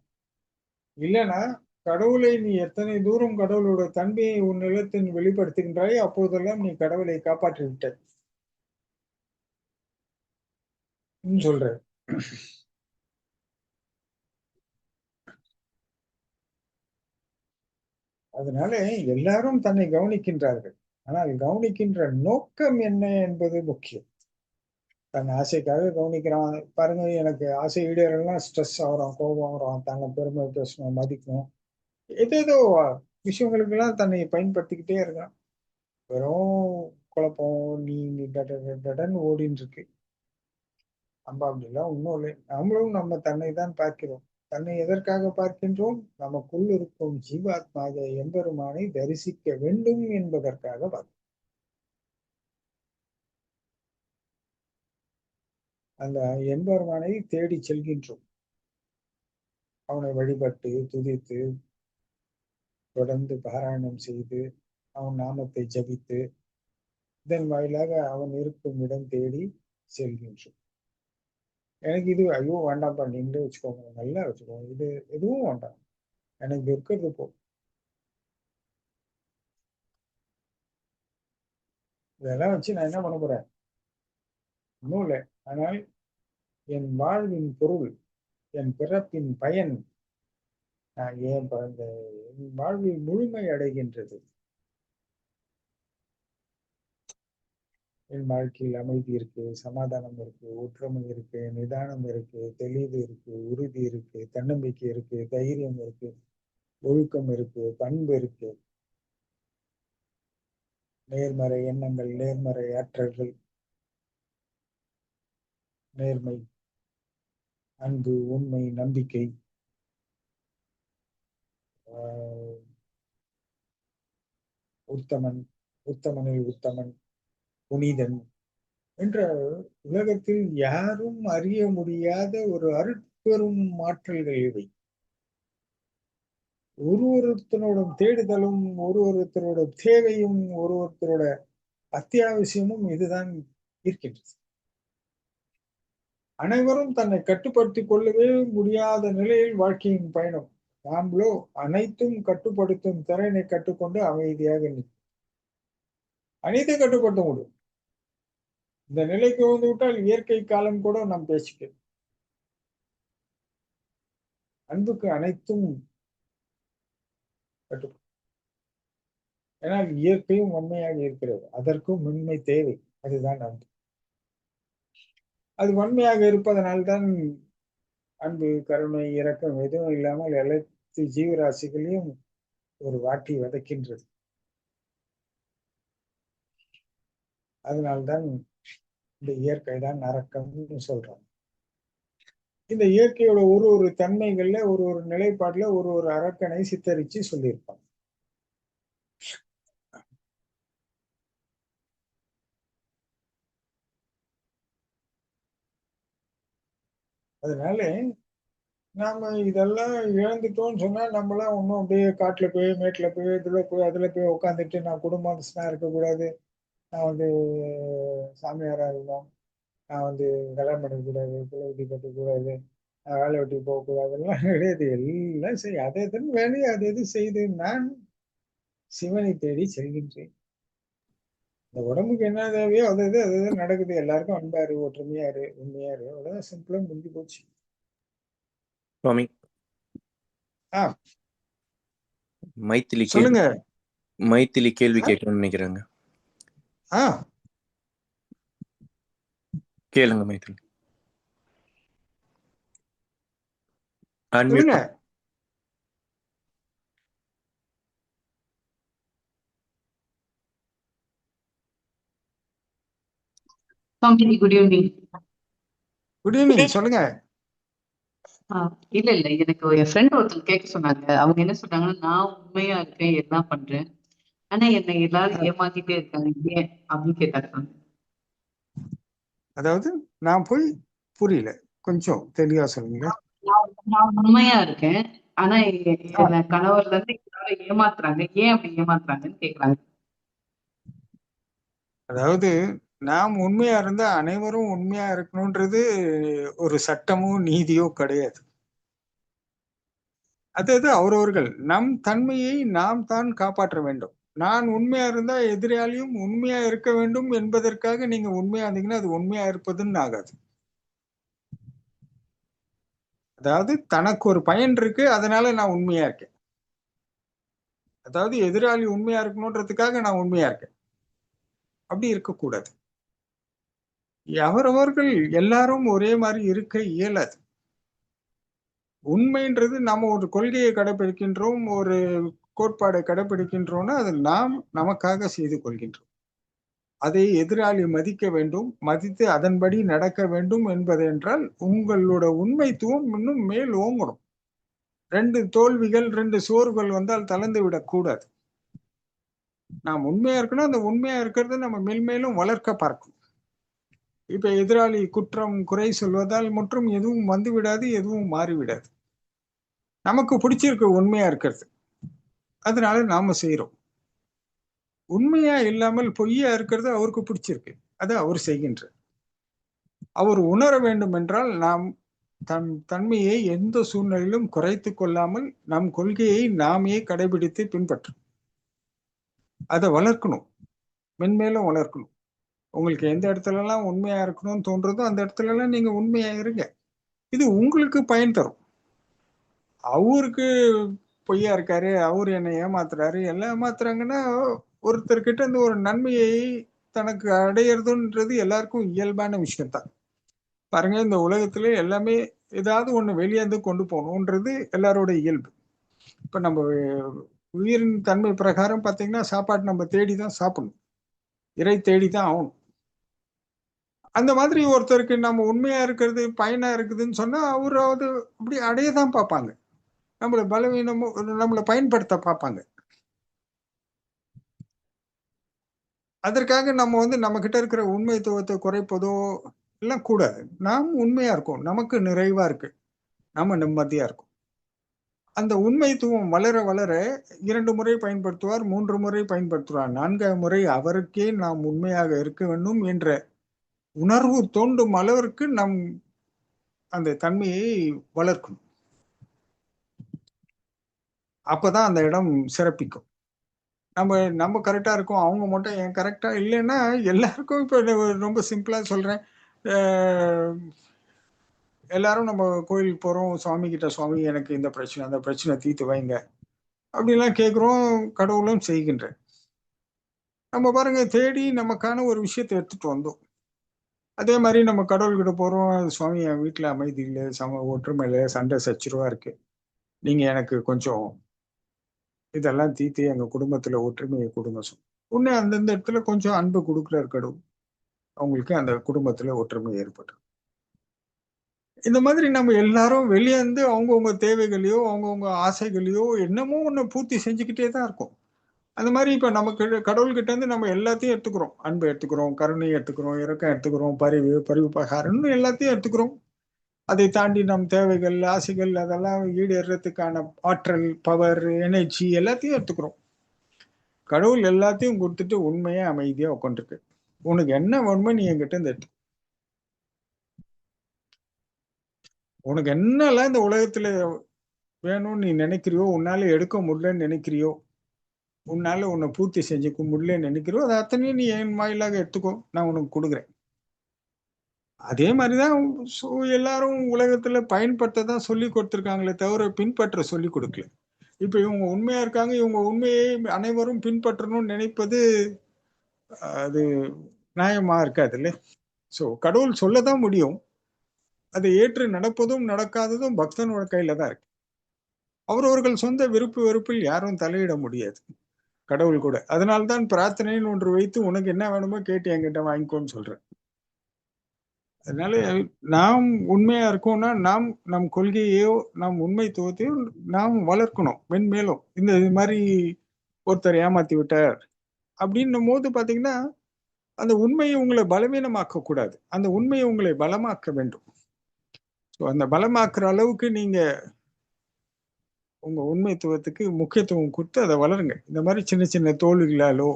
இல்லைன்னா கடவுளை நீ எத்தனை தூரம் கடவுளோட தன்மையை உன் நிலத்தில் வெளிப்படுத்துகின்றாய், அப்போதெல்லாம் நீ கடவுளை காப்பாற்றி விட்டாய் சொல்ற. அதனால எல்லாரும் தன்னை கவனிக்கின்றார்கள், ஆனால் கவனிக்கின்ற நோக்கம் என்ன என்பது முக்கியம். தன் ஆசைக்காக கவனிக்கிறான் பாருங்க, எனக்கு ஆசை ஈடேறலாம் ஸ்ட்ரெஸ் ஆகுறான், கோபம் ஆகுறான், தன்னை பெருமை பேசணும், மதிக்கணும், ஏதேதோ விஷயங்களுக்கெல்லாம் தன்னை பயன்படுத்திக்கிட்டே இருக்கான். வெறும் குழப்பம் நீ டன்னு ஓடின்னு இருக்கு. நம்ம அப்படிலாம் ஒன்றும் இல்லை. நம்மளும் நம்ம தன்னை தான் பார்க்கிறோம். தன்னை எதற்காக பார்க்கின்றோம்? நமக்குள் இருக்கும் ஜீவாத்மாக எம்பெருமானை தரிசிக்க வேண்டும் என்பதற்காக பார்க்கிறோம். அந்த எம்பெருமானை தேடி செல்கின்றோம். அவனை வழிபட்டு துதித்து தொடர்ந்து பாராயணம் செய்து அவன் நாமத்தை ஜபித்து இதன் வாயிலாக அவன் இருக்கும் இடம் தேடி செல்கின்றோம். எனக்கு இது ஐயோ வேண்டாம்ப்பா, நீங்களே வச்சுக்கோங்க, நல்லா வச்சுக்கோங்க, இது எதுவும் வேண்டாம், எனக்கு இருக்கிறது போ. இதெல்லாம் வச்சு நான் என்ன பண்ண போறேன்? ஒன்றும் இல்லை. ஆனால் என் வாழ்வின் பொருள், என் பிறப்பின் பயன், நான் ஏன் பிறந்த, என் வாழ்வில் முழுமை அடைகின்றது. என் வாழ்க்கையில் அமைதி இருக்கு, சமாதானம் இருக்கு, ஒற்றுமை இருக்கு, நிதானம் இருக்கு, தெளிவு இருக்கு, உறுதி இருக்கு, தன்னம்பிக்கை இருக்கு, தைரியம் இருக்கு, ஒழுக்கம் இருக்கு, பண்பு இருக்கு, நேர்மறை எண்ணங்கள், நேர்மறை ஆற்றல்கள், நேர்மை, அன்பு, உண்மை, நம்பிக்கை, உத்தமன், உத்தமனில் உத்தமன், புனிதன் என்ற உலகத்தில் யாரும் அறிய முடியாத ஒரு அருட்பெரும் ஆற்றல்கள் இவை. ஒருத்தனோட தேடுதலும், ஒருத்தரோட தேவையும், ஒருத்தரோட அத்தியாவசியமும் இதுதான் இருக்கின்றது. அனைவரும் தன்னை கட்டுப்படுத்திக் கொள்ளவே முடியாத நிலையில் வாழ்க்கையின் பயணம். நாமளோ அனைத்தும் கட்டுப்படுத்தும் திறனை கற்றுக்கொண்டு அமைதியாக அனைத்தையும் கட்டுப்படுத்த முடியும். இந்த நிலைக்கு வந்து விட்டால் இயற்கை காலம் கூட நாம் பேசிக்கிறோம். அன்புக்கு அனைத்தும் கட்டுப்படும். ஏன்னால் இயற்கையும் உண்மையாக இருக்கிறது, அதற்கும் உண்மை தேவை. அதுதான் அன்பு. அது வன்மையாக இருப்பதனால்தான் அன்பு, கருணை, இரக்கம் எதுவும் இல்லாமல் அனைத்து ஜீவராசிகளையும் ஒரு வாட்டி வதைக்கின்றது. அதனால்தான் இந்த இயற்கை தான் நரக்கம்னு சொல்றாங்க. இந்த இயற்கையோட ஒரு தன்மைகள்ல, ஒரு நிலைப்பாட்டுல ஒரு அரக்கனை சித்தரிச்சு சொல்லியிருப்பாங்க. அதனால நாம இதெல்லாம் இழந்துட்டோம்னு சொன்னா நம்மளாம் ஒன்றும் அப்படியே காட்டுல போய், மேட்டுல போய், இதுல போய், அதுல போய் உட்காந்துட்டு நான் குடும்பஸ்தனா இருக்கக்கூடாது, நான் வந்து சாமியாரா இருக்கணும், நான் வந்து கல்யாணம் பண்ணிக்கூடாது, குலவெட்டி கட்டக்கூடாது, நான் வேலை வெட்டி போகக்கூடாது, எல்லாம் கிடையாது. எல்லாம் சரி, அதை எதுன்னு வேலையை அது எது செய்து நான் சிவனை தேடி செல்கின்றேன். இந்த உடம்புக்கு என்ன தேவையோ அது நடக்குது. எல்லாருக்கும் அன்பாரு, ஒற்றுமையாரு, உண்மையாரு, அவ்வளவுதான். சிம்பிளா முடிஞ்சு போச்சு. சுவாமி, மைத்திலி சொல்லுங்க. மைத்திலி கேள்வி கேட்கணும்னு நினைக்கிறாங்க. கேளுங்க மைத்திலி. சொல்லுங்க. Good evening. Good evening. சொல்லுங்க. இல்ல எனக்கு என் ஃப்ரெண்ட் ஒருத்தர் கேட்க சொன்னாங்க. அவங்க என்ன சொன்னாங்கன்னா, நான் உண்மையா இருக்கேன், எல்லாம் பண்றேன், ஆனா என்னை எல்லாரும் ஏமாத்திட்டே இருக்காங்க, ஏன் அப்படின்னு கேட்டாங்க. அதாவது நான் போய் புரியல, கொஞ்சம் தெளிவா சொல்லுங்க. நான் உண்மையா இருக்கேன், ஆனா என் கணவர்ல இருந்து எல்லாரும் ஏமாத்துறாங்க, ஏன் அப்படி ஏமாத்துறாங்கன்னு கேக்குறாங்க. அதாவது நாம் உண்மையா இருந்தா அனைவரும் உண்மையா இருக்கணும்ன்றது ஒரு சட்டமோ நீதியோ கிடையாது. அதாவது அவரவர்கள் நம் தன்மையை நாம் தான் காப்பாற்ற வேண்டும். நான் உண்மையா இருந்தா எதிராளியும் உண்மையா இருக்க வேண்டும் என்பதற்காக நீங்க உண்மையா இருந்தீங்கன்னா அது உண்மையா இருப்பதுன்னு ஆகாது. அதாவது தனக்கு ஒரு பயன் இருக்கு, அதனால நான் உண்மையா இருக்கேன். அதாவது எதிராளி உண்மையா இருக்கணும்ன்றதுக்காக நான் உண்மையா இருக்கேன், அப்படி இருக்கக்கூடாது. அவரவர்கள் எல்லாரும் ஒரே மாதிரி இருக்க இயலாது. உண்மைன்றது நம்ம ஒரு கொள்கையை கடைபிடிக்கின்றோம், ஒரு கோட்பாடை கடைபிடிக்கின்றோம்னா அது நாம் நமக்காக செய்து கொள்கின்றோம். அதை எதிராளி மதிக்க வேண்டும், மதித்து அதன்படி நடக்க வேண்டும் என்பது என்றால் உங்களோட உண்மைத்துவம் இன்னும் மேல் ஓங்கணும். 2 தோல்விகள் 2 சோறுகள் வந்தால் தளர்ந்து விடக்கூடாது. நாம் உண்மையா இருக்கணும். அந்த உண்மையா இருக்கிறது நம்ம மேல்மேலும் வளர்க்க பார்க்கணும். இப்ப எதிராளி குற்றம் குறை சொல்வதால் மற்றும் எதுவும் வந்துவிடாது, எதுவும் மாறிவிடாது. நமக்கு பிடிச்சிருக்கு உண்மையா இருக்கிறது, அதனால நாம செய்யறோம். உண்மையா இல்லாமல் பொய்யா இருக்கிறது அவருக்கு பிடிச்சிருக்கு, அது அவர் செய்கின்றார். அவர் உணர வேண்டும் என்றால் நாம் தன்மையை எந்த சூழ்நிலையிலும் குறைத்து கொள்ளாமல் நம் கொள்கையை நாமே கடைபிடித்து பின்பற்றும். அதை வளர்க்கணும், மென்மேலும் வளர்க்கணும். உங்களுக்கு எந்த இடத்துல எல்லாம் உண்மையா இருக்கணும்னு தோன்றதோ அந்த இடத்துல எல்லாம் நீங்க உண்மையா இருங்க. இது உங்களுக்கு பயன் தரும். அவருக்கு பொய்யா இருக்காரு, அவரு என்னை ஏமாத்துறாரு, எல்லாம் ஏமாத்துறாங்கன்னா ஒருத்தர்கிட்ட இருந்து ஒரு நன்மையை தனக்கு அடையிறதுன்றது எல்லாருக்கும் இயல்பான விஷயம்தான். பாருங்க, இந்த உலகத்துல எல்லாமே ஏதாவது ஒண்ணு வெளியேந்து கொண்டு போகணுன்றது எல்லாரோட இயல்பு. இப்ப நம்ம உயிரின் தன்மை பிரகாரம் பாத்தீங்கன்னா சாப்பாடு நம்ம தேடிதான் சாப்பிடணும், இறை தேடிதான் ஆகணும். அந்த மாதிரி ஒருத்தருக்கு நம்ம உண்மையா இருக்கிறது பயனா இருக்குதுன்னு சொன்னா அவராவது அப்படி அடையதான் பார்ப்பாங்க, நம்மளை பலவீனமும் நம்மளை பயன்படுத்த பார்ப்பாங்க. அதற்காக நம்ம நம்ம கிட்ட இருக்கிற உண்மைத்துவத்தை குறைப்பதோ எல்லாம் கூடாது. நாம் உண்மையா இருக்கோம், நமக்கு நிறைவா இருக்கு, நாம நிம்மதியா இருக்கும். அந்த உண்மைத்துவம் வளர வளர 2 முறை பயன்படுத்துவார், 3 முறை பயன்படுத்துவார், 4ஆம் முறை அவருக்கே நாம் உண்மையாக இருக்க வேண்டும் என்ற உணர்வு தோண்டும் அளவிற்கு நம் அந்த தன்மையை வளர்க்கணும். அப்பதான் அந்த இடம் சிறப்பிக்கும். நம்ம கரெக்டா இருக்கோம், அவங்க மட்டும் ஏன் கரெக்டா இல்லைன்னா எல்லாருக்கும் இப்ப ரொம்ப சிம்பிளா சொல்றேன். எல்லாரும் நம்ம கோயிலுக்கு போறோம், சுவாமி கிட்ட, சுவாமி எனக்கு இந்த பிரச்சனை அந்த பிரச்சனை தீர்த்து வைங்க அப்படின்லாம் கேட்குறோம், கடவுளும் செய்கின்றேன். நம்ம பாருங்க, தேடி நமக்கான ஒரு விஷயத்தை எடுத்துட்டு வந்தோம். அதே மாதிரி நம்ம கடவுள்கிட்ட போறோம், சுவாமி என் வீட்டுல அமைதி இல்லை, ஒற்றுமை இல்லை, சண்டை சச்சுருவா இருக்கு, நீங்க எனக்கு கொஞ்சம் இதெல்லாம் தீர்த்து எங்க குடும்பத்துல ஒற்றுமையை கொடுங்க. உடனே அந்தந்த இடத்துல கொஞ்சம் அன்பு கொடுக்குறாரு கடவுள், அவங்களுக்கு அந்த குடும்பத்துல ஒற்றுமை ஏற்படும். இந்த மாதிரி நம்ம எல்லாரும் வெளியே இருந்து அவங்கவுங்க தேவைகளையோ அவங்கவுங்க ஆசைகளையோ என்னமோ ஒண்ணு பூர்த்தி செஞ்சுக்கிட்டே தான் இருக்கும். அந்த மாதிரி இப்ப நமக்கு கடவுள்கிட்ட இருந்து நம்ம எல்லாத்தையும் எடுத்துக்கிறோம், அன்பை எடுத்துக்கிறோம், கருணை எடுத்துக்கிறோம், இரக்கம் எடுத்துக்கிறோம், பரிவு பகாரம்னு எல்லாத்தையும் எடுத்துக்கிறோம். அதை தாண்டி நம் தேவைகள் ஆசைகள் அதெல்லாம் ஈடேறதுக்கான ஆற்றல், பவர், எனர்ஜி எல்லாத்தையும் எடுத்துக்கிறோம். கடவுள் எல்லாத்தையும் கொடுத்துட்டு உண்மையா அமைதியா உட்காந்துருக்கு, உனக்கு என்ன வேணுமோ நீ என்கிட்ட இருந்து எடுத்து, உனக்கு என்னெல்லாம் இந்த உலகத்துல வேணும்னு நீ நினைக்கிறியோ, உன்னால எடுக்க முடியலன்னு நினைக்கிறியோ, உன்னால உன்னை பூர்த்தி செஞ்சுக்க முடியலன்னு நினைக்கிறியோ, அதை அத்தனையும் நீ என் வாயிலாக எடுத்துக்கோ, நான் உனக்கு கொடுக்குறேன். அதே மாதிரிதான் எல்லாரும் உலகத்துல பயன்படுத்த தான் சொல்லி கொடுத்துருக்காங்களே தவிர பின்பற்ற சொல்லி கொடுக்கல. இப்ப இவங்க உண்மையா இருக்காங்க, இவங்க உண்மையை அனைவரும் பின்பற்றணும்னு நினைப்பது அது நியாயமா இருக்காது இல்லை. சோ கடவுள் சொல்லதான் முடியும், அதை ஏற்று நடப்பதும் நடக்காததும் பக்தனோட கையில தான் இருக்கு. அவரவர்கள் சொந்த விருப்பு வெறுப்பில் யாரும் தலையிட முடியாது, கடவுள் கூட. அதனால்தான் பிரார்த்தனைன்னு ஒன்று வைத்து உனக்கு என்ன வேணுமோ கேட்டு என்கிட்ட வாங்கிக்கோன்னு சொல்றேன். அதனால நாம் உண்மையா இருக்கோம்னா நாம் நம் கொள்கையோ நம் உண்மைத்துவத்தையோ நாம் வளர்க்கணும் மென்மேலும். இந்த மாதிரி ஒருத்தர் ஏமாத்தி விட்டார் அப்படின்னும் போது பாத்தீங்கன்னா அந்த உண்மையை உங்களை பலவீனமாக்க கூடாது, அந்த உண்மையை உங்களை பலமாக்க வேண்டும். அந்த பலமாக்குற அளவுக்கு நீங்க உங்க உண்மைத்துவத்துக்கு முக்கியத்துவம் கொடுத்து அதை வளருங்க. இந்த மாதிரி சின்ன சின்ன தோல்விகளாலோ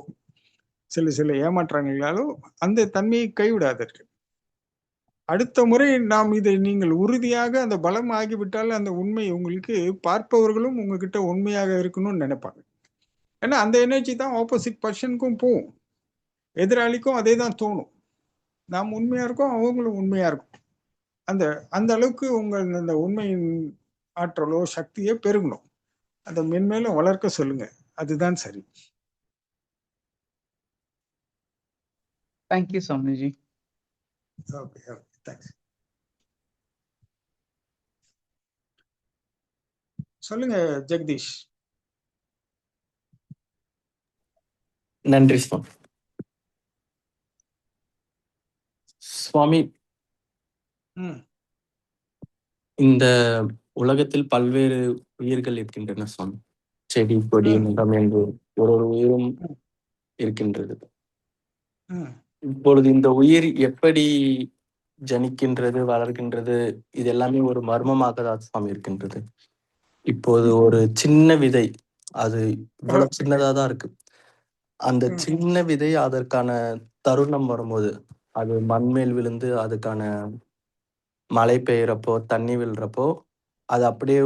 சில ஏமாற்றங்களாலோ அந்த தன்மையை கைவிடாதீர்கள். அடுத்த முறை நாம் இதை நீங்கள் உறுதியாக அந்த பலம் ஆகிவிட்டால் அந்த உண்மை உங்களுக்கு பார்ப்பவர்களும் உங்ககிட்ட உண்மையாக இருக்கணும்னு நினைப்பாங்க. ஏன்னா அந்த எனர்ஜி தான் ஆப்போசிட் பர்சனுக்கும் போகும், எதிராளிக்கும் அதே தான் தோணும். நாம் உண்மையா இருக்கோம், அவங்களும் உண்மையா இருக்கும். அந்த அளவுக்கு உங்கள் அந்த உண்மையின் ஆற்றலோ சக்தியோ பெருகணும், அதை மென்மேலும் வளர்க்க சொல்லுங்க, அதுதான் சரி. தேங்க்யூ சுவாமிஜி. Okay, thanks. சொல்லுங்க ஜெகதீஷ். நன்றி சுவாமி. சுவாமி, இந்த உலகத்தில் பல்வேறு உயிர்கள் இருக்கின்றன சுவாமி. செடி, கொடி, நிலம் என்று ஒரு உயிரும் இருக்கின்றது. இப்பொழுது இந்த உயிர் எப்படி ஜனிக்கின்றது, வளர்கின்றது, இது எல்லாமே ஒரு மர்மமாக தான் சுவாமி இருக்கின்றது. இப்போது ஒரு சின்ன விதை, அது இவ்வளவு சின்னதா தான் இருக்கு. அந்த சின்ன விதை அதற்கான தருணம் வரும்போது அது மண்மேல் விழுந்து அதுக்கான மழை பெய்யறப்போ தண்ணி விழுறப்போ அது அப்படியே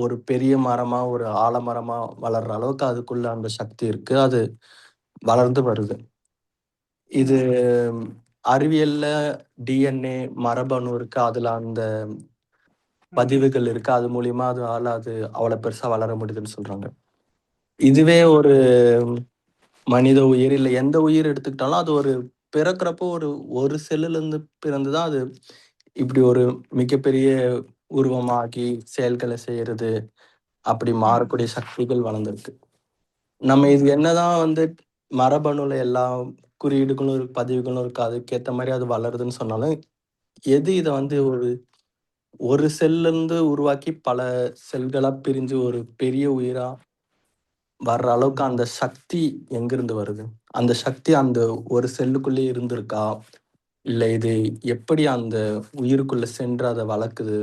ஒரு பெரிய மரமா ஒரு ஆலமரமா வளர்ற அளவுக்கு அதுக்குள்ள அந்த சக்தி இருக்கு. அது வளர்ந்து வருது. இது அறிவியல்ல டிஎன்ஏ மரபணு இருக்கு. அதுல அந்த பதிவுகள் இருக்கு. அது மூலியமா அது அவ்வளவு பெருசா வளர முடியுதுன்னு சொல்றாங்க. இதுவே ஒரு மனித உயிர் இல்ல எந்த உயிர் எடுத்துக்கிட்டாலும் அது ஒரு பிறக்கிறப்போ ஒரு செல்லுல இருந்து பிறந்துதான் அது இப்படி ஒரு மிகப்பெரிய உருவமாகி செயல்களை செய்யறது, அப்படி மாறக்கூடிய சக்திகள் வளர்ந்துருக்கு. நம்ம இது என்னதான் மரபணுல எல்லா குறியீடுகளும் இருக்கு, பதிவுகளும் இருக்கு, அதுக்கேற்ற மாதிரி அது வளருதுன்னு சொன்னாலும் எது இதை ஒரு செல்ல இருந்து உருவாக்கி பல செல்களா பிரிஞ்சு ஒரு பெரிய உயிரா வர்ற அளவுக்கு அந்த சக்தி எங்கிருந்து வருது? அந்த சக்தி அந்த ஒரு செல்லுக்குள்ளே இருந்திருக்கா, இல்ல இது எப்படி அந்த உயிருக்குள்ள சென்று அதை வளர்க்குது?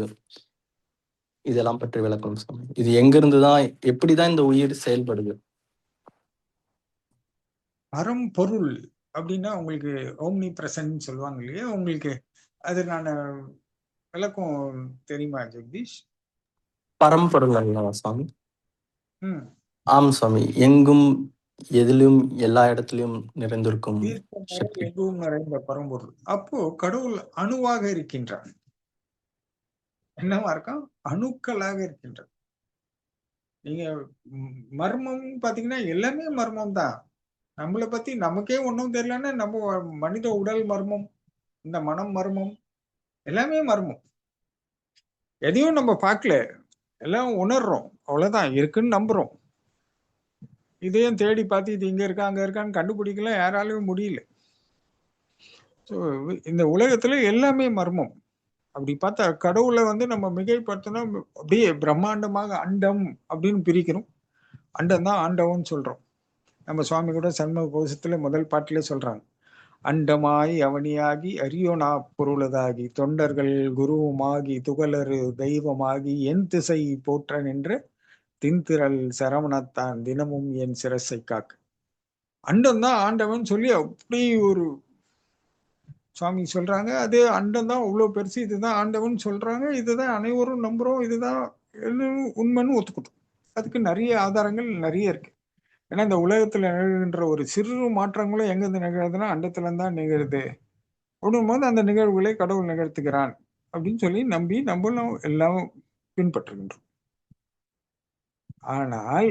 இதெல்லாம் பற்றி விளக்கணும் சாமி. இது எங்கிருந்துதான் எப்படிதான் இந்த உயிர் செயல்படுது? பொருள் அப்படின்னா உங்களுக்கு ஓம்னி பிரசன்ட் சொல்லுவாங்க இல்லையா, உங்களுக்கு அதற்கான விளக்கம் தெரியுமா ஜெகதீஷ்? பரம்பொருள் அல்லவா சுவாமி? ஆம் சுவாமி. எங்கும் எதிலும் எல்லா இடத்திலும் நிறைந்திருக்கும் சக்தி. எங்கும் நிறைந்த பரம்பொருள். அப்போ கடவுள் அணுவாக இருக்கின்றார். என்னவா இருக்கான்? அணுக்களாக இருக்கின்றார். நீங்க மர்மம் பாத்தீங்கன்னா எல்லாமே மர்மம் தான். நம்மளை பத்தி நமக்கே ஒன்றும் தெரியலன்னா நம்ம மனித உடல் மர்மம், இந்த மனம் மர்மம், எல்லாமே மர்மம். எதையும் நம்ம பார்க்கல, எல்லாம் உணர்றோம், அவ்வளவுதான். இருக்குன்னு நம்புறோம். இதையும் தேடி பார்த்து இது இங்க இருக்கா அங்க இருக்கான்னு கண்டுபிடிக்கல, யாராலையும் முடியல. ஸோ இந்த உலகத்துல எல்லாமே மர்மம். அப்படி பார்த்தா கடவுளை நம்ம மிகைப்படுத்தினா அப்படியே பிரம்மாண்டமாக அண்டம் அப்படின்னு பிரிக்கிறோம். அண்டம் தான் ஆண்டவன் சொல்றோம். நம்ம சுவாமி கூட சண்முக கோஷத்துல முதல் பாட்டிலே சொல்றாங்க, அண்டமாய் அவனியாகி அரியோனா பொருளதாகி தொண்டர்கள் குருவுமாகி துகளறு தெய்வமாகி என் திசை போற்ற நின்ற தின்திரள் சரவணத்தான் தினமும் என் சிரசை காக்கு. அண்டம் தான் ஆண்டவன் சொல்லி அப்படி ஒரு சுவாமி சொல்றாங்க. அது அண்டம் தான் அவ்வளவு பெருசு, இதுதான் ஆண்டவன் சொல்றாங்க, இதுதான் அனைவரும் நம்புறோம், இதுதான் உண்மைன்னு ஒத்துக்கிட்டோம். அதுக்கு நிறைய ஆதாரங்கள் நிறைய இருக்கு. ஏன்னா இந்த உலகத்துல நிகழ்கின்ற ஒரு சிறு மாற்றங்களும் எங்கிருந்து நிகழ்துன்னா அண்டத்துல தான் நிகழுது அப்படின் போது அந்த நிகழ்வுகளை கடவுள் நிகழ்த்துகிறான் அப்படின்னு சொல்லி நம்பி நம்மளும் எல்லாம் பின்பற்றுகின்றோம். ஆனால்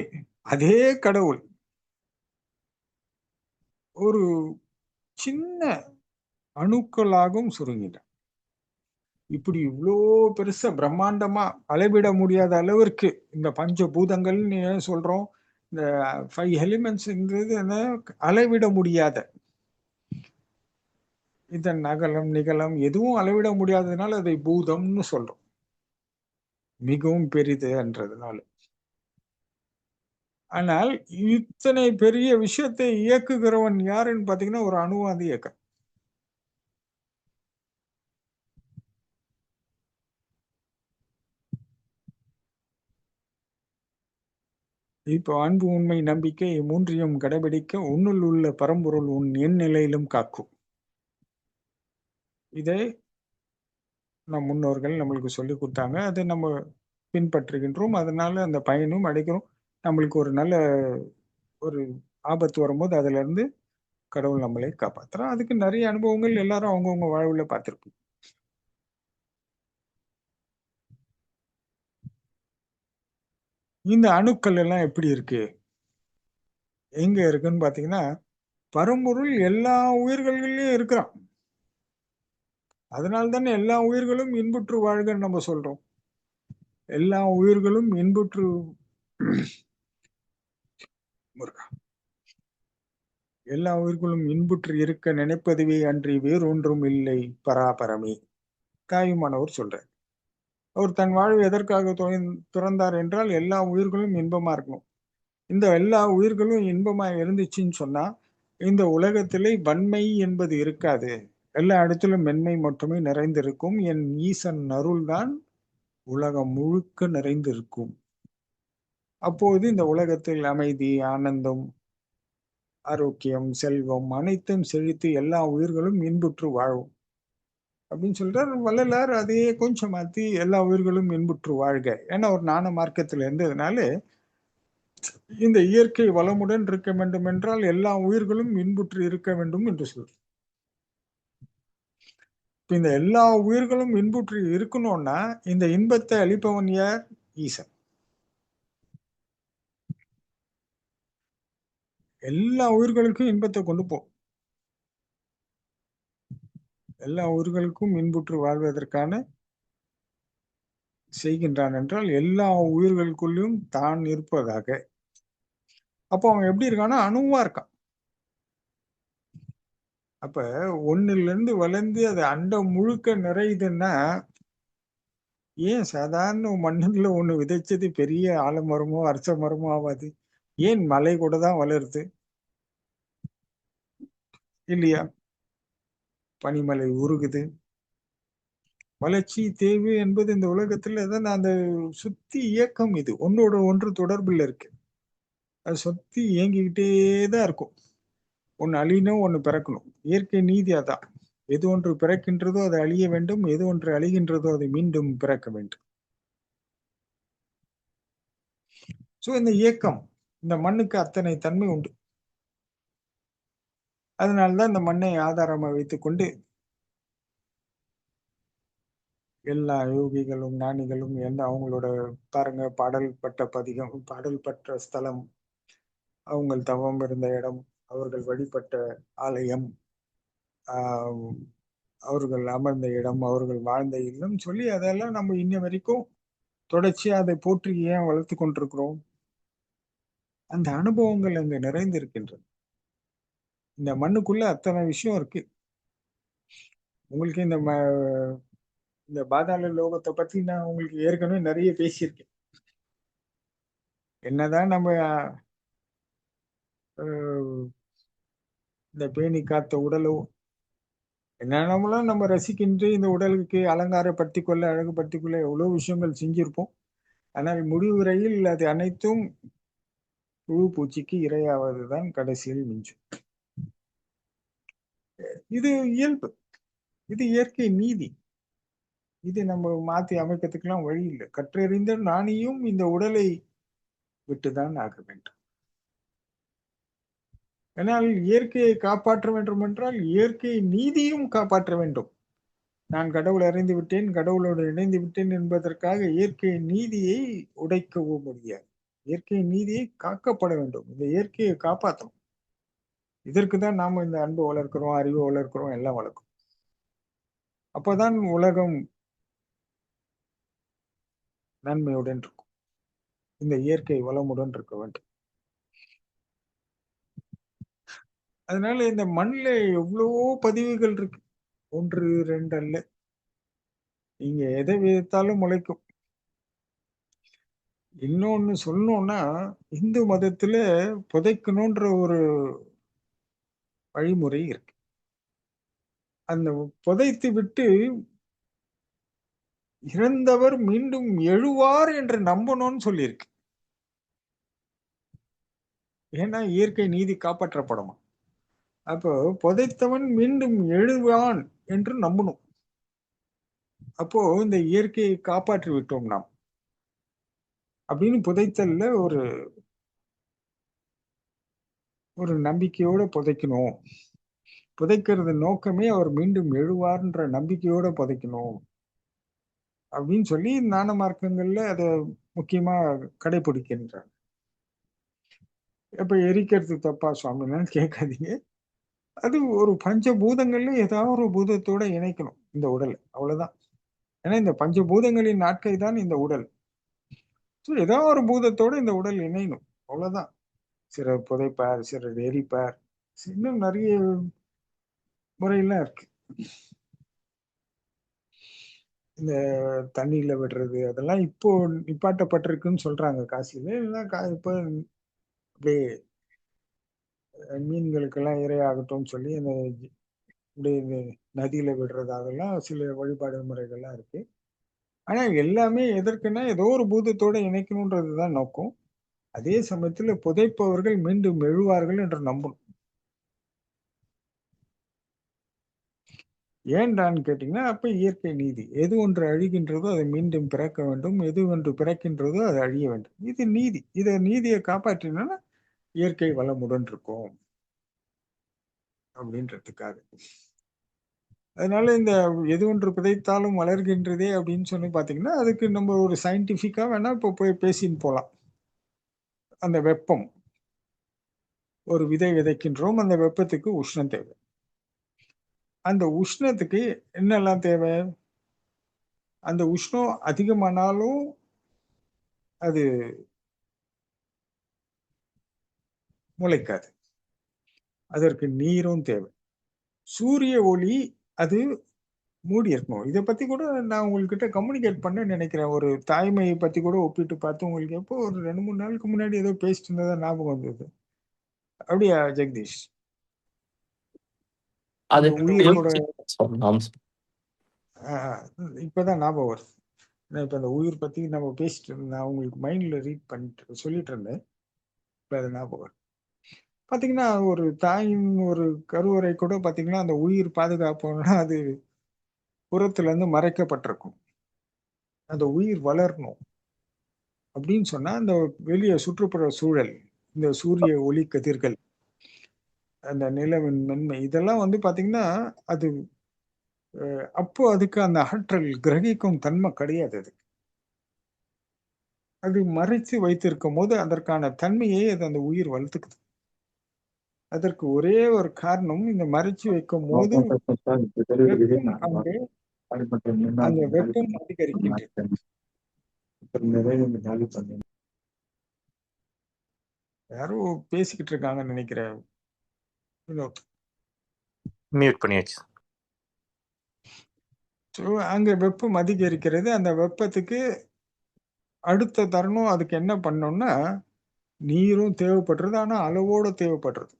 அதே கடவுள் ஒரு சின்ன அணுக்களாகவும் சுருங்கிட்டான். இப்படி இவ்வளோ பெருசா பிரம்மாண்டமா அளவிட முடியாத அளவிற்கு இந்த பஞ்சபூதங்கள்னு சொல்றோம், இந்த 5 எலிமெண்ட்ஸ்ங்கிறது அளவிட முடியாத, இதன் அகலம் நிகழம் எதுவும் அளவிட முடியாததுனால அதை பூதம்னு சொல்றோம், மிகவும் பெரிது என்றதுனால. ஆனால் இத்தனை பெரிய விஷயத்தை இயக்குகிறவன் யாருன்னு பாத்தீங்கன்னா ஒரு அணுவாதி இயக்கம். இப்போ அன்பு உண்மை நம்பிக்கை மூன்றையும் கடைபிடிக்க உன்னுள் உள்ள பரம்பொருள் உன் என் நிலையிலும் காக்கும். இதை நம் முன்னோர்கள் நம்மளுக்கு சொல்லி கொடுத்தாங்க, அதை நம்ம பின்பற்றுகின்றோம். அதனால அந்த பயனும் அடைக்கிறோம். நம்மளுக்கு ஒரு நல்ல ஒரு ஆபத்து வரும்போது அதுல இருந்து கடவுள் நம்மளை காப்பாத்துறோம். அதுக்கு நிறைய அனுபவங்கள் எல்லாரும் அவங்கவுங்க வாழ்வுல பார்த்திருப்போம். இந்த அணுக்கள் எல்லாம் எப்படி இருக்கு, எங்க இருக்குன்னு பாத்தீங்கன்னா பரம்பொருள் எல்லா உயிர்கள்லயும் இருக்கிறான். அதனால தானே எல்லா உயிர்களும் இன்புற்று வாழ்கன்னு நம்ம சொல்றோம். எல்லா உயிர்களும் இன்புற்று எல்லா உயிர்களும் இன்புற்று இருக்க நினைப்பதுவே அன்றி வேறொன்றும் இல்லை பராபரமே. தாயுமானவர் சொல்றார். அவர் தன் வாழ்வு எதற்காக துறந்தார் என்றால் எல்லா உயிர்களும் இன்பமா இருக்கணும். இந்த எல்லா உயிர்களும் இன்பமா இருந்துச்சுன்னு சொன்னா இந்த உலகத்திலே வன்மை என்பது இருக்காது, எல்லா இடத்திலும் மென்மை மட்டுமே நிறைந்திருக்கும். என் ஈசன் அருள்தான் உலகம் முழுக்க நிறைந்திருக்கும். அப்போது இந்த உலகத்தில் அமைதி, ஆனந்தம், ஆரோக்கியம், செல்வம் அனைத்தும் செழித்து எல்லா உயிர்களும் இன்புற்று வாழும் அப்படின்னு சொல்றார் வள்ளலார். அதையே கொஞ்சம் மாத்தி எல்லா உயிர்களும் இன்புற்று வாழ்க. ஏன்னா ஒரு ஞான மார்க்கத்தில் இருந்ததுனால இந்த இயற்கை வளமுடன் இருக்க வேண்டும் என்றால் எல்லா உயிர்களும் இன்புற்று இருக்க வேண்டும் என்று சொல்றார். இந்த எல்லா உயிர்களும் இன்புற்று இருக்கணும்னா இந்த இன்பத்தை அளிப்பவன் யார்? ஈசன். எல்லா உயிர்களுக்கும் இன்பத்தை கொண்டு போ. எல்லா உயிர்களுக்கும் இன்புற்று வாழ்வதற்கான செய்கின்றான் என்றால் எல்லா உயிர்களுக்குள்ளும் தான் இருப்பதாக. அப்போ அவன் எப்படி இருக்கான்னா அணுவா இருக்கான். அப்ப ஒண்ணுல இருந்து வளர்ந்து அது அண்டம் முழுக்க நிறையுதுன்னா ஏன் சாதாரண மண்ணுல ஒண்ணு விதைச்சது பெரிய ஆலமரமோ அரச மரமோ ஆகாது? ஏன் மலை கூட தான் வளருது இல்லையா? பனிமலை உருகுது. வளர்ச்சி தேவை என்பது இந்த உலகத்துல தான் அந்த சுத்தி இயக்கம். இது ஒன்றோட ஒன்று தொடர்பில் இருக்கு. அது சுத்தி இயங்கிக்கிட்டே தான் இருக்கும். ஒன்னு அழியணும், ஒன்னு பிறக்கணும். இயற்கை நீதி அதான். எது ஒன்று பிறக்கின்றதோ அது அழிய வேண்டும், எது ஒன்று அழிகின்றதோ அது மீண்டும் பிறக்க வேண்டும். சோ இந்த இயக்கம், இந்த மண்ணுக்கு அத்தனை தன்மை உண்டு. அதனால்தான் இந்த மண்ணை ஆதாரமா வைத்துக்கொண்டு எல்லா யோகிகளும் ஞானிகளும் என்ன அவங்களோட பாருங்க பாடல் பட்ட பதிகம், பாடல் பட்ட ஸ்தலம், அவங்க தவம் இருந்த இடம், அவர்கள் வழிபட்ட ஆலயம், ஆஹ் அவர்கள் அமர்ந்த இடம், அவர்கள் வாழ்ந்த இல்லம் சொல்லி அதெல்லாம் நம்ம இன்ன வரைக்கும் தொடர்ச்சியா அதை போற்றி ஏன் வளர்த்து கொண்டிருக்கிறோம்? அந்த அனுபவங்கள் அங்கு நிறைந்திருக்கின்றன. இந்த மண்ணுக்குள்ள அத்தனை விஷயம் இருக்கு. உங்களுக்கு இந்த பாதாள லோகத்தை பத்தி நான் உங்களுக்கு ஏற்கனவே நிறைய பேசியிருக்கேன். என்னதான் நம்ம அஹ், இந்த பேணி காத்த உடலோ என்னென்னலாம் நம்ம ரசிக்கின்ற இந்த உடலுக்கு அலங்காரப்படுத்திக் கொள்ள, அழகுபடுத்திக் கொள்ள எவ்வளவு விஷயங்கள் செஞ்சிருப்போம். ஆனால் முடிவுரையில் அது அனைத்தும் புழு பூச்சிக்கு இரையாவதுதான் கடைசியில் மிஞ்சும். இது இயல்பு, இது இயற்கை நீதி. இது நம்ம மாத்தி அமைக்கிறதுக்கெல்லாம் வழி இல்லை. கற்றறிந்த நாணியும் இந்த உடலை விட்டுதான் ஆக வேண்டும். ஆனால் இயற்கையை காப்பாற்ற வேண்டும் என்றால் இயற்கை நீதியும் காப்பாற்ற வேண்டும். நான் கடவுளை அறிந்து விட்டேன், கடவுளோடு இணைந்து விட்டேன் என்பதற்காக இயற்கை நீதியை உடைக்கவும் முடியாது. இயற்கை நீதியை காக்கப்பட வேண்டும். இந்த இயற்கையை காப்பாற்றணும். இதற்குதான் நாம இந்த அன்பு வளர்க்கிறோம், அறிவு வளர்க்கிறோம், எல்லாம் வளர்க்கிறோம். அப்பதான் உலகம் நன்மையுடன் இருக்கும். இந்த இயற்கை வளமுடன் இருக்க வேண்டும். அதனால இந்த மண்ணில் எவ்வளவோ பதிவுகள் இருக்கு. 1, 2 அல்ல. நீங்க எதை விதைத்தாலும் முளைக்கும். இன்னொன்னு சொல்லணும்னா இந்து மதத்துல புதைக்கணும்ன்ற ஒரு வழிமுறை இருக்கு. அந்த புதைத்து விட்டு இறந்தவர் மீண்டும் எழுவார் என்று நம்பணும்னு சொல்லியிருக்கு. ஏன்னா இயற்கை நீதி காப்பாற்றப்படுமா. அப்போ புதைத்தவன் மீண்டும் எழுவான் என்று நம்பணும். அப்போ இந்த இயற்கையை காப்பாற்றி விட்டோம் நாம் அப்படின்னு புதைத்தல்ல ஒரு நம்பிக்கையோட புதைக்கணும். புதைக்கிறது நோக்கமே அவர் மீண்டும் எழுவார்ன்ற நம்பிக்கையோட புதைக்கணும் அப்படின்னு சொல்லி ஞான மார்க்கங்கள்ல அதை முக்கியமா கடைபிடிக்கின்றார். இப்ப எரிக்கிறது தப்பா சுவாமின்னு கேட்காதீங்க. அது ஒரு பஞ்சபூதங்கள்ல ஏதாவது ஒரு பூதத்தோட இணைக்கணும் இந்த உடல், அவ்வளவுதான். ஏன்னா இந்த பஞ்சபூதங்களின் நாட்கை தான் இந்த உடல். ஏதாவது ஒரு பூதத்தோட இந்த உடல் இணையணும், அவ்வளவுதான். சிலர் புதைப்பார், சிலர் எரிப்பார், இன்னும் நிறைய முறையெல்லாம் இருக்கு. இந்த தண்ணியில விடுறது அதெல்லாம் இப்போ நிப்பாட்டப்பட்டிருக்குன்னு சொல்றாங்க காசியில. இப்ப அப்படியே மீன்களுக்கெல்லாம் இரையாகட்டும்னு சொல்லி இந்த அப்படியே நதியில விடுறது அதெல்லாம் சில வழிபாடு முறைகள்லாம் இருக்கு. ஆனா எல்லாமே எதற்குன்னா ஏதோ ஒரு பூதத்தோட இணைக்கணுன்றதுதான் நோக்கம். அதே சமயத்துல புதைப்பவர்கள் மீண்டும் எழுவார்கள் என்று நம்பணும். ஏன்டான்னு கேட்டீங்கன்னா, அப்ப இயற்கை நீதி. எது ஒன்று அழிகின்றதோ அதை மீண்டும் பிறக்க வேண்டும், எது ஒன்று பிறக்கின்றதோ அது அழிய வேண்டும். இது நீதி. இத நீதியை காப்பாற்றினா இயற்கை வளமுடன் இருக்கும் அப்படின்றதுக்காக. அதனால இந்த எது ஒன்று புதைத்தாலும் வளர்கின்றதே அப்படின்னு சொல்லி பாத்தீங்கன்னா, அதுக்கு நம்ம ஒரு சயின்டிபிக்கா வேணா இப்போ போய் பேசின்னு போலாம். அந்த வெப்பம், ஒரு விதை விதைக்கின்றோம், அந்த வெப்பத்துக்கு உஷ்ணம் தேவை. அந்த உஷ்ணத்துக்கு என்னெல்லாம் தேவை? அந்த உஷ்ணம் அதிகமானாலும் அது முளைக்காது. அதற்கு நீரும் தேவை. சூரிய ஒளி அது மூடி இருக்கணும். இதை பத்தி கூட நான் உங்ககிட்ட கம்யூனிகேட் பண்ண நினைக்கிறேன். ஒரு தாய்மையை பத்தி கூட ஒப்பிட்டு பார்த்து உங்களுக்கு எப்போ ஒரு 2-3 நாளுக்கு முன்னாடி ஏதோ பேசிட்டு இருந்ததா ஞாபகம் வந்தது. அப்படியா ஜெகதீஷ்? அது அந்த உயிரோட சொல்லலாம். இப்பதான் ஞாபகம் வருது. நான் இப்ப அந்த உயிர் பத்தி நம்ம பேசிட்டு இருந்தேன். நான் உங்களுக்கு மைண்ட்ல ரீட் பண்ணிட்டு சொல்லிட்டு இருந்தேன். இப்ப அது ஞாபகம் வருது. பாத்தீங்கன்னா ஒரு தாயின் ஒரு கருவறை கூட பாத்தீங்கன்னா அந்த உயிர் பாதுகாப்புன்னா அது புறத்துல இருந்து மறைக்கப்பட்டிருக்கும். அந்த உயிர் வளரணும் அப்படின்னு சொன்னா அந்த வெளிய சுற்றுப்புற சூழல், இந்த சூரிய ஒளி கதிர்கள், அந்த நிலவின் மென்மை, இதெல்லாம் வந்து பாத்தீங்கன்னா அது அப்போ அதுக்கு அந்த ஆற்றல் கிரகிக்கும் தன்மை கிடையாது. அது மறைச்சு வைத்திருக்கும் போது அதற்கான தன்மையை அது அந்த உயிர் வளர்த்துக்குது. அதற்கு ஒரே ஒரு காரணம், இந்த மறைச்சு வைக்கும் போது வெப்பம் அங்கே அந்த வெப்பம் அதிகரிக்கின்றது. யாரோ பேசிக்கிட்டு இருக்காங்கன்னு நினைக்கிறேன். வினோத். மியூட் பண்ணியாச்சு. ஸோ அங்க வெப்பம் அதிகரிக்கிறது. அந்த வெப்பத்துக்கு அடுத்த தருணம் அதுக்கு என்ன பண்ணோம்னா நீரும் தேவைப்படுறது. ஆனா அளவோட தேவைப்படுறது,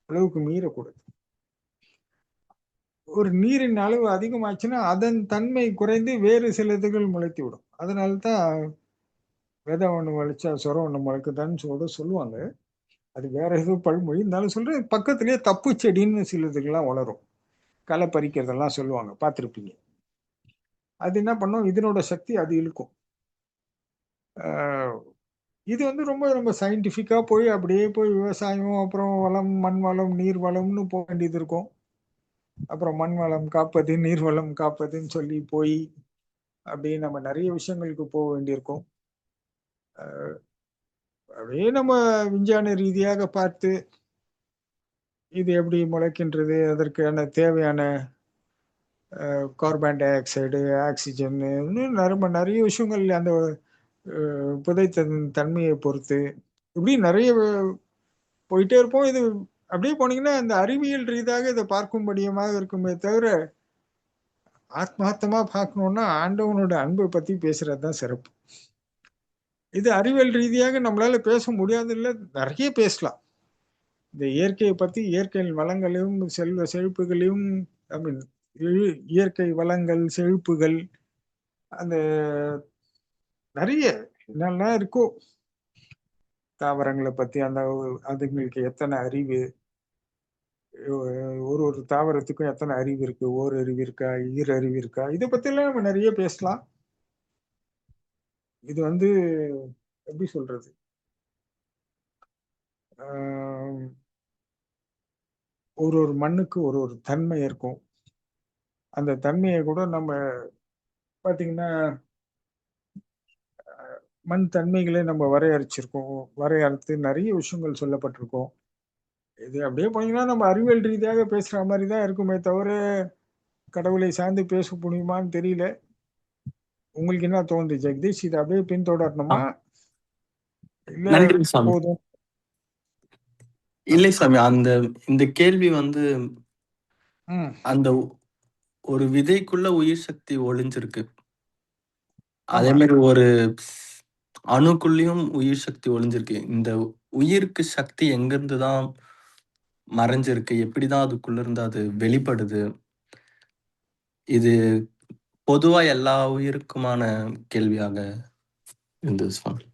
அளவுக்கு மீறக்கூடாது. ஒரு நீரின் அளவு அதிகமாச்சுன்னா அதன் தன்மை குறைந்து வேறு சில இதுகள் முளைத்து விடும். அதனால்தான் விதை ஒண்ணு முளைச்சா சொரம் ஒண்ணு முளைக்குதான்னு சொல்லுவாங்க. அது வேற ஏதோ பழமொழி இருந்தாலும் சொல்றேன். பக்கத்திலேயே தப்பு செடின்னு சிலதுக்கெல்லாம் வளரும். களை பறிக்கிறதெல்லாம் சொல்லுவாங்க, பார்த்துருப்பீங்க. அது என்ன பண்ணும், இதனோட சக்தி அது இழுக்கும். இது வந்து ரொம்ப ரொம்ப சயின்டிஃபிக்கா போய் அப்படியே போய் விவசாயம், அப்புறம் வளம், மண் வளம், நீர் வளம்னு போக வேண்டியது இருக்கும். அப்புறம் மண் வளம் காப்பது, நீர் வளம் காப்பதுன்னு சொல்லி போய் அப்படியே நம்ம நிறைய விஷயங்களுக்கு போக வேண்டியிருக்கும். அப்படியே நம்ம விஞ்ஞான ரீதியாக பார்த்து இது எப்படி முளைக்கின்றது, அதற்கான தேவையான கார்பன் டை ஆக்சைடு, ஆக்சிஜன், நிறைய விஷயங்கள் அந்த புதைத்ததன் தன்மையை பொறுத்து இப்படி நிறைய போயிட்டே இருப்போம். இது அப்படியே போனீங்கன்னா இந்த அறிவியல் ரீதியாக இதை பார்க்கும்படியமாக இருக்குமே தவிர ஆத்மார்த்தமா பார்க்கணும்னா ஆண்டவனோட அன்பை பத்தி பேசுறதுதான் சிறப்பு. இது அறிவியல் ரீதியாக நம்மளால பேச முடியாது, இல்லை நிறைய பேசலாம். இந்த இயற்கையை பத்தி, இயற்கையின் வளங்களையும் செல்வ செழிப்புகளையும், ஐ மீன் இயற்கை வளங்கள், செழிப்புகள், அந்த நிறைய என்னெல்லாம் இருக்கோ தாவரங்களை பத்தி, அந்த அதுங்களுக்கு எத்தனை அறிவு, ஒரு ஒரு தாவரத்துக்கும் எத்தனை அறிவு இருக்கு, ஓர் அறிவு இருக்கா, ஈர் அறிவு இருக்கா, இதை பத்தி எல்லாம் நம்ம நிறைய பேசலாம். இது வந்து எப்படி சொல்றது, ஒரு ஒரு மண்ணுக்கு ஒரு ஒரு தன்மை இருக்கும். அந்த தன்மையை கூட நம்ம பாத்தீங்கன்னா மண் தன்மைகளை நம்ம வரையறைச்சிருக்கோம். வரையறுத்து நிறைய விஷயங்கள் சொல்லப்பட்டிருக்கோம். இது அப்படியே போனீங்கன்னா நம்ம அறிவியல் ரீதியாக பேசுற மாதிரி தான் இருக்குமே தவிர கடவுளை சார்ந்து பேச முடியுமான்னு தெரியல. உங்களுக்கு என்ன தோணுது ஜெகதீஷ்? இது அப்படியே பின்தொடரணுமா இல்ல நன்றி சாமி. போதும்? இல்லை சாமி, இந்த கேள்வி வந்து அந்த ஒரு விதைக்குள்ள உயிர் சக்தி ஒளிஞ்சிருக்கு. அதே மாதிரி ஒரு அணுக்குள்ளயும் உயிர் சக்தி ஒளிஞ்சிருக்கு. இந்த உயிருக்கு சக்தி எங்கிருந்துதான் மறைஞ்சிருக்கு, எப்படிதான் அதுக்குள்ள இருந்து அது வெளிப்படுது? இது பொதுவா எல்லா உயிருக்குமான கேள்வியாக இருந்தது சுவாமி.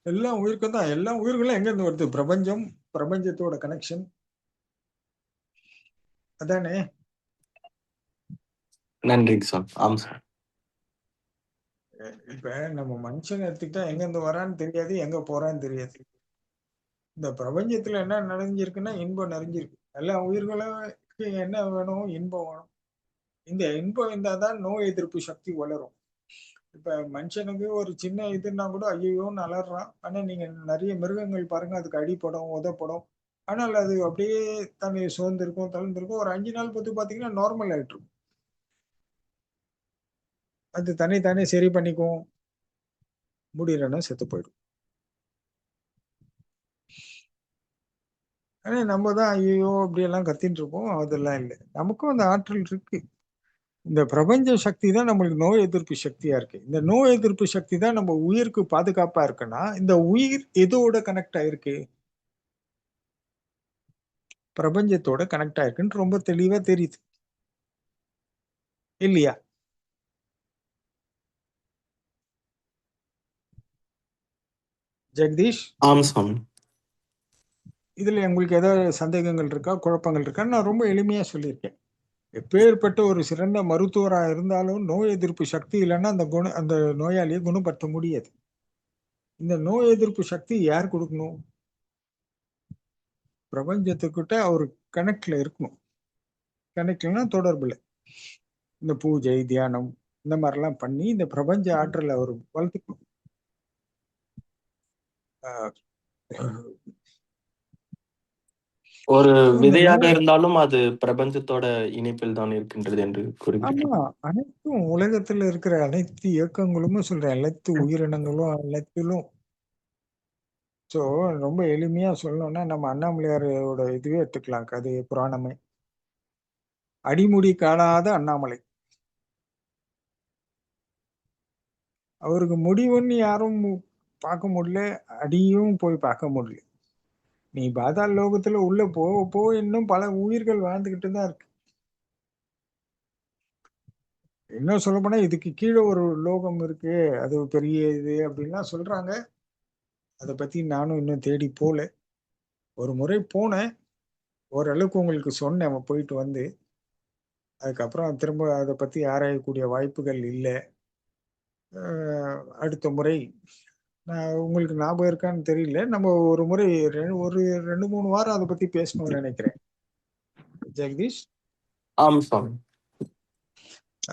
எல்லாம் உயிருக்கும் தான். எல்லா உயிர்களும் எங்க இருந்து வருது? பிரபஞ்சம், பிரபஞ்சத்தோட கனெக்ஷன் அதானே. நன்றிங்க சாமி. ஆமா சாமி. இப்ப நம்ம மனுஷன் எடுத்துக்கிட்டா எங்க இருந்து வரான்னு தெரியாது, எங்க போறான்னு தெரியாது. இந்த பிரபஞ்சத்துல என்ன நிறைஞ்சிருக்குன்னா இன்பம் நிறைஞ்சிருக்கு. எல்லா உயிர்களுக்கு என்ன வேணும்? இன்பம் வேணும். இந்த இன்பம் இருந்தாதான் நோய் எதிர்ப்பு சக்தி வளரும். இப்ப மனுஷனுக்கு ஒரு சின்ன இதுன்னா கூட ஐயோன்னு அலறான். ஆனா நீங்க நிறைய மிருகங்கள் பாருங்க, அதுக்கு அடிப்படும், உதப்படும். ஆனால் அது அப்படியே தன்னை சோர்ந்திருக்கும், தளர்ந்திருக்கும். ஒரு 5 நாள் பொறுத்து பாத்தீங்கன்னா நார்மல் ஆயிட்டு இருக்கும். அது தன்னை சரி பண்ணிக்கும். முடியலன்னா செத்து போயிடும். ஆனா நம்ம தான் ஐயோ அப்படி எல்லாம் கத்தின்னு இருப்போம். அதெல்லாம் இல்லை. நமக்கும் அந்த ஆற்றல் இருக்கு. இந்த பிரபஞ்ச சக்தி தான் நம்மளுக்கு நோய் எதிர்ப்பு சக்தியா இருக்கு. இந்த நோய் எதிர்ப்பு சக்தி தான் நம்ம உயிருக்கு பாதுகாப்பா இருக்குன்னா, இந்த உயிர் எதோட கனெக்ட் ஆயிருக்கு? பிரபஞ்சத்தோட கனெக்ட் ஆயிருக்குன்னு ரொம்ப தெளிவா தெரியுது இல்லையா? ஜெகதீஷ், ஆமா சாமி. இதுல உங்களுக்கு ஏதாவது சந்தேகங்கள் இருக்கா, குழப்பங்கள் இருக்கா? நான் ரொம்ப எளிமையா சொல்லியிருக்கேன். எப்பேற்பட்ட ஒரு சிறந்த மருத்துவரா இருந்தாலும் நோய் எதிர்ப்பு சக்தி இல்லைன்னா அந்த நோயாளியை குணப்படுத்த முடியாது. இந்த நோய் எதிர்ப்பு சக்தி யார் கொடுக்கணும்? பிரபஞ்சத்துக்கிட்ட அவர் கனெக்ட்ல இருக்கணும். கனெக்ட்லன்னா தொடர்புல இந்த பூஜை, தியானம் இந்த மாதிரிலாம் பண்ணி இந்த பிரபஞ்ச ஆற்றலை அவர் வளர்த்துக்கணும். ஒரு இந்த விதையாக நோய் இருந்தாலும் அது பிரபஞ்சத்தோட இணைப்பில் தான் இருக்கின்றது என்று ஆமா, குறிப்பிட்டிருக்கீங்க. அனைத்தும் உலகத்துல இருக்கிற அனைத்து இயக்கங்களும் சொல்றேன், அனைத்து உயிரினங்களும் அனைத்திலும். ஸோ ரொம்ப எளிமையா சொல்லணும்னா நம்ம அண்ணாமலையாரோட இதுவே எடுத்துக்கலாம், கதை புராணமே. அடிமுடி காணாத அண்ணாமலை. அவருக்கு முடிவுன்னு யாரும் பார்க்க முடியல, அடியும் போய் பார்க்க முடியல. நீ பாதாள லோகத்துல உள்ள போ இன்னும் பல உயிர்கள் வாழ்ந்துகிட்டு தான் இருக்கு. இன்னும் சொல்ல போனா இதுக்கு கீழே ஒரு லோகம் இருக்கு, அது பெரிய இது அப்படின்லாம் சொல்றாங்க. அதை பத்தி நானும் இன்னும் தேடி போல. ஒரு முறை போனேன், ஓரளவுக்கு உங்களுக்கு சொன்னேன் போயிட்டு வந்து. அதுக்கப்புறம் திரும்ப அதை பத்தி ஆராயக்கூடிய வாய்ப்புகள் இல்லை. அடுத்த முறை நான் உங்களுக்கு ஞாபகம் இருக்கான்னு தெரியல, நம்ம ஒரு முறை ஒரு 2-3 வாரம் அதை பத்தி பேசணும்னு நினைக்கிறேன் ஜெகதீஷ். ஆமா சாமி.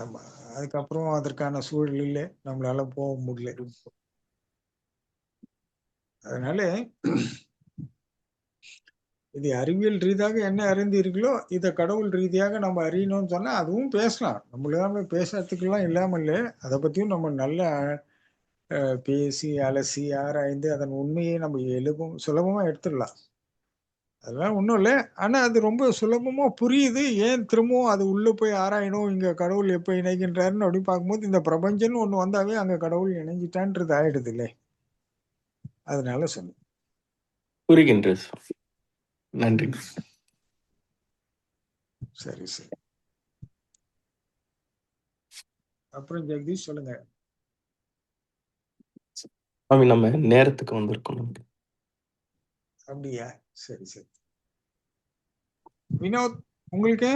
ஆமா, அதுக்கப்புறம் அதற்கான சூழல் இல்லை, நம்மளால போக முடியல. அதனால இது அறிவியல் ரீதியாக என்ன அறிந்தீர்களோ இதை கடவுள் ரீதியாக நம்ம அறியணும்னு சொன்னா அதுவும் பேசலாம். நம்மளால பேசுறதுக்கெல்லாம் இல்லாமல் இல்லை, அதை பத்தியும் நம்ம நல்ல பேசி அலசி ஆராய்ந்து அதன் உண்மையை நம்ம சுலபமா எடுத்துடலாம். அதெல்லாம் ஒன்றும் இல்லை. ஆனா அது ரொம்ப சுலபமா புரியுது. ஏன் திரும்பவும் அது உள்ள போய் ஆராயணும், இங்க கடவுள் எப்ப இணைகின்றாருன்னு அப்படி பார்க்கும்போது இந்த பிரபஞ்சம்னு ஒண்ணு வந்தாவே அங்க கடவுள் இணைஞ்சிட்டான்றது ஆயிடுது இல்லை. அதனால சொன்னேன். புரிகின்றது சாமி. நன்றி. சரி சரி. அப்புறம் ஜெகதீஷ் சொல்லுங்க. சாமி நம்ம நேரத்துக்கு வந்திருக்கோம். அப்படியா? சரி சரி. வினோத், உங்களுக்கு?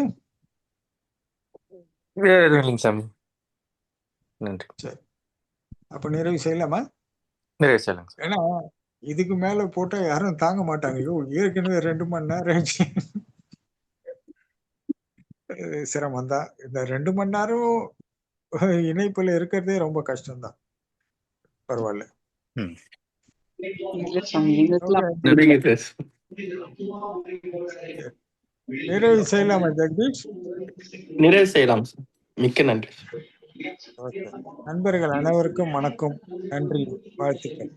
வேற எதுவும் இல்லைங்க சாமி. நன்றி. சரி, அப்ப நிறைவு செய்யலாமா? நிறைய சொல்லுங்க சார். ஏன்னா இதுக்கு மேல போட்டா யாரும் தாங்க மாட்டாங்க. ஐயோ ஏற்கனவே 2 மணி நேரம் ஆயிடுச்சு. சிரமம் தான். இந்த 2 மணி நேரம் இணைப்புல இருக்கிறதே ரொம்ப கஷ்டம்தான். பரவாயில்ல. ம். இல்ல சாமி, எங்களுக்கெல்லாம் ஓகே, புரிகின்றது. நிறைவு செய்யலாமா ஜெகதீஷ்? நிறைவு செய்யலாம் சார். மிக்க நன்றி. ஓகே, நண்பர்கள் அனைவருக்கும் வணக்கம். நன்றி, வாழ்த்துக்கள்.